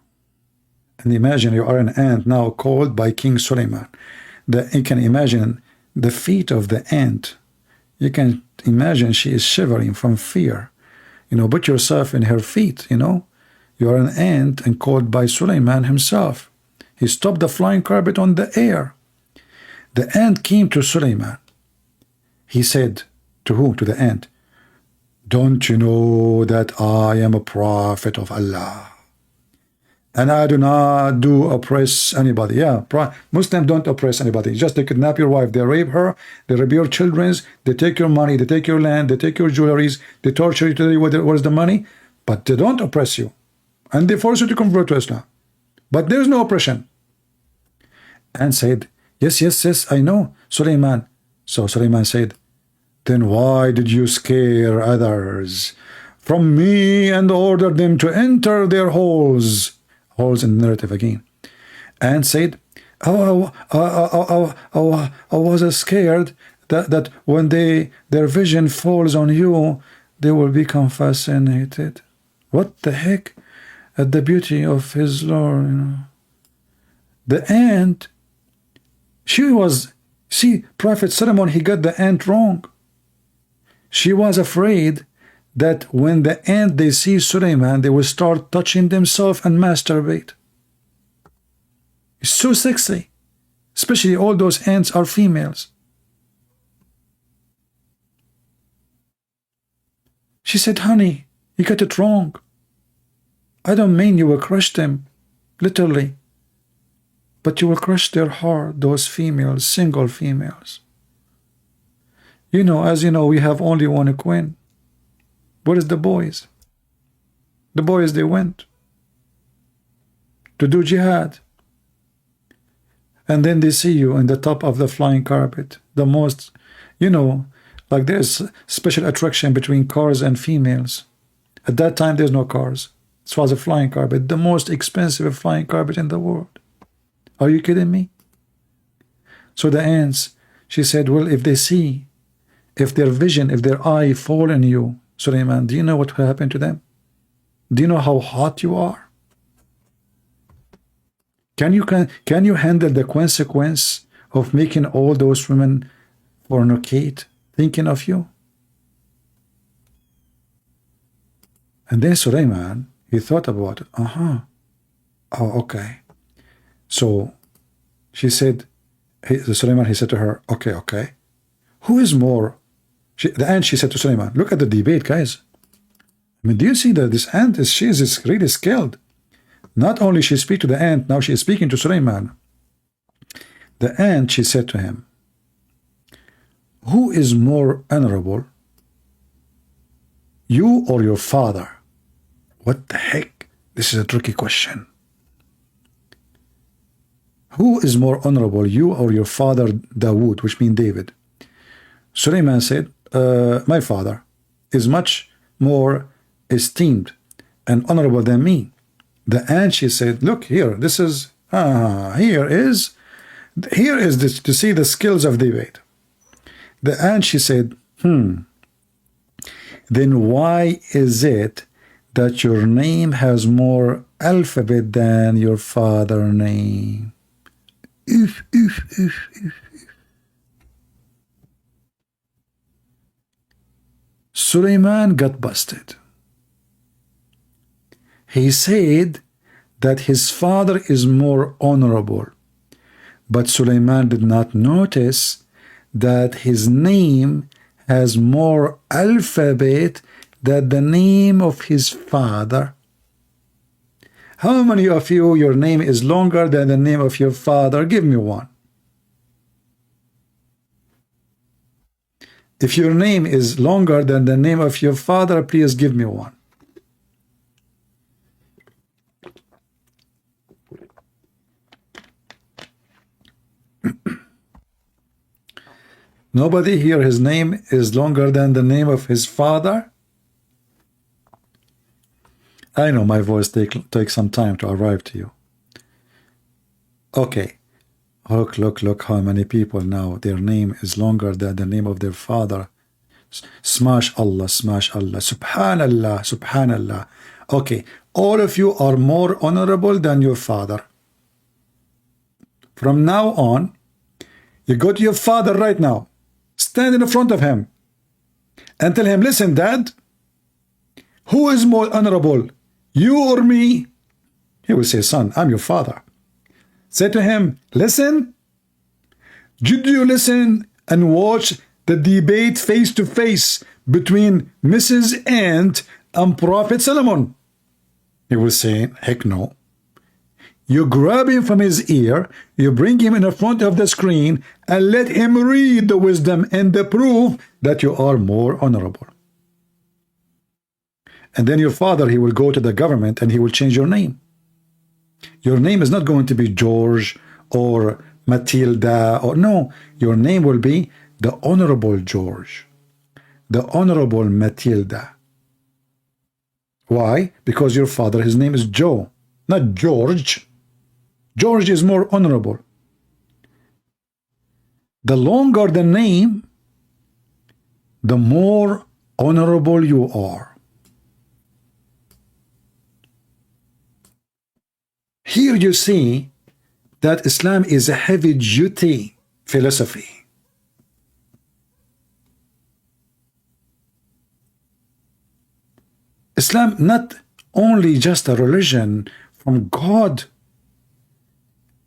And imagine you are an ant now called by King Sulaiman. You can imagine the feet of the ant. You can imagine she is shivering from fear. You know, put yourself in her feet, you know. You are an ant and called by Sulaiman himself. He stopped the flying carpet on the air. The ant came to Sulaiman. He said to who? To the ant. Don't you know that I am a prophet of Allah? And I do not oppress anybody. Yeah, Muslims don't oppress anybody. Just they kidnap your wife, they rape her, they rape your children, they take your money, they take your land, they take your jewelries, they torture you to tell you where's the money, but they don't oppress you. And they force you to convert to Islam. But there's no oppression. And said, yes, I know, Sulaiman. So Sulaiman said, then why did you scare others from me and order them to enter their holes? Holes in the narrative again. And said, I was scared that when their vision falls on you, they will become fascinated. What the heck? At the beauty of his Lord, you know. The ant, see, Prophet Solomon, he got the ant wrong. She was afraid that when the ant, they see Suleiman, they will start touching themselves and masturbate. It's so sexy. Especially all those ants are females. She said, honey, you got it wrong. I don't mean you will crush them, literally. But you will crush their heart, those females, single females. You know, as you know, we have only one queen. What is the boys? The boys, they went to do jihad. And then they see you in the top of the flying carpet. The most, you know, like there's special attraction between cars and females. At that time, there's no cars. It was a flying carpet, the most expensive flying carpet in the world. Are you kidding me? So the ants, she said, well, if they see, if their vision, if their eye fall on you, Suleiman, do you know what will happen to them? Do you know how hot you are? Can you handle the consequence of making all those women fornicate, thinking of you? And then Suleiman, he thought about it. Oh, okay. So she said, Suleiman, he said to her, okay. Who is more? The ant, she said to Suleiman, look at the debate, guys. I mean, do you see that this ant she is really skilled? Not only she speak to the ant, now she is speaking to Suleiman. The ant, she said to him, who is more honorable, you or your father? What the heck? This is a tricky question. Who is more honorable, you or your father Dawood, which means David? Suleiman said, my father is much more esteemed and honorable than me. The ant, she said, look here, this is, here is this, to see the skills of debate. The ant, she said, then why is it that your name has more alphabet than your father's name? Oof. Suleiman got busted. He said that his father is more honorable, but Suleiman did not notice that his name has more alphabet than the name of his father. How many of you, your name is longer than the name of your father? Give me one. If your name is longer than the name of your father, please give me one. Nobody here, his name is longer than the name of his father? I know my voice takes some time to arrive to you. Okay. Look how many people now, their name is longer than the name of their father. Smash Allah, subhanallah. Okay, all of you are more honorable than your father. From now on, you go to your father right now, stand in front of him and tell him, listen, Dad, who is more honorable, you or me? He will say, son, I'm your father. Say to him, listen, did you listen and watch the debate face to face between Mrs. Ant and Prophet Solomon? He will say, heck no. You grab him from his ear, you bring him in the front of the screen, and let him read the wisdom and the proof that you are more honorable. And then your father, he will go to the government and he will change your name. Your name is not going to be George or Matilda, or no, your name will be the Honorable George, the Honorable Matilda. Why? Because your father, his name is Joe, not George. George is more honorable. The longer the name, the more honorable you are. Here you see that Islam is a heavy-duty philosophy. Islam not only just a religion from God.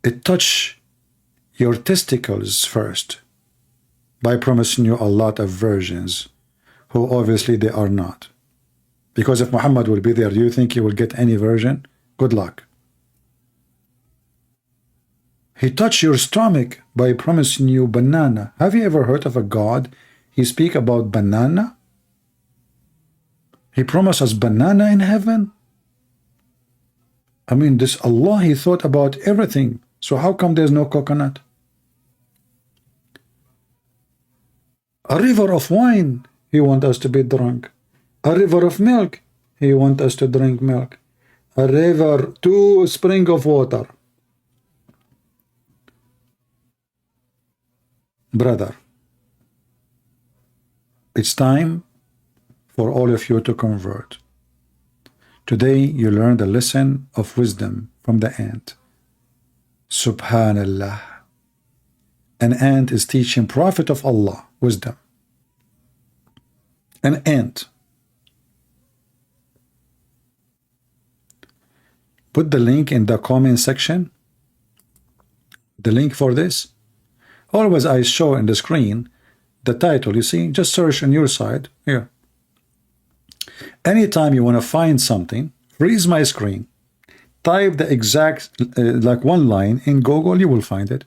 It touch your testicles first by promising you a lot of virgins who obviously they are not. Because if Muhammad will be there, do you think you will get any virgin? Good luck. He touched your stomach by promising you banana. Have you ever heard of a God? He speak about banana? He promised us banana in heaven? I mean, this Allah, he thought about everything. So how come there's no coconut? A river of wine, he want us to be drunk. A river of milk, he want us to drink milk. A river, 2 spring of water. Brother, it's time for all of you to convert. Today you learned a lesson of wisdom from the ant. Subhanallah. An ant is teaching Prophet of Allah wisdom. An ant. Put the link in the comment section. The link for this. Always I show in the screen the title. You see, just search on your side here. Anytime you want to find something, freeze my screen. Type the exact like one line in Google, you will find it.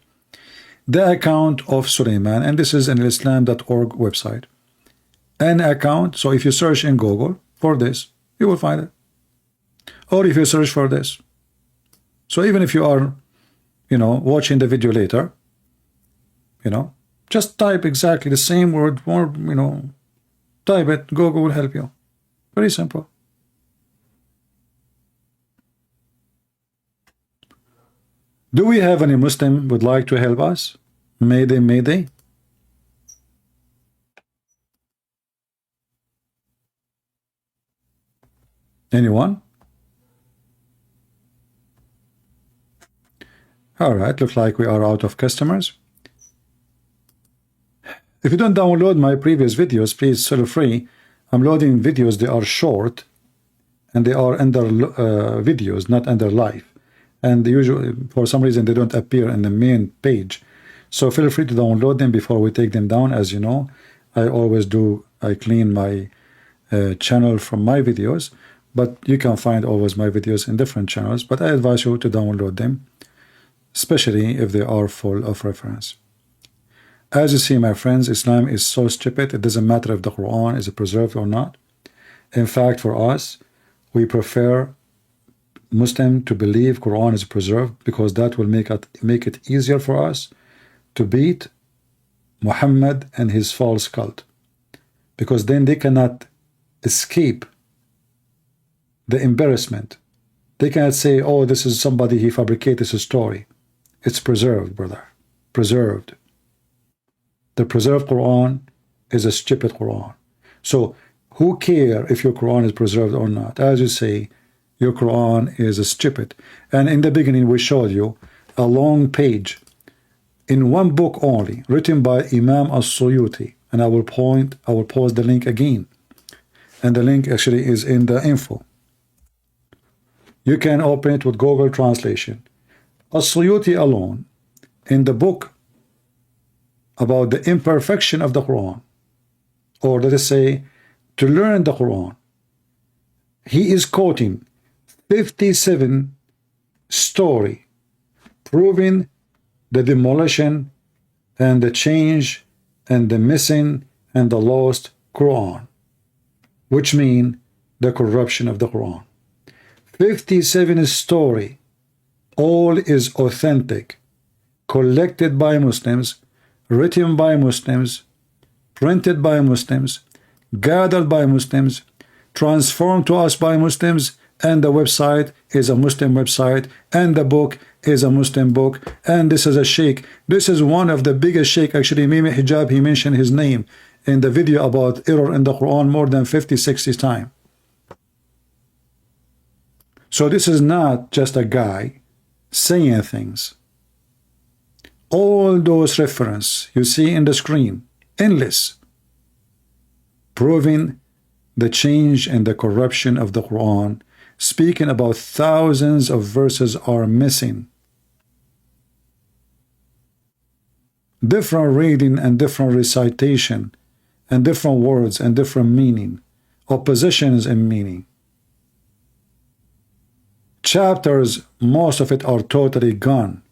The account of Suleiman, and this is an Islam.org website. An account, so if you search in Google for this, you will find it. Or if you search for this. So even if you are, watching the video later, just type exactly the same word, or, type it, Google will help you. Very simple. Do we have any Muslim would like to help us? Mayday, mayday. Anyone? All right, looks like we are out of customers. If you don't download my previous videos, please feel free. I'm loading videos, they are short, and they are under videos, not under live. And usually, for some reason, they don't appear in the main page. So feel free to download them before we take them down. As you know, I always do, I clean my channel from my videos, but you can find always my videos in different channels. But I advise you to download them, especially if they are full of reference. As you see, my friends, Islam is so stupid. It doesn't matter if the Quran is preserved or not. In fact, for us, we prefer Muslim to believe Quran is preserved, because that will make it easier for us to beat Muhammad and his false cult, because then they cannot escape the embarrassment. They cannot say, oh, this is somebody, he fabricated his story. It's preserved, brother. Preserved. The preserved Quran is a stupid Quran. So who care if your Quran is preserved or not? As you say, your Quran is stupid. And in the beginning we showed you a long page in one book only, written by Imam As-Suyuti, and I will post the link again, and the link actually is in the info. You can open it with Google translation. As-Suyuti alone, in the book about the imperfection of the Quran, or let us say to learn the Quran, he is quoting 57 story proving the demolition and the change and the missing and the lost Quran, which mean the corruption of the Quran. 57 story, all is authentic, collected by Muslims, written by Muslims, printed by Muslims, gathered by Muslims, transformed to us by Muslims, and the website is a Muslim website, and the book is a Muslim book, and this is a sheikh. This is one of the biggest sheikh, actually, Mimi Hijab, he mentioned his name in the video about error in the Quran more than 50-60 times. So this is not just a guy saying things. All those references you see in the screen, endless, proving the change and the corruption of the Quran, speaking about thousands of verses are missing. Different reading and different recitation and different words and different meaning, oppositions in meaning. Chapters, most of it are totally gone.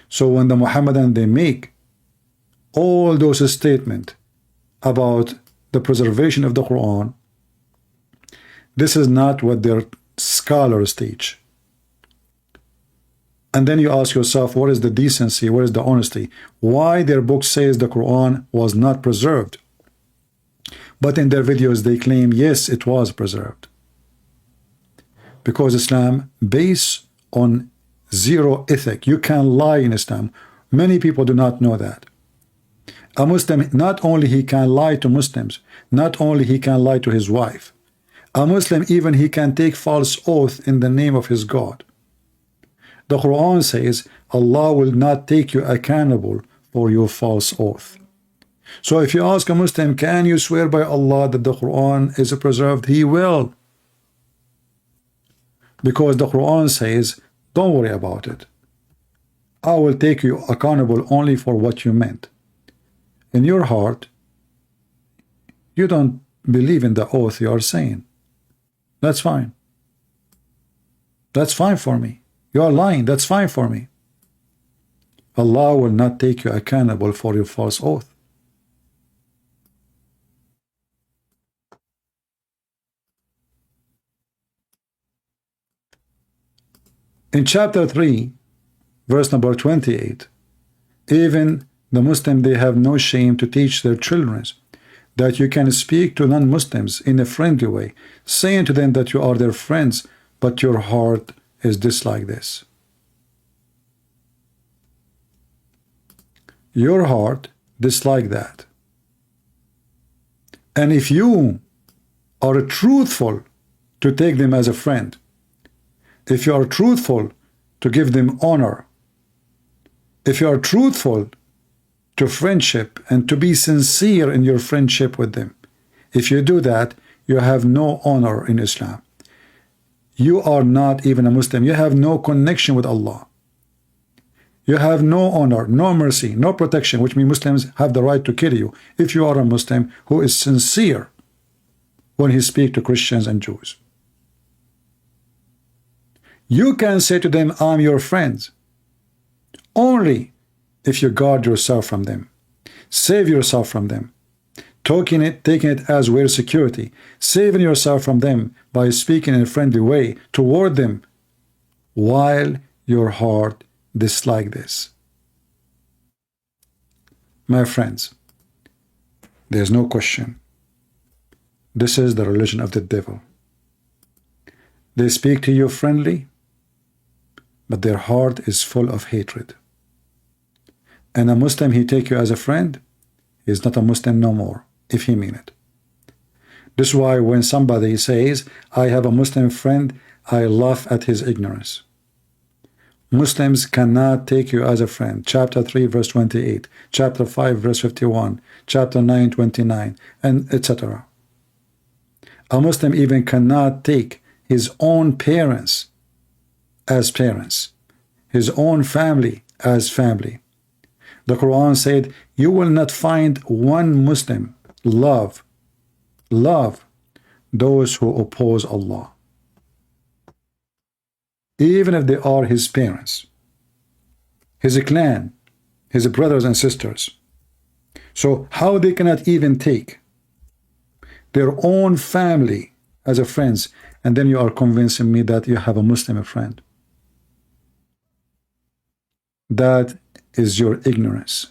So when the Muhammadan, they make all those statements about the preservation of the Quran, this is not what their scholars teach. And then you ask yourself, what is the decency, what is the honesty? Why their book says the Quran was not preserved, but in their videos they claim, yes, it was preserved. Because Islam based on zero ethic. You can lie in Islam. Many people do not know that. A Muslim, not only he can lie to Muslims, not only he can lie to his wife, a Muslim even he can take false oath in the name of his God. The Quran says Allah will not take you accountable for your false oath. So if you ask a Muslim, can you swear by Allah that the Quran is preserved? He will. Because the Quran says, don't worry about it. I will take you accountable only for what you meant. In your heart, you don't believe in the oath you are saying. That's fine. That's fine for me. You are lying. That's fine for me. Allah will not take you accountable for your false oath. In chapter 3, verse number 28, even the Muslim, they have no shame to teach their children that you can speak to non-Muslims in a friendly way, saying to them that you are their friends, but your heart is just like this. Your heart dislike that. And if you are truthful to take them as a friend, if you are truthful to give them honor, if you are truthful to friendship and to be sincere in your friendship with them, if you do that, you have no honor in Islam. You are not even a Muslim. You have no connection with Allah. You have no honor, no mercy, no protection, which means Muslims have the right to kill you if you are a Muslim who is sincere when he speaks to Christians and Jews. You can say to them, I'm your friend, only if you guard yourself from them, save yourself from them, taking it as real security, saving yourself from them by speaking in a friendly way toward them, while your heart dislike this. My friends, there's no question. This is the religion of the devil. They speak to you friendly, but their heart is full of hatred. And a Muslim, he take you as a friend, he is not a Muslim no more, if he mean it. This is why when somebody says, I have a Muslim friend, I laugh at his ignorance. Muslims cannot take you as a friend. Chapter 3, verse 28, chapter 5, verse 51, chapter 9, 29, and etc. A Muslim even cannot take his own parents as parents, his own family as family. The Quran said, you will not find one Muslim love those who oppose Allah, even if they are his parents, his clan, his brothers and sisters. So how they cannot even take their own family as a friends, and then you are convincing me that you have a Muslim friend? That is your ignorance.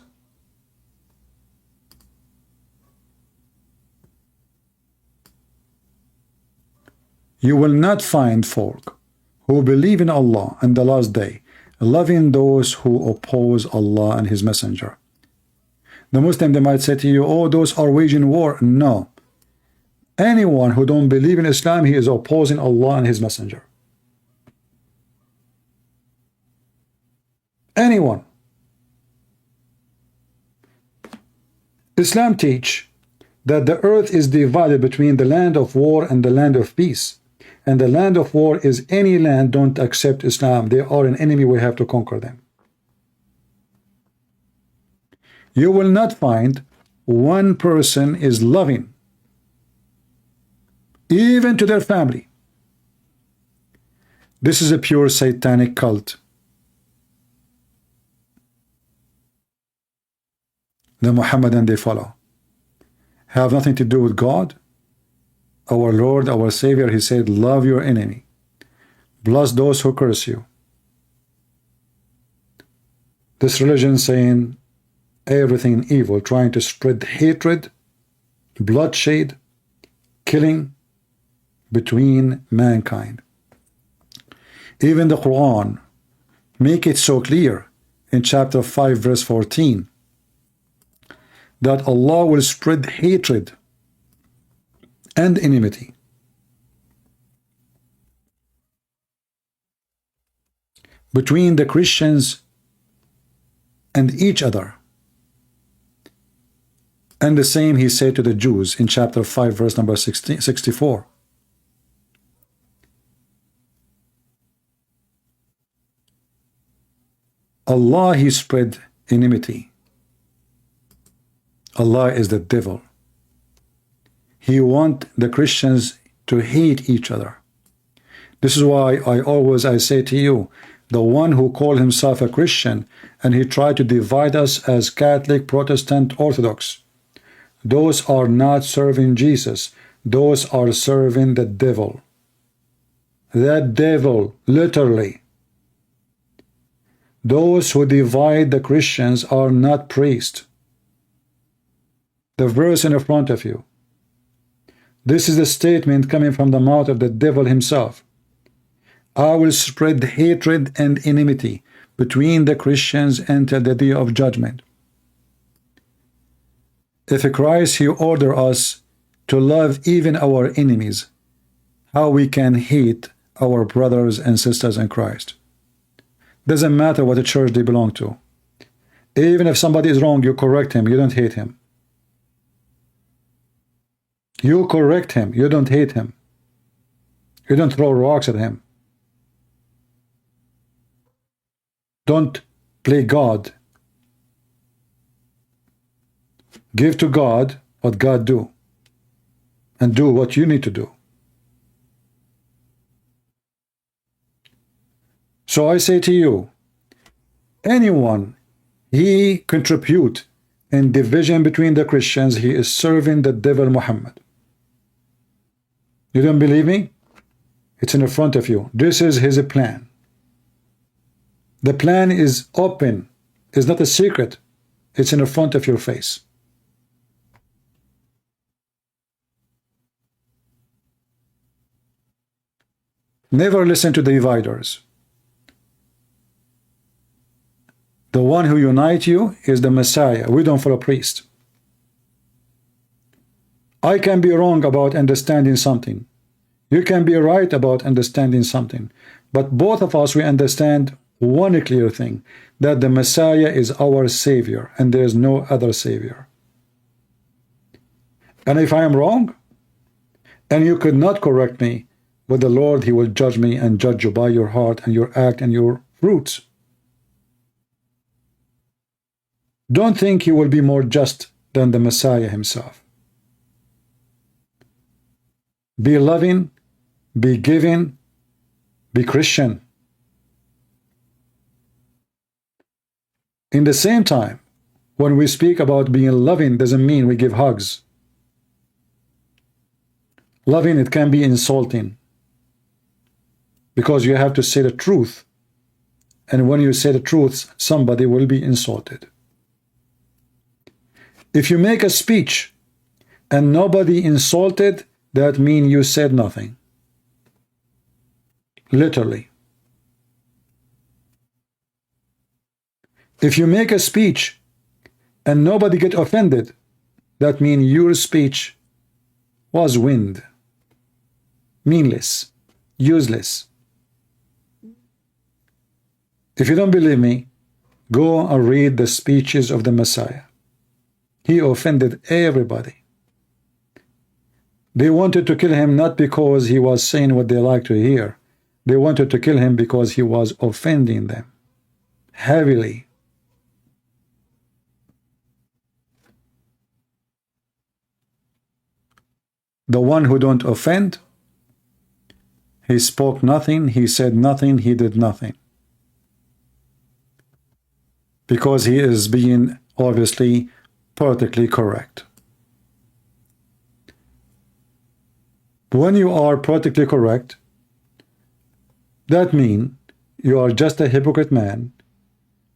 You will not find folk who believe in Allah and the last day, loving those who oppose Allah and His Messenger. The Muslim, they might say to you, oh, those are waging war. No. Anyone who don't believe in Islam, he is opposing Allah and His Messenger. Anyone. Islam teach that the earth is divided between the land of war and the land of peace. And the land of war is any land don't accept Islam. They are an enemy, we have to conquer them. You will not find one person is loving, even to their family. This is a pure satanic cult. The Muhammadan they follow have nothing to do with God. Our Lord, our Savior, he said, love your enemy, bless those who curse you. This religion saying everything evil, trying to spread hatred, bloodshed, killing between mankind. Even the Quran make it so clear in chapter 5 verse 14 that Allah will spread hatred and enmity between the Christians and each other. And the same he said to the Jews in chapter 5 verse number 64. Allah, he spread enmity. Allah is the devil. He wants the Christians to hate each other. This is why I say to you, the one who called himself a Christian and he tried to divide us as Catholic, Protestant, Orthodox, those are not serving Jesus. Those are serving the devil. That devil, literally. Those who divide the Christians are not priests. The verse in front of you. This is a statement coming from the mouth of the devil himself. I will spread hatred and enmity between the Christians until the day of judgment. If Christ, he order us to love even our enemies, how we can hate our brothers and sisters in Christ? Doesn't matter what church they belong to. Even if somebody is wrong, you correct him, you don't hate him. You correct him, you don't hate him. You don't throw rocks at him. Don't play God. Give to God what God do, and do what you need to do. So I say to you, anyone he contribute in division between the Christians, he is serving the devil Muhammad. You don't believe me? It's in front of you. This is his plan. The plan is open. It's not a secret. It's in front of your face. Never listen to the dividers. The one who unites you is the Messiah. We don't follow priest. I can be wrong about understanding something. You can be right about understanding something. But both of us, we understand one clear thing, that the Messiah is our Savior, and there is no other Savior. And if I am wrong, and you could not correct me, with the Lord, he will judge me and judge you by your heart and your act and your fruits. Don't think he will be more just than the Messiah himself. Be loving, be giving, be Christian. In the same time, when we speak about being loving, doesn't mean we give hugs. Loving, it can be insulting, because you have to say the truth, and when you say the truth, somebody will be insulted. If you make a speech and nobody insulted, that means you said nothing. Literally. If you make a speech and nobody get offended, that means your speech was wind, meaningless, useless. If you don't believe me, go and read the speeches of the Messiah. He offended everybody. They wanted to kill him not because he was saying what they like to hear. They wanted to kill him because he was offending them heavily. The one who don't offend, he spoke nothing, he said nothing, he did nothing. Because he is being obviously perfectly correct. When you are perfectly correct, that means you are just a hypocrite man.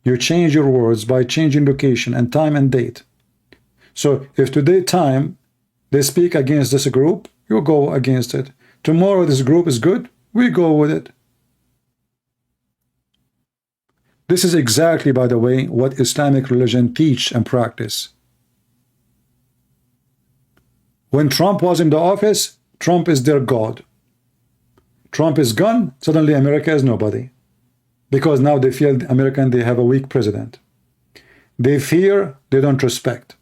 You change your words by changing location and time and date. So if today time they speak against this group, you go against it. Tomorrow this group is good, we go with it. This is exactly, by the way, what Islamic religion teach and practice. When Trump was in the office, Trump is their God. Trump is gone, suddenly America is nobody. Because now they feel American, they have a weak president. They fear, they don't respect.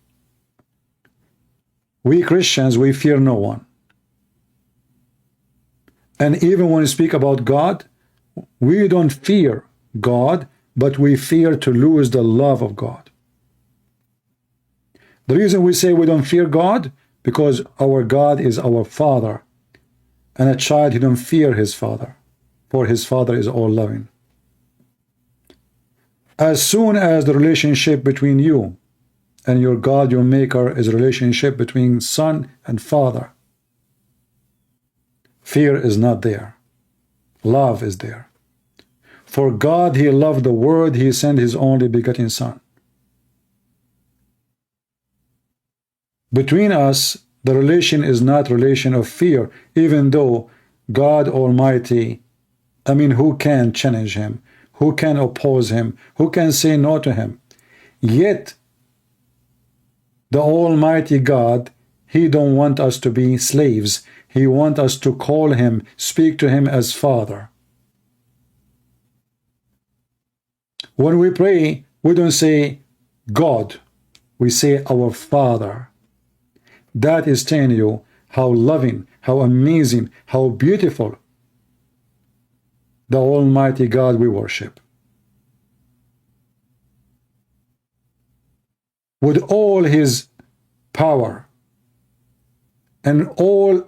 We Christians, we fear no one. And even when we speak about God, we don't fear God, but we fear to lose the love of God. The reason we say we don't fear God, because our God is our Father. And a child, he don't fear his father, for his father is all loving. As soon as the relationship between you and your God, your Maker, is a relationship between son and father, fear is not there. Love is there. For God, he loved the world, he sent his only begotten Son. Between us, the relation is not relation of fear, even though God Almighty, who can challenge him? Who can oppose him? Who can say no to him? Yet, the Almighty God, he don't want us to be slaves. He wants us to call him, speak to him as Father. When we pray, we don't say God. We say our Father. That is telling you how loving, how amazing, how beautiful the Almighty God we worship. With all his power, and all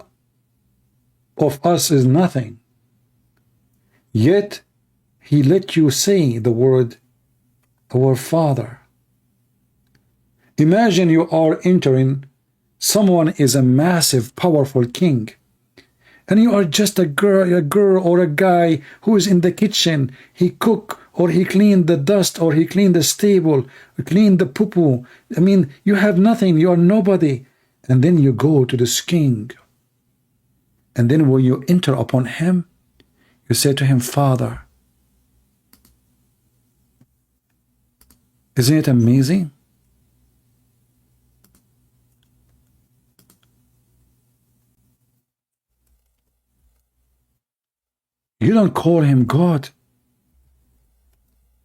of us is nothing, yet he let you say the word our Father. Imagine you are entering, someone is a massive, powerful king, and you are just a girl or a guy who is in the kitchen. He cook, or he clean the dust, or he clean the stable, or clean the poo-poo. You have nothing, you are nobody. And then you go to this king. And then when you enter upon him, you say to him, Father. Isn't it amazing? You don't call him God.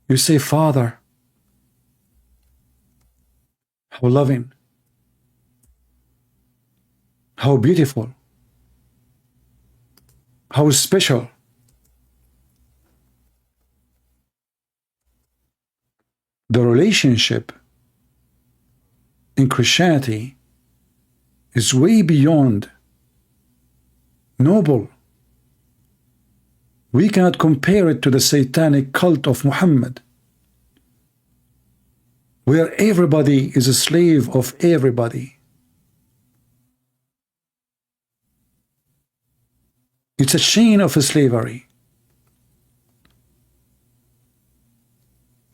You say, Father. How loving. How beautiful. How special. The relationship in Christianity is way beyond noble. We cannot compare it to the satanic cult of Muhammad, where everybody is a slave of everybody. It's a chain of slavery.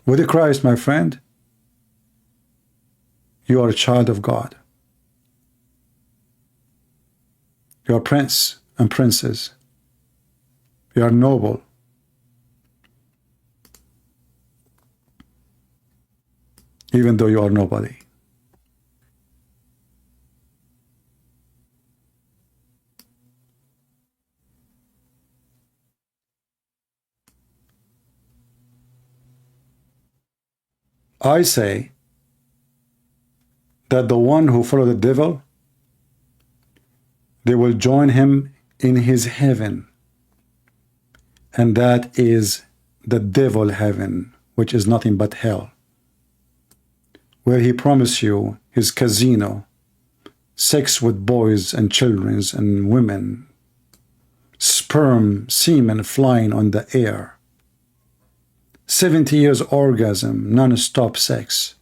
With Christ, my friend, you are a child of God. You are prince and princess. You are noble. Even though you are nobody. I say that the one who follow the devil, they will join him in his heaven, and that is the devil heaven, which is nothing but hell, where he promised you his casino, sex with boys and children and women, sperm, semen flying on the air, 70 years orgasm, non-stop sex.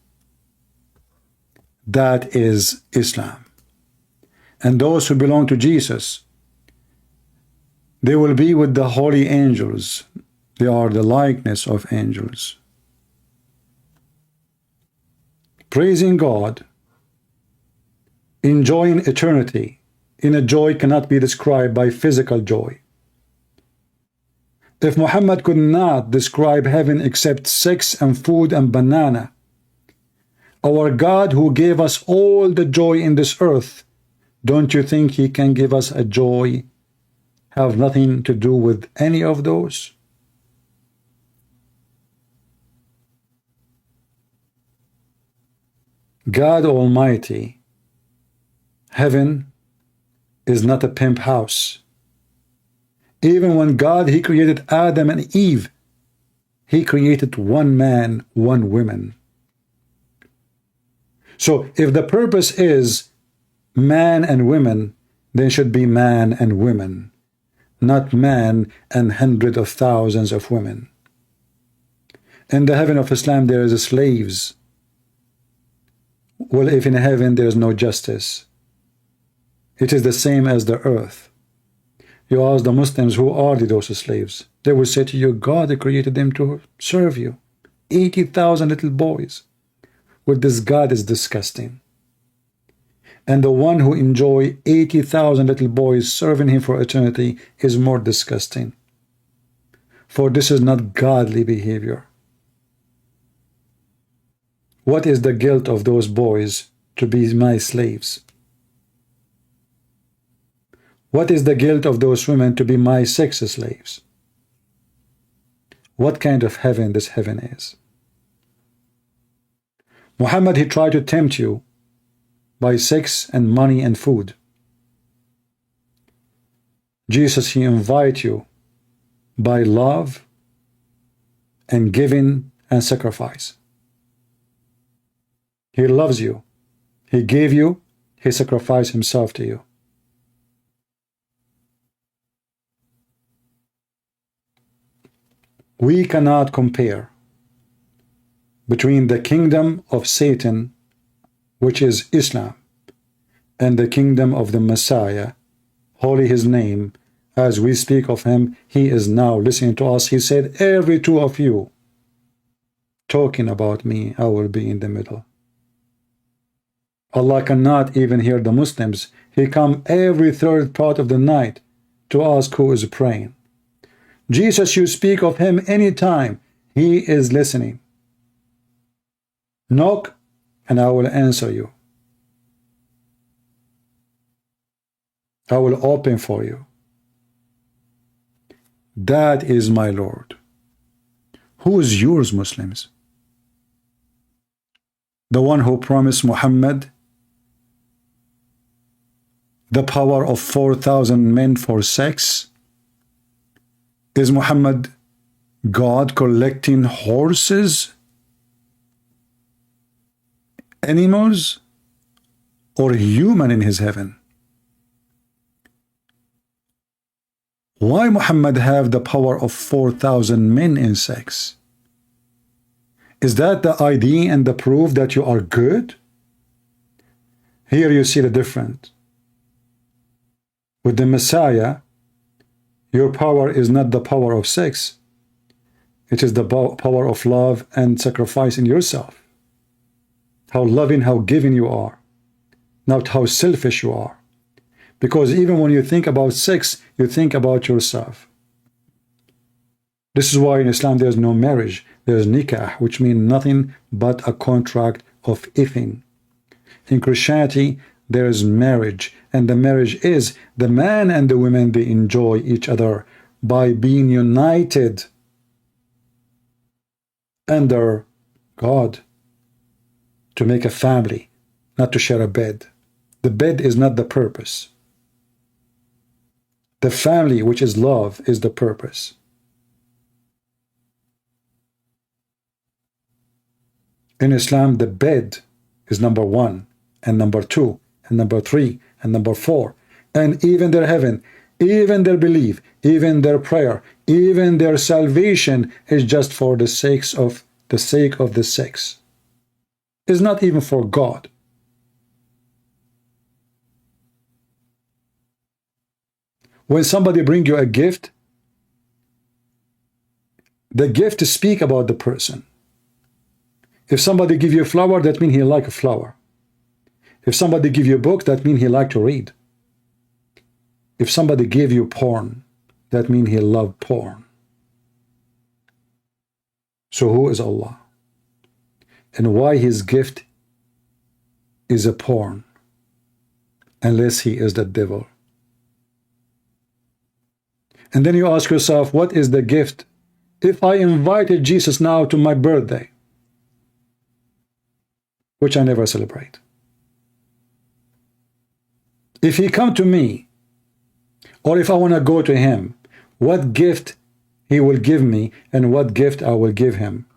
That is Islam. And those who belong to Jesus, they will be with the holy angels. They are the likeness of angels, praising God, enjoying eternity in a joy cannot be described by physical joy. If Muhammad could not describe heaven except sex and food and banana, our God who gave us all the joy in this earth, don't you think he can give us a joy have nothing to do with any of those? God Almighty, heaven is not a pimp house. Even when God, he created Adam and Eve, he created one man, one woman. So if the purpose is man and women, then should be man and women, not man and hundreds of thousands of women. In the heaven of Islam there is slaves. Well, if in heaven there is no justice, it is the same as the earth. You ask the Muslims, who are those slaves? They will say to you, God created them to serve you. 80,000 little boys. Well, this God is disgusting. And the one who enjoy 80,000 little boys serving him for eternity is more disgusting. For this is not godly behavior. What is the guilt of those boys to be my slaves? What is the guilt of those women to be my sex slaves? What kind of heaven this heaven is? Muhammad, he tried to tempt you by sex and money and food. Jesus, he invite you by love and giving and sacrifice. He loves you. He gave you. He sacrificed himself to you. We cannot compare between the kingdom of Satan, which is Islam, and the kingdom of the Messiah, holy his name. As we speak of him, he is now listening to us. He said, every two of you talking about me, I will be in the middle. Allah cannot even hear the Muslims. He come every third part of the night to ask who is praying. Jesus, you speak of him anytime. He is listening. Knock, and I will answer you. I will open for you. That is my Lord. Who is yours, Muslims? The one who promised Muhammad the power of 4,000 men for sex? Is Muhammad God collecting horses, animals, or human in his heaven? Why Muhammad have the power of 4,000 men in sex? Is that the ID and the proof that you are good? Here you see the difference. With the Messiah, your power is not the power of sex. It is the power of love and sacrificing yourself. How loving, how giving you are. Not how selfish you are. Because even when you think about sex, you think about yourself. This is why in Islam there is no marriage. There is nikah, which means nothing but a contract of ifing. In Christianity, there is marriage, and the marriage is the man and the woman, they enjoy each other by being united under God to make a family, not to share a bed. The bed is not the purpose. The family, which is love, is the purpose. In Islam, the bed is number 1, and number 2, and number 3, and number 4. And even their heaven, even their belief, even their prayer, even their salvation is just for the sake of the sex. It's not even for God. When somebody brings you a gift, the gift speaks about the person. If somebody give you a flower, that means he like a flower. If somebody give you a book, that means he like to read. If somebody gave you porn, that means he love porn. So who is Allah? And why his gift is a porn? Unless he is the devil. And then you ask yourself, what is the gift? If I invited Jesus now to my birthday, which I never celebrate, if he come to me, or if I want to go to him, what gift he will give me and what gift I will give him?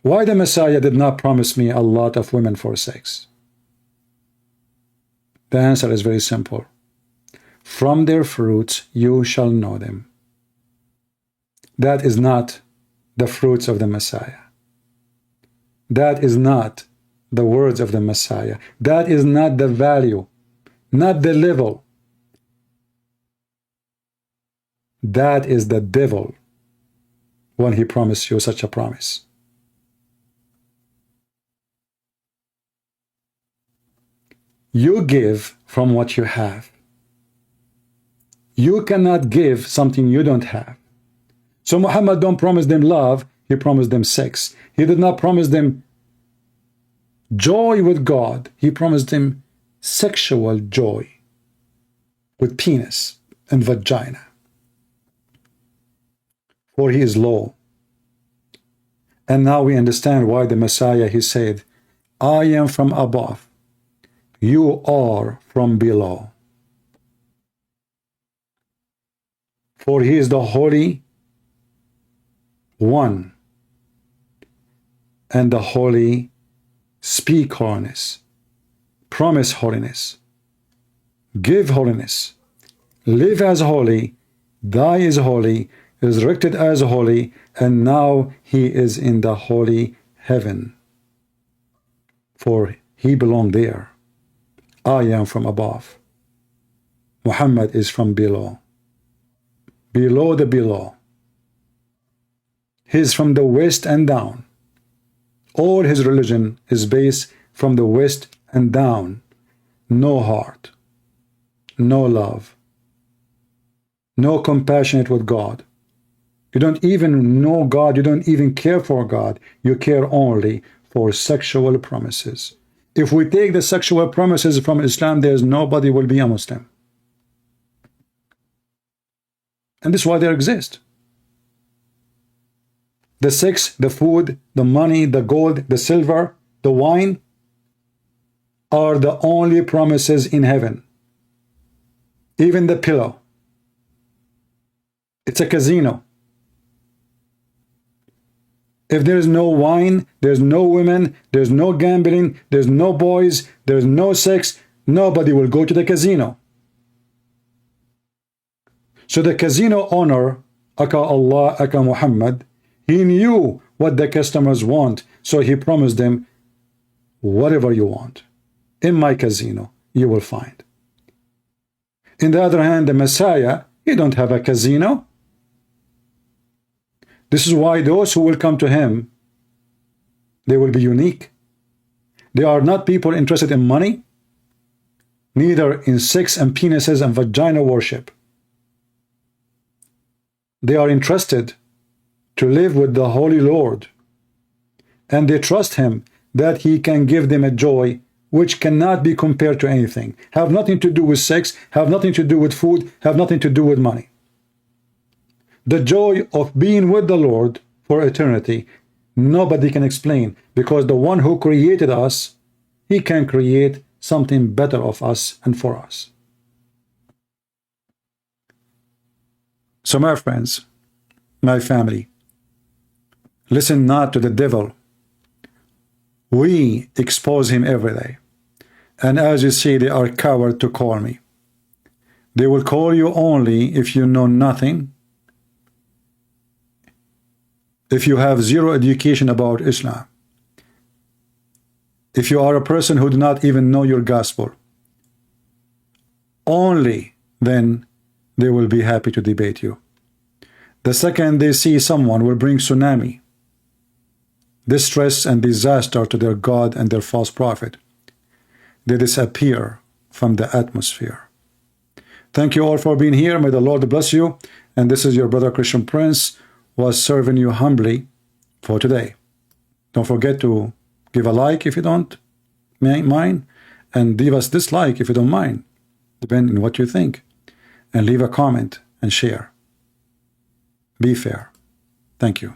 Why the Messiah did not promise me a lot of women for sex? The answer is very simple. From their fruits you shall know them. That is not the fruits of the Messiah. That is not the words of the Messiah. That is not the value, not the level. That is the devil when he promised you such a promise. You give from what you have. You cannot give something you don't have. So Muhammad don't promise them love, he promised them sex. He did not promise them joy with God, he promised them sexual joy with penis and vagina. For he is low. And now we understand why the Messiah, he said, I am from above. You are from below. For he is the Holy One, and the Holy speak holiness, promise holiness, give holiness, live as holy, die as holy, resurrected as holy, and now he is in the holy heaven. For he belonged there. I am from above. Muhammad is from below. Below the below. He is from the west and down. All his religion is based from the west and down. No heart. No love. No compassionate with God. You don't even know God. You don't even care for God. You care only for sexual promises. If we take the sexual promises from Islam, there's nobody will be a Muslim. And this is why they exist. The sex, the food, the money, the gold, the silver, the wine are the only promises in heaven. Even the pillow. It's a casino. If there is no wine, there's no women, there's no gambling, there's no boys, there's no sex, nobody will go to the casino. So the casino owner, Aka Allah, Aka Muhammad, he knew what the customers want, so he promised them, whatever you want, in my casino, you will find. In the other hand, the Messiah, he don't have a casino. This is why those who will come to him, they will be unique. They are not people interested in money, neither in sex and penises and vagina worship. They are interested to live with the Holy Lord, and they trust him that he can give them a joy which cannot be compared to anything, have nothing to do with sex, have nothing to do with food, have nothing to do with money. The joy of being with the Lord for eternity Nobody can explain, because the one who created us, he can create something better of us and for us. So my friends, my family, listen not to the devil. We expose him every day. And as you see, they are cowards to call me. They will call you only if you know nothing, if you have zero education about Islam, if you are a person who do not even know your gospel. Only then they will be happy to debate you. The second they see someone will bring tsunami, distress and disaster to their God and their false prophet, they disappear from the atmosphere. Thank you all for being here. May the Lord bless you. And this is your brother Christian Prince, was serving you humbly for today. Don't forget to give a like if you don't mind, and leave us dislike if you don't mind, depending on what you think, and leave a comment and share. Be fair. Thank you.